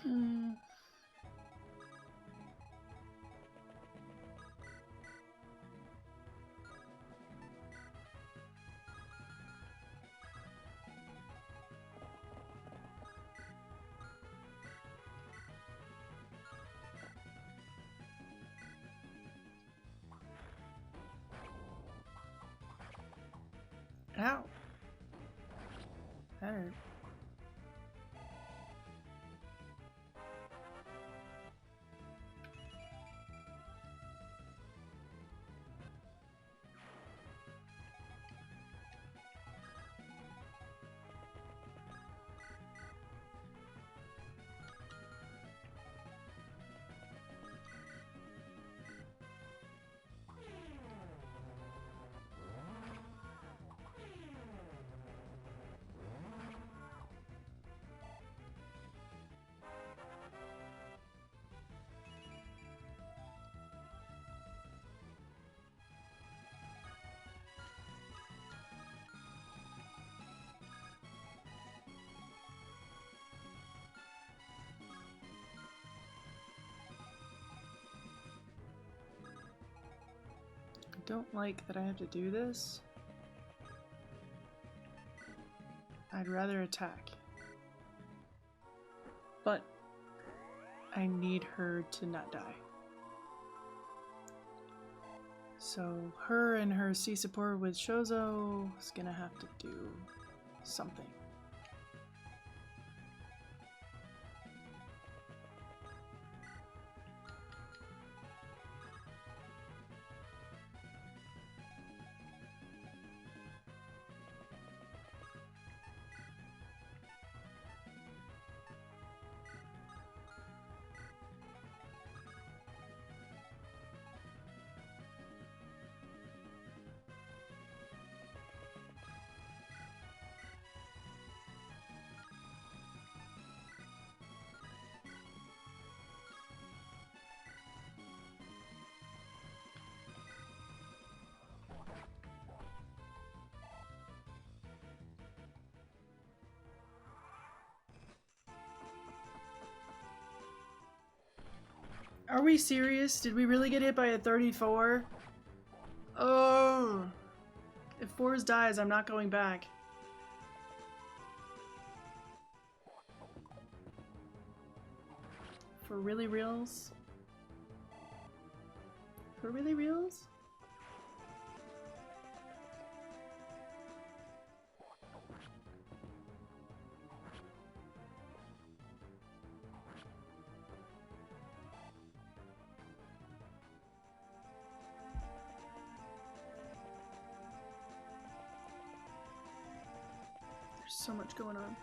Hmm. Ow. That hurt. I don't like that I have to do this. I'd rather attack. But I need her to not die. So her and her C support with Shozo is gonna have to do something. Are we serious? Did we really get hit by a 34? Oh! If Fours dies, I'm not going back. For really reals? For really reals? There's so much going on.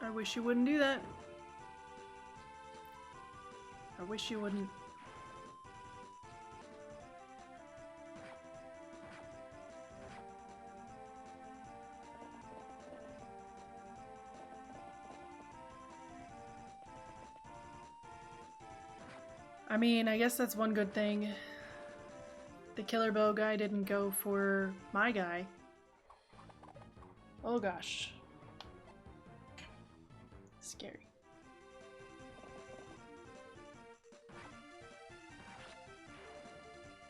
I wish you wouldn't do that. I wish you wouldn't. I mean, I guess that's one good thing. The killer bow guy didn't go for my guy. Oh gosh. Scary.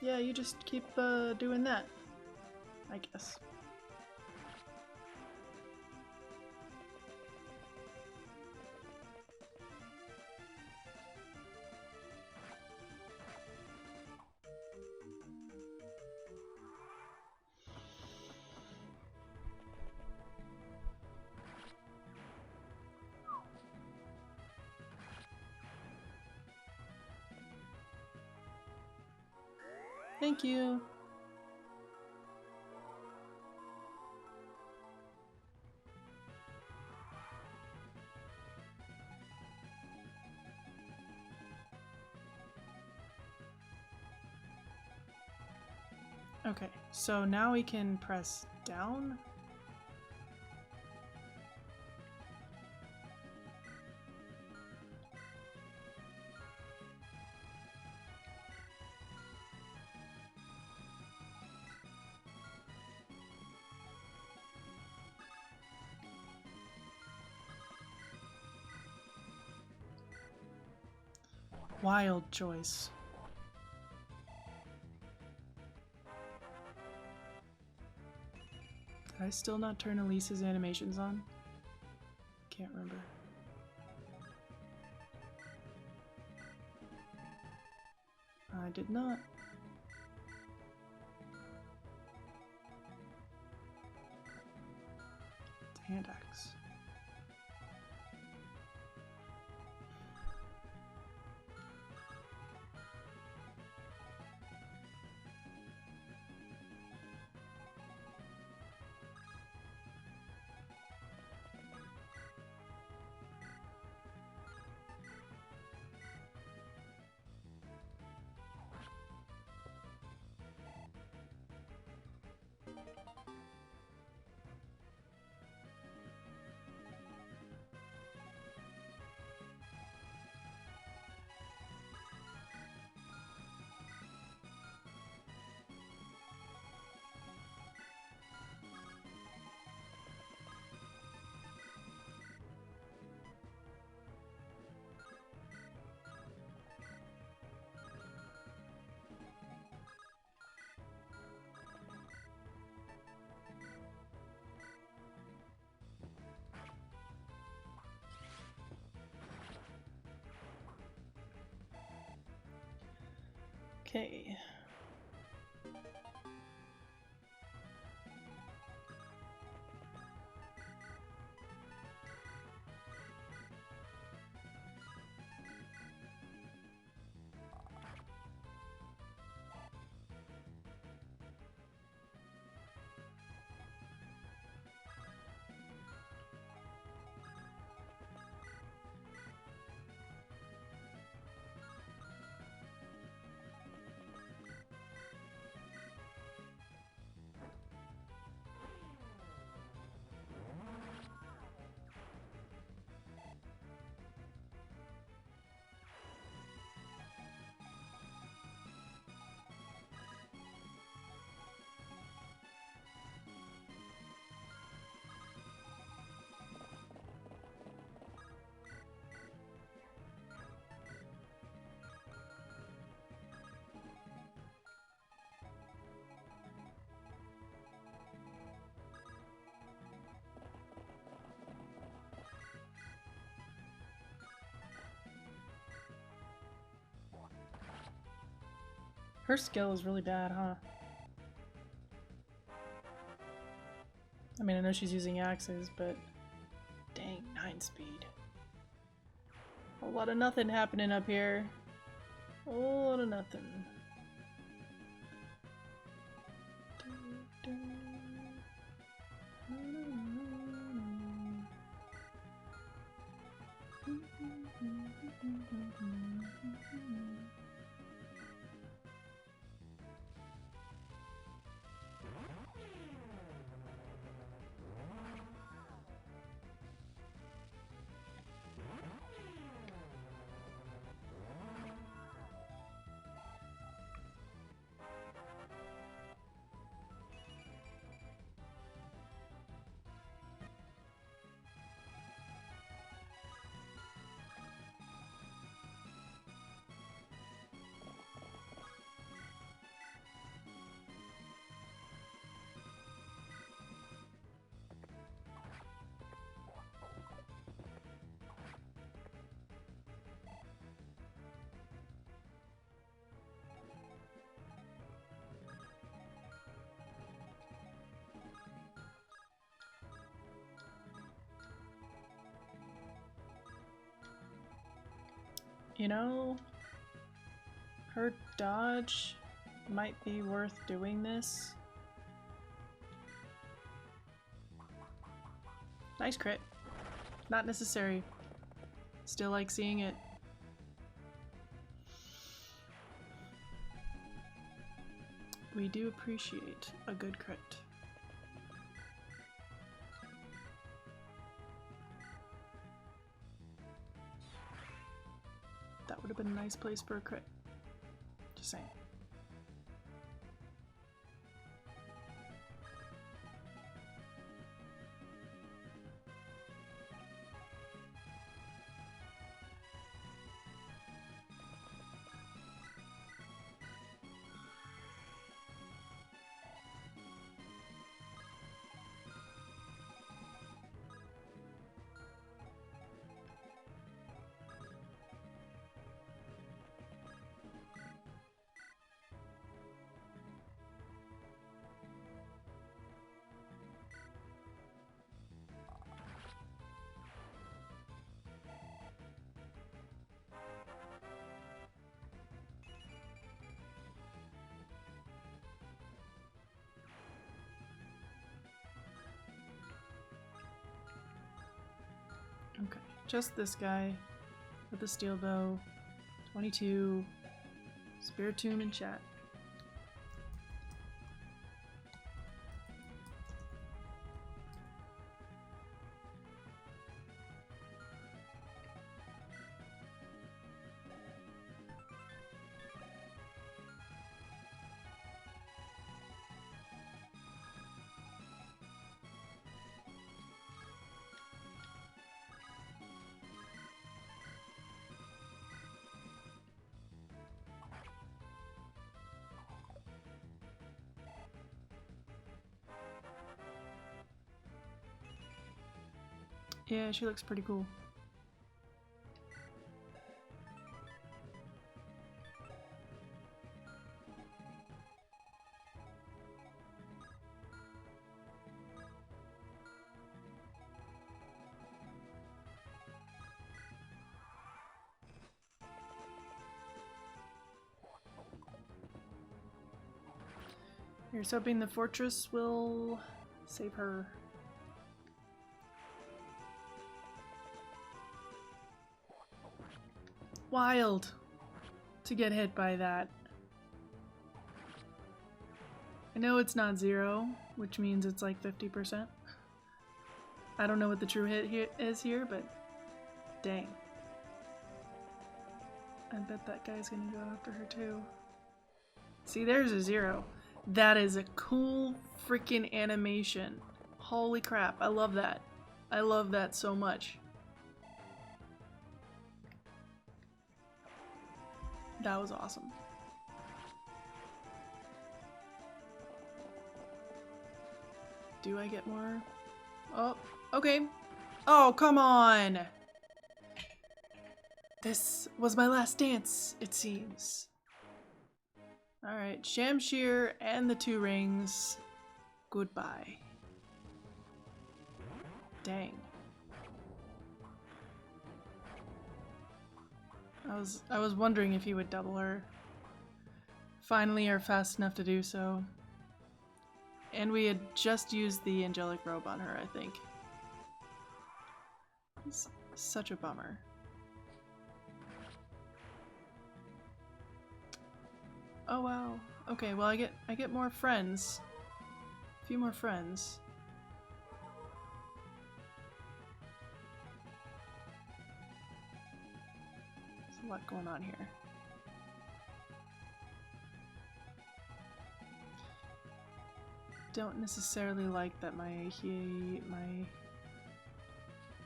Yeah, you just keep doing that, I guess. Thank you. Okay, so now we can press down. Wild choice. Did I still not turn Elise's animations on? Can't remember. I did not. It's a hand axe. Okay. Her skill is really bad, huh? I mean, I know she's using axes, but dang, 9 speed. A lot of nothing happening up here. A lot of nothing. You know, her dodge might be worth doing this. Nice crit. Not necessary. Still like seeing it. We do appreciate a good crit. That would have been a nice place for a crit. Just saying. Just this guy with the steel bow. 22. Spiritomb in chat. Yeah, she looks pretty cool. Here's hoping the fortress will save her. Wild to get hit by that. I know it's not 0, which means it's like 50%. I don't know what the true hit is here, but dang. I bet that guy's gonna go after her too. See, there's a 0. That is a cool freaking animation. Holy crap, I love that. I love that so much. That was awesome. Do I get more? Oh, okay. Oh, come on! This was my last dance, it seems. Alright, Shamshir and the 2 rings. Goodbye. Dang. I was wondering if he would double her. Finally are fast enough to do so. And we had just used the angelic robe on her, I think. It's such a bummer. Oh wow. Okay, well I get more friends. A few more friends. There's a lot going on here. Don't necessarily like that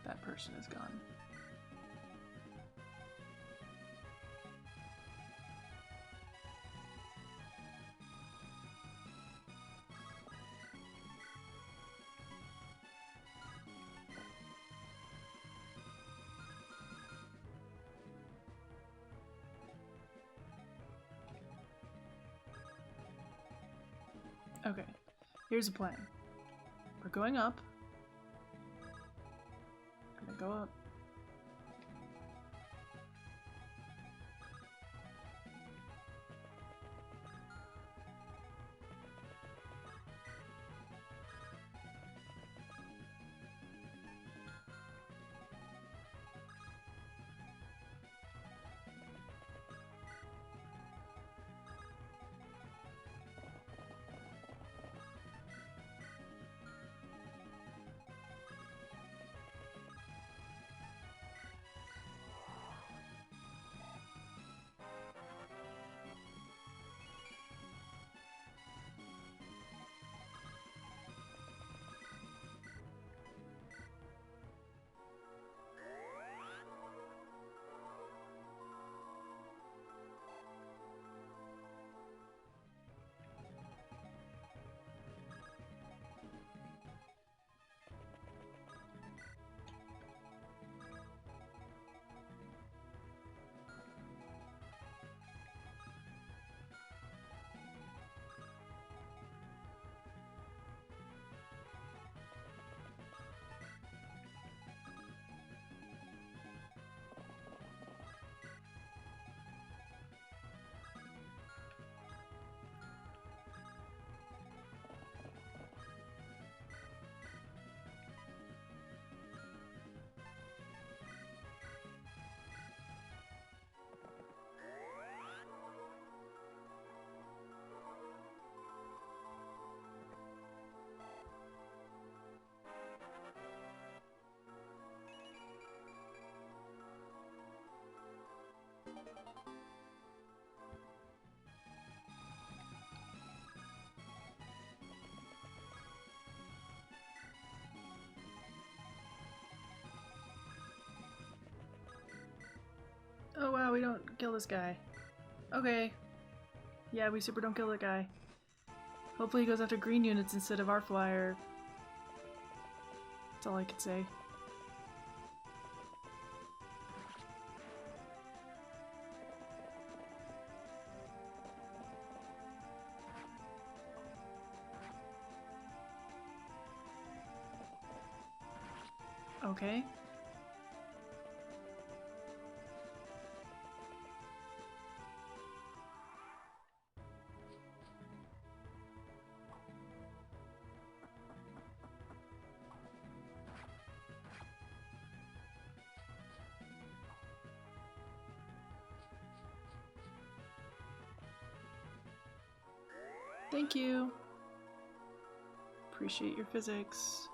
that person is gone. Okay, here's a plan. We're going up. Gonna go up. Oh wow, we don't kill this guy. Okay. Yeah, we super don't kill that guy. Hopefully he goes after green units instead of our flyer. That's all I could say. Okay. Thank you. Appreciate your physics.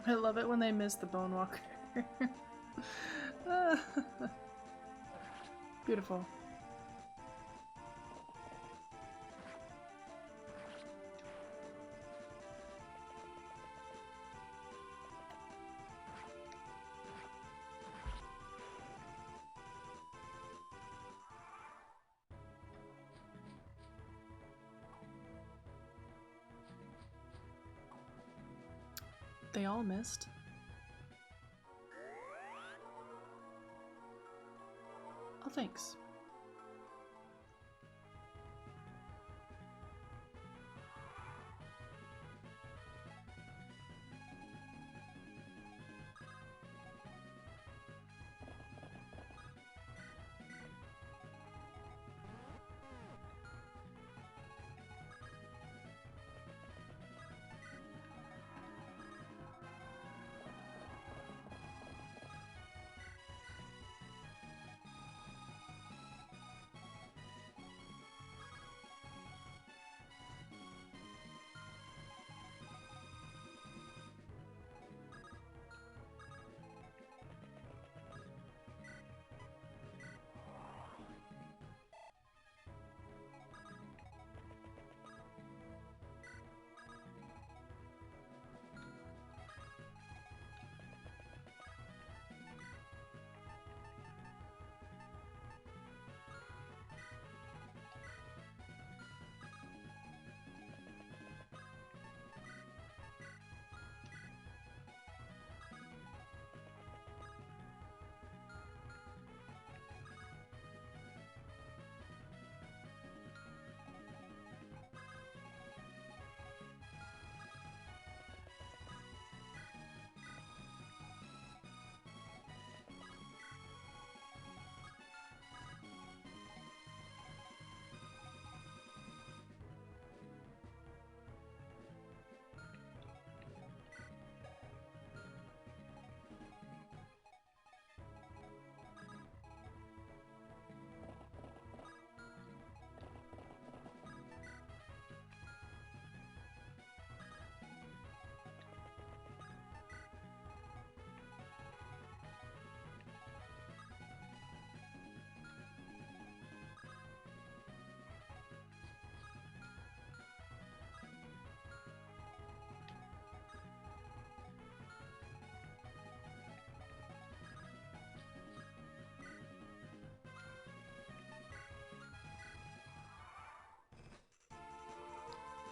I love it when they miss the Bone Walker. Beautiful. They all missed. Oh, thanks.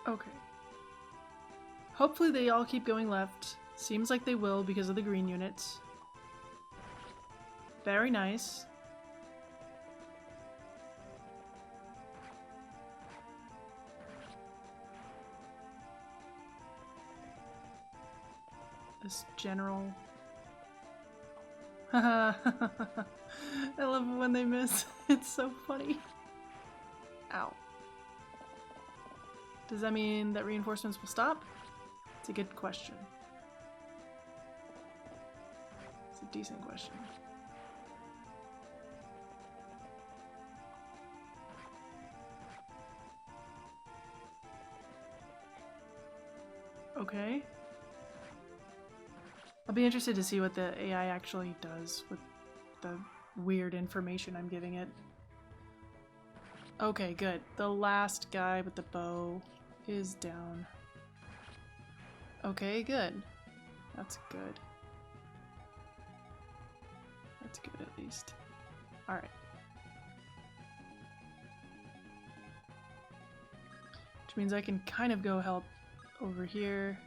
Okay. Hopefully they all keep going left. Seems like they will because of the green units. Very nice. This general. I love it when they miss. It's so funny. Ow. Does that mean that reinforcements will stop? It's a good question. It's a decent question. Okay. I'll be interested to see what the AI actually does with the weird information I'm giving it. Okay, good. The last guy with the bow is down. Okay, good. That's good. That's good at least. Alright. Which means I can kind of go help over here.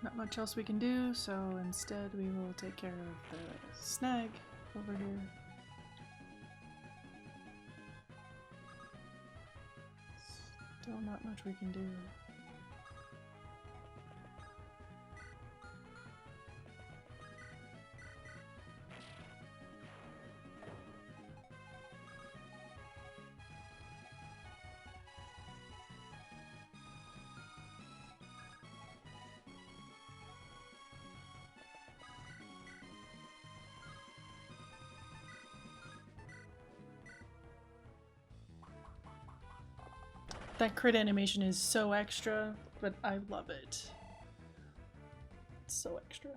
Not much else we can do, so instead we will take care of the snag over here. Still not much we can do. That crit animation is so extra, but I love it. It's so extra.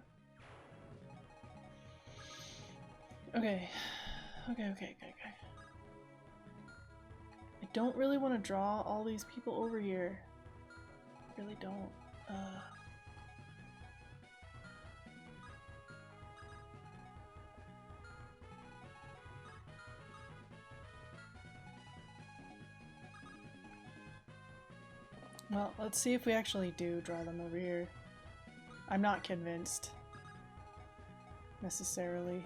Okay. Okay. I don't really want to draw all these people over here. Really don't. Well, let's see if we actually do draw them over here. I'm not convinced. Necessarily.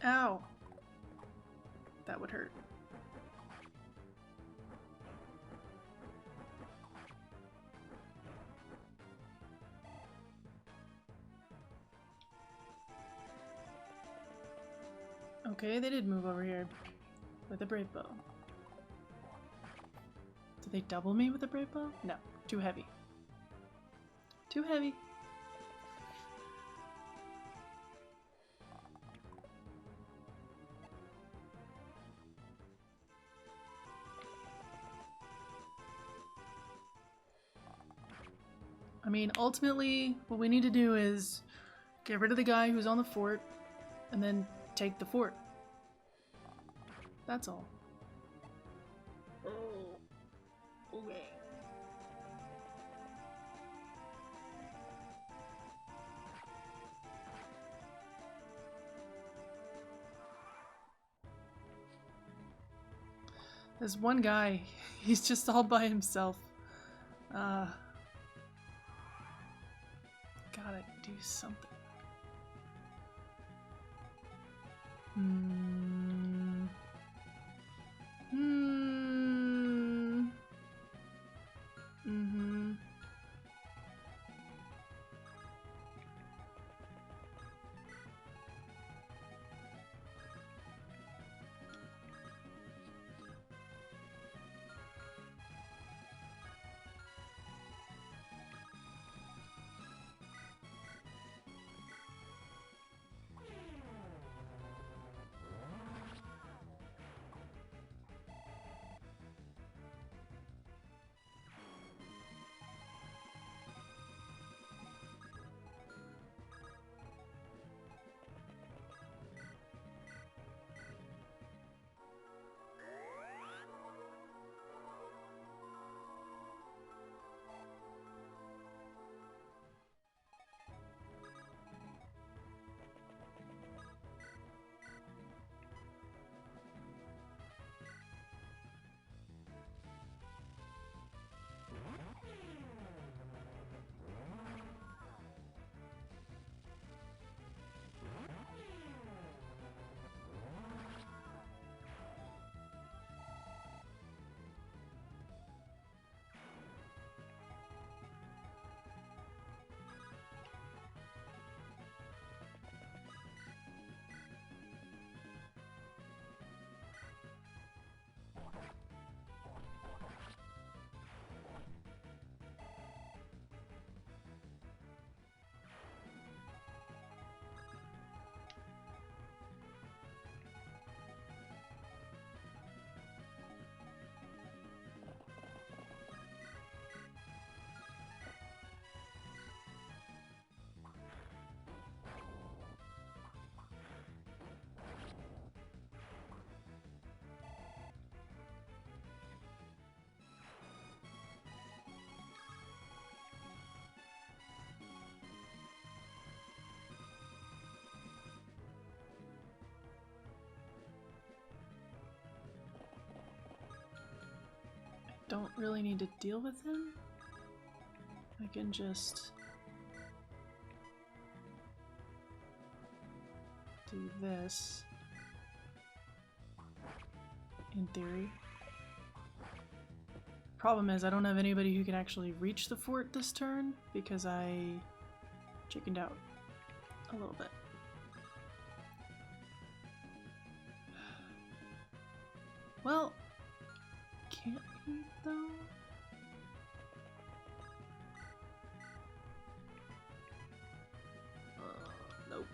Ow! That would hurt. Okay, they did move over here with a brave bow. Did they double me with a brave bow? No, too heavy. Too heavy. I mean, ultimately, what we need to do is get rid of the guy who's on the fort and then take the fort. That's all. Oh, okay. There's one guy. He's just all by himself. Gotta do something. Hmm. Hmm. Mm-hmm. Don't really need to deal with him. I can just do this, in theory. Problem is, I don't have anybody who can actually reach the fort this turn because I chickened out a little bit. Well, can't he though? Nope.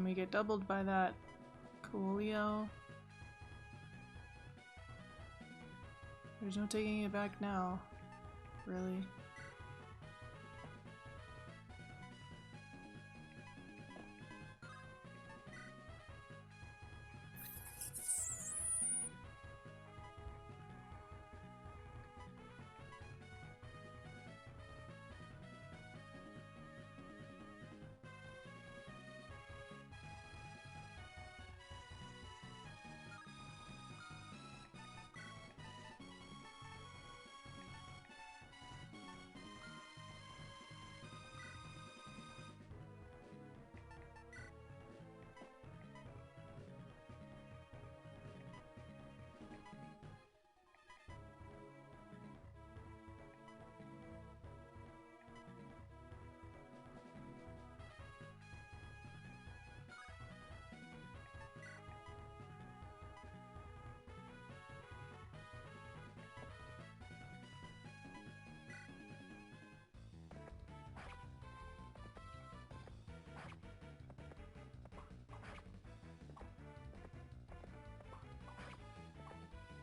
We get doubled by that Coolio. There's no taking it back now, really.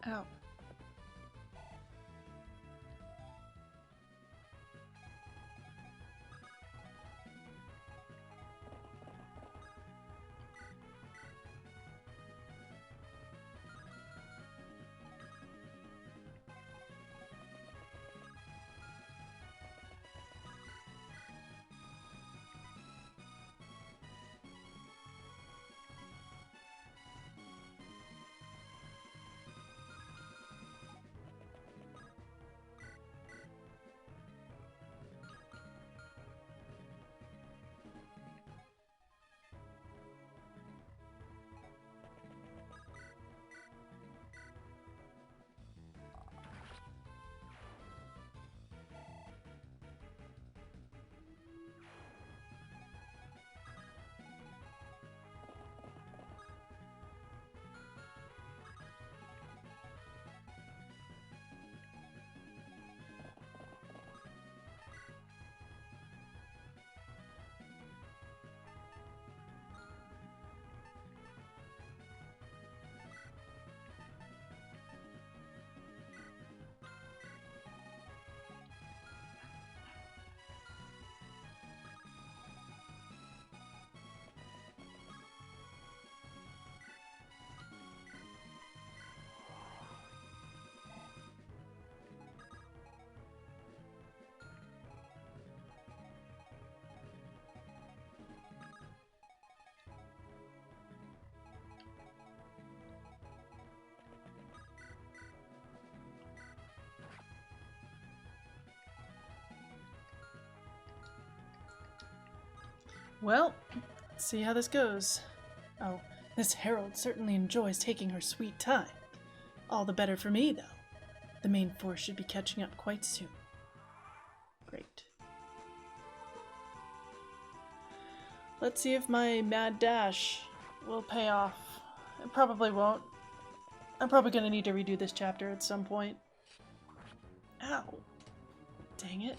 Ow. Well, let's see how this goes. Oh, this Herald certainly enjoys taking her sweet time. All the better for me, though. The main force should be catching up quite soon. Great. Let's see if my mad dash will pay off. It probably won't. I'm probably gonna need to redo this chapter at some point. Ow. Dang it.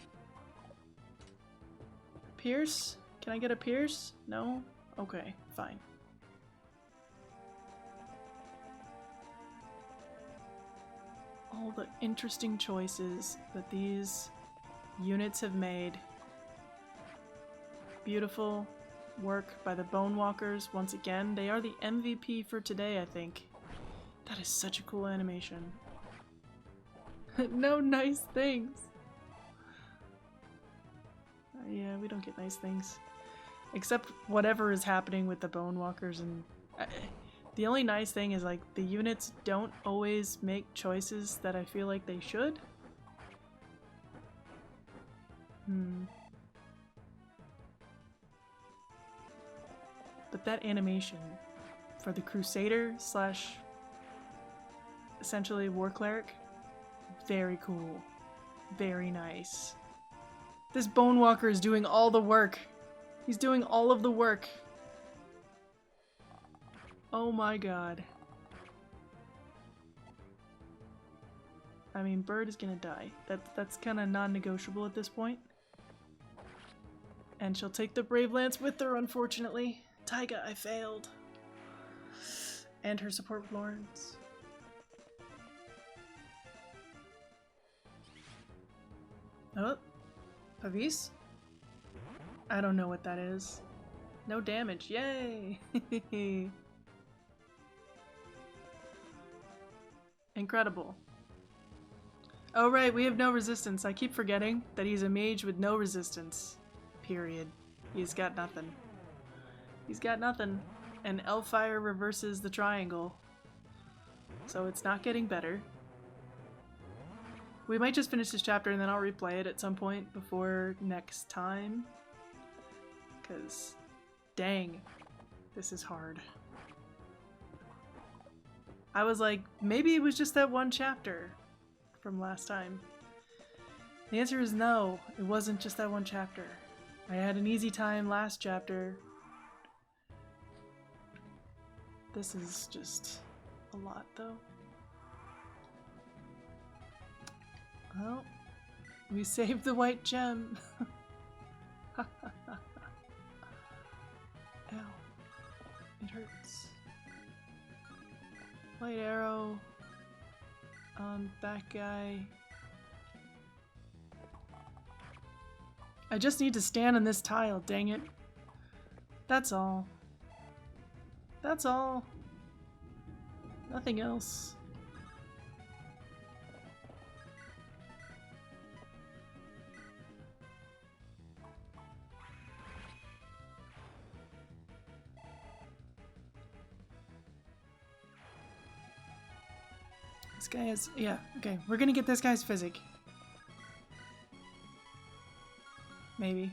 Pierce? Can I get a pierce? No? Okay, fine. All the interesting choices that these units have made. Beautiful work by the Bone Walkers. Once again, they are the MVP for today, I think. That is such a cool animation. No nice things. Yeah, we don't get nice things. Except whatever is happening with the Bone Walkers, and the only nice thing is like the units don't always make choices that I feel like they should. But that animation for the Crusader slash essentially War Cleric, very cool. Very nice. This Bone Walker is doing all the work. He's doing all of the work. Oh my god. I mean, Bird is gonna die. That's kind of non-negotiable at this point. And she'll take the Brave Lance with her, unfortunately. Taiga, I failed. And her support with Lawrence. Oh, Pavis? I don't know what that is. No damage, yay! Incredible. Oh right, we have no resistance. I keep forgetting that he's a mage with no resistance. Period. He's got nothing. He's got nothing. And Elfire reverses the triangle. So it's not getting better. We might just finish this chapter and then I'll replay it at some point before next time. Because, dang, this is hard. I was like, maybe it was just that one chapter from last time. The answer is no, it wasn't just that one chapter. I had an easy time last chapter. This is just a lot, though. Well, we saved the white gem. Ow. It hurts. Light arrow. That guy. I just need to stand on this tile, dang it. That's all. That's all. Nothing else. This guy is, yeah, okay. We're gonna get this guy's physic. Maybe.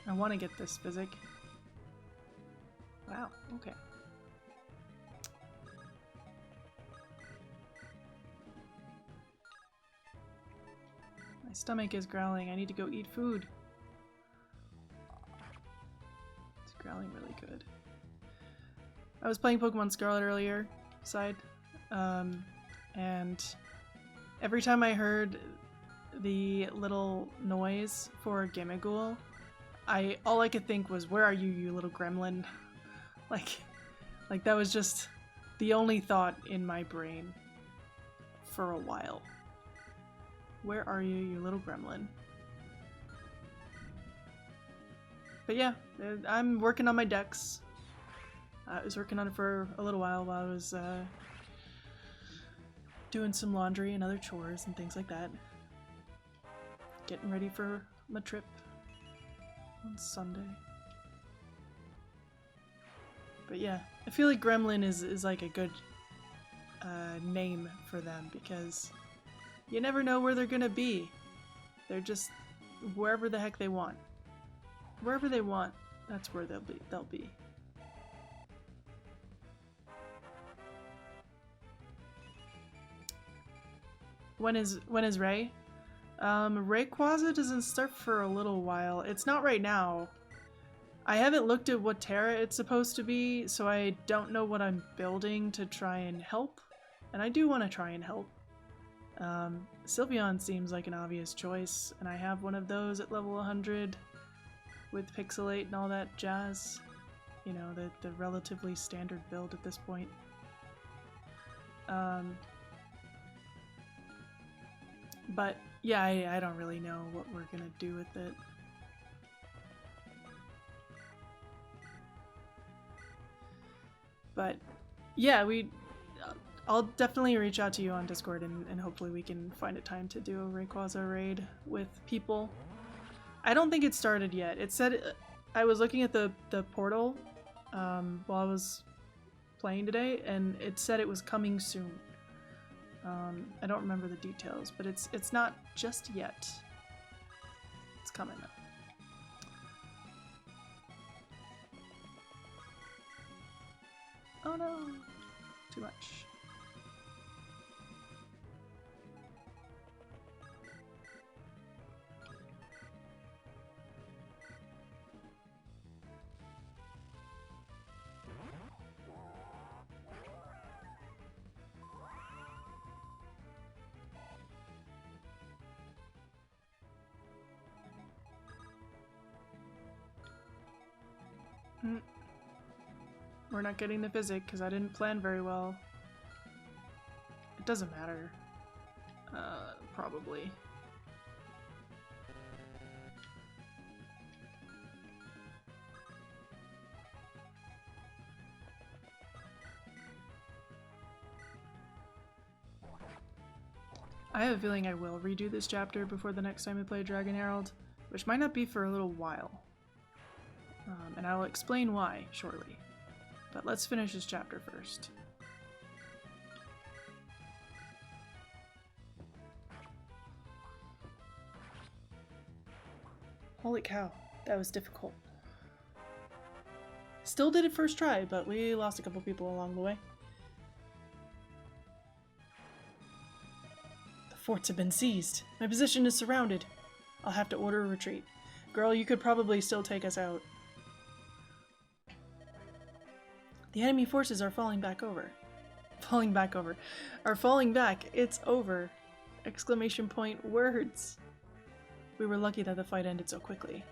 I want to get this physic. Wow, okay. My stomach is growling. I need to go eat food. It's growling really good. I was playing Pokemon Scarlet earlier, and every time I heard the little noise for Gimmighoul, all I could think was, "Where are you, you little gremlin?" Like that was just the only thought in my brain for a while. Where are you, you little gremlin? But yeah, I'm working on my decks. I was working on it for a little while I was doing some laundry and other chores and things like that. Getting ready for my trip on Sunday. But yeah, I feel like Gremlin is like a good name for them because you never know where they're gonna be. They're just wherever the heck they want. Wherever they want, that's where they'll be. When is Ray? Rayquaza doesn't start for a little while. It's not right now. I haven't looked at what Terra it's supposed to be, so I don't know what I'm building to try and help. And I do want to try and help. Sylveon seems like an obvious choice, and I have one of those at level 100 with Pixelate and all that jazz. You know, the relatively standard build at this point. But yeah, I don't really know what we're gonna do with it. But yeah, I'll definitely reach out to you on Discord and hopefully we can find a time to do a Rayquaza raid with people. I don't think it started yet. It said, I was looking at the portal while I was playing today, and it said it was coming soon. I don't remember the details, but it's not just yet. It's coming up. Oh no! Too much. We're not getting the physic because I didn't plan very well. It doesn't matter. Probably. I have a feeling I will redo this chapter before the next time we play Dragon Herald, which might not be for a little while. And I will explain why shortly. But let's finish this chapter first. Holy cow, that was difficult. Still did it first try, but we lost a couple people along the way. The forts have been seized. My position is surrounded. I'll have to order a retreat. Girl, you could probably still take us out. The enemy forces are falling back. It's over. Exclamation point words. We were lucky that the fight ended so quickly.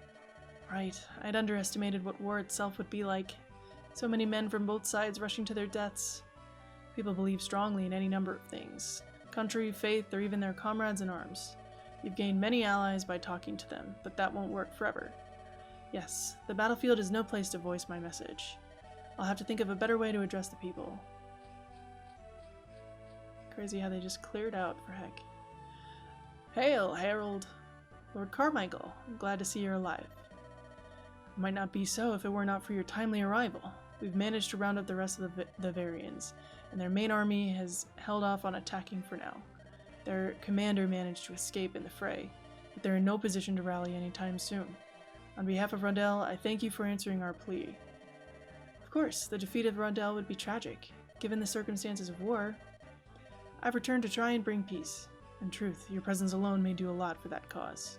Right, I'd underestimated what war itself would be like. So many men from both sides rushing to their deaths. People believe strongly in any number of things. Country, faith, or even their comrades in arms. You've gained many allies by talking to them, but that won't work forever. Yes, the battlefield is no place to voice my message. I'll have to think of a better way to address the people. Crazy how they just cleared out, for heck. Hail, Herald! Lord Carmichael, I'm glad to see you're alive. It might not be so if it were not for your timely arrival. We've managed to round up the rest of the Varians, and their main army has held off on attacking for now. Their commander managed to escape in the fray, but they're in no position to rally anytime soon. On behalf of Rondell, I thank you for answering our plea. Of course, the defeat of Rondell would be tragic, given the circumstances of war. I've returned to try and bring peace. In truth, your presence alone may do a lot for that cause.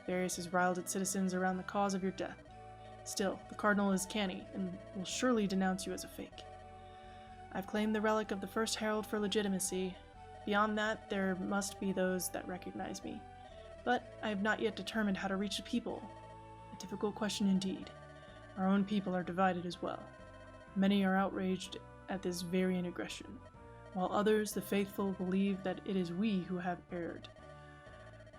Various has riled its citizens around the cause of your death. Still, the Cardinal is canny, and will surely denounce you as a fake. I've claimed the relic of the first Herald for legitimacy. Beyond that, there must be those that recognize me. But I have not yet determined how to reach the people. A difficult question indeed. Our own people are divided as well. Many are outraged at this Varian aggression, while others, the faithful, believe that it is we who have erred.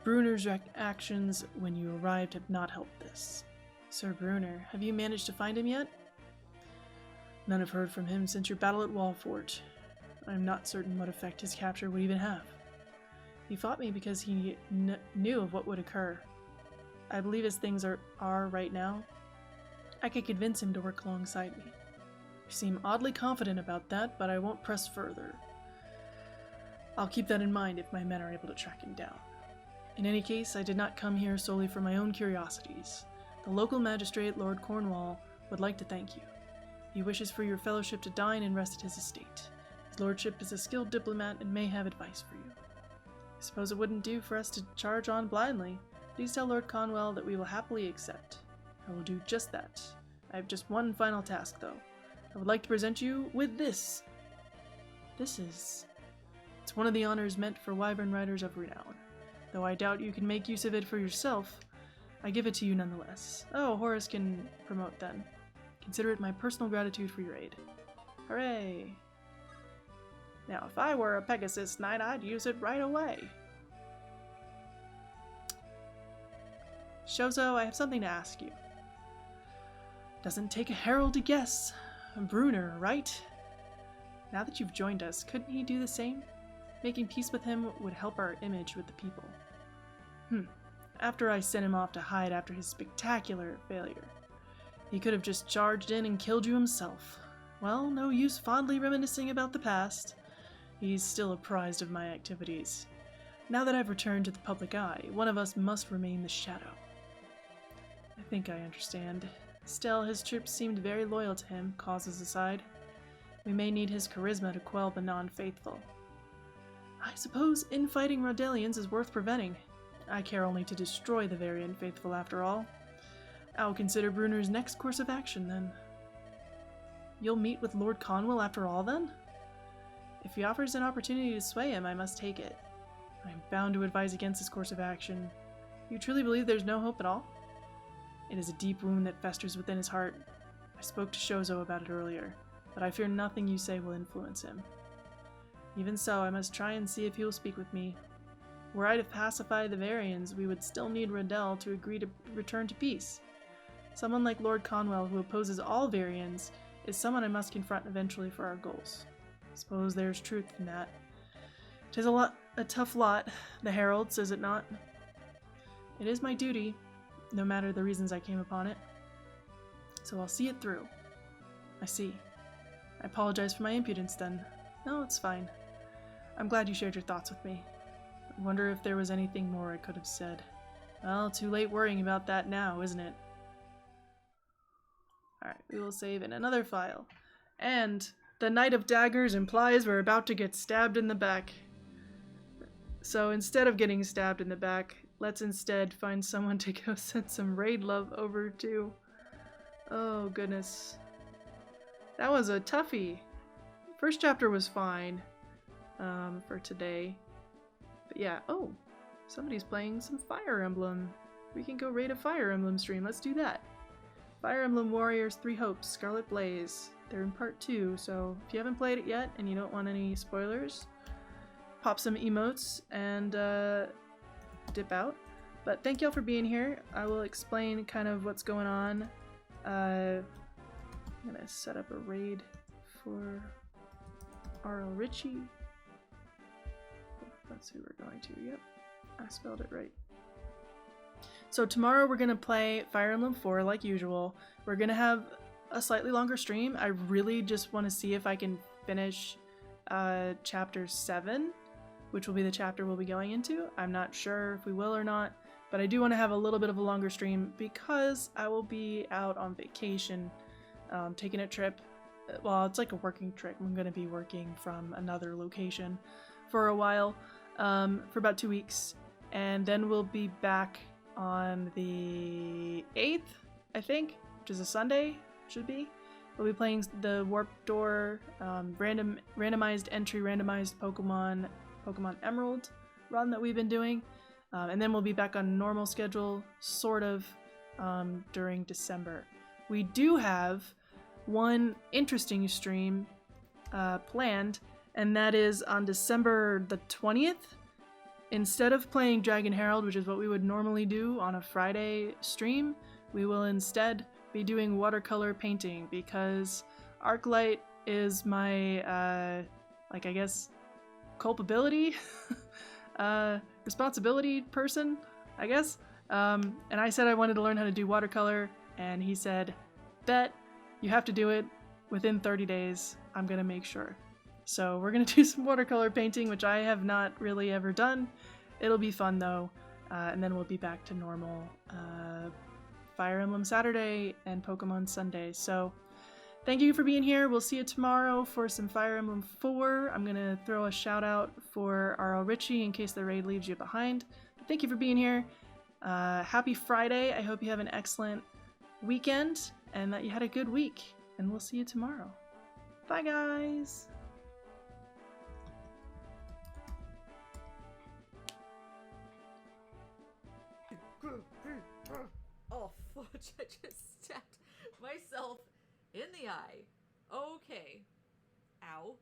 Bruner's actions when you arrived have not helped this. Sir Bruner, have you managed to find him yet? None have heard from him since your battle at Wallfort. I am not certain what effect his capture would even have. He fought me because he knew of what would occur. I believe as things are right now, I could convince him to work alongside me. You seem oddly confident about that, but I won't press further. I'll keep that in mind if my men are able to track him down. In any case, I did not come here solely for my own curiosities. The local magistrate, Lord Cornwall, would like to thank you. He wishes for your fellowship to dine and rest at his estate. His lordship is a skilled diplomat and may have advice for you. I suppose it wouldn't do for us to charge on blindly. Please tell Lord Cornwall that we will happily accept. I will do just that. I have just one final task, though. I would like to present you with this. It's one of the honors meant for wyvern riders of renown. Though I doubt you can make use of it for yourself, I give it to you nonetheless. Oh, Horace can promote then. Consider it my personal gratitude for your aid. Hooray! Now, if I were a Pegasus Knight, I'd use it right away. Shozo, I have something to ask you. Doesn't take a herald to guess. Bruner, right? Now that you've joined us, couldn't he do the same? Making peace with him would help our image with the people. After I sent him off to hide after his spectacular failure, he could have just charged in and killed you himself. Well, no use fondly reminiscing about the past. He's still apprised of my activities. Now that I've returned to the public eye, one of us must remain the shadow. I think I understand. Still, his troops seemed very loyal to him, causes aside. We may need his charisma to quell the non-faithful. I suppose infighting Rodellians is worth preventing. I care only to destroy the Varian faithful after all. I'll consider Bruner's next course of action then. You'll meet with Lord Cornwall after all then? If he offers an opportunity to sway him, I must take it. I'm bound to advise against this course of action. You truly believe there's no hope at all? It is a deep wound that festers within his heart. I spoke to Shozo about it earlier, but I fear nothing you say will influence him. Even so, I must try and see if he will speak with me. Were I to pacify the Varians, we would still need Rondell to agree to return to peace. Someone like Lord Cornwall, who opposes all Varians, is someone I must confront eventually for our goals. Suppose there's truth in that. 'Tis a tough lot, the Herald, is it not? It is my duty, no matter the reasons I came upon it. So I'll see it through. I see. I apologize for my impudence then. No, it's fine. I'm glad you shared your thoughts with me. I wonder if there was anything more I could have said. Well, too late worrying about that now, isn't it? Alright, we will save in another file. And the Knight of Daggers implies we're about to get stabbed in the back. So instead of getting stabbed in the back, let's instead find someone to go send some raid love over to. Oh goodness. That was a toughie. First chapter was fine for today. But yeah, oh, somebody's playing some Fire Emblem. We can go raid a Fire Emblem stream. Let's do that. Fire Emblem Warriors 3 Hopes, Scarlet Blaze. They're in part 2, so if you haven't played it yet and you don't want any spoilers, pop some emotes and dip out. But thank y'all for being here. I will explain kind of what's going on. I'm gonna set up a raid for R.L. Ritchie. That's who we're going to. Yep, I spelled it right. So tomorrow we're gonna play Fire Emblem 4 like usual. We're gonna have a slightly longer stream. I really just want to see if I can finish chapter 7, which will be the chapter we'll be going into. I'm not sure if we will or not, but I do want to have a little bit of a longer stream because I will be out on vacation, taking a trip. Well, it's like a working trip. I'm going to be working from another location for a while, for about 2 weeks, and then we'll be back on the 8th, I think, which is a Sunday, should be. We'll be playing the Warp Door, randomized entry, randomized Pokemon Emerald run that we've been doing. And then we'll be back on normal schedule, sort of, during December. We do have one interesting stream planned, and that is on December the 20th. Instead of playing Dragon Herald, which is what we would normally do on a Friday stream, we will instead be doing watercolor painting because Arclight is my, I guess, culpability? Responsibility person, I guess. And I said I wanted to learn how to do watercolor, and he said, bet, you have to do it within 30 days. I'm gonna make sure. So we're gonna do some watercolor painting, which I have not really ever done. It'll be fun though, and then we'll be back to normal Fire Emblem Saturday and Pokemon Sunday. So thank you for being here. We'll see you tomorrow for some Fire Emblem 4. I'm going to throw a shout out for R.L. Ritchie in case the raid leaves you behind. But thank you for being here. Happy Friday. I hope you have an excellent weekend and that you had a good week. And we'll see you tomorrow. Bye, guys. Oh, fudge, I just stabbed myself in the eye. Okay. Ow.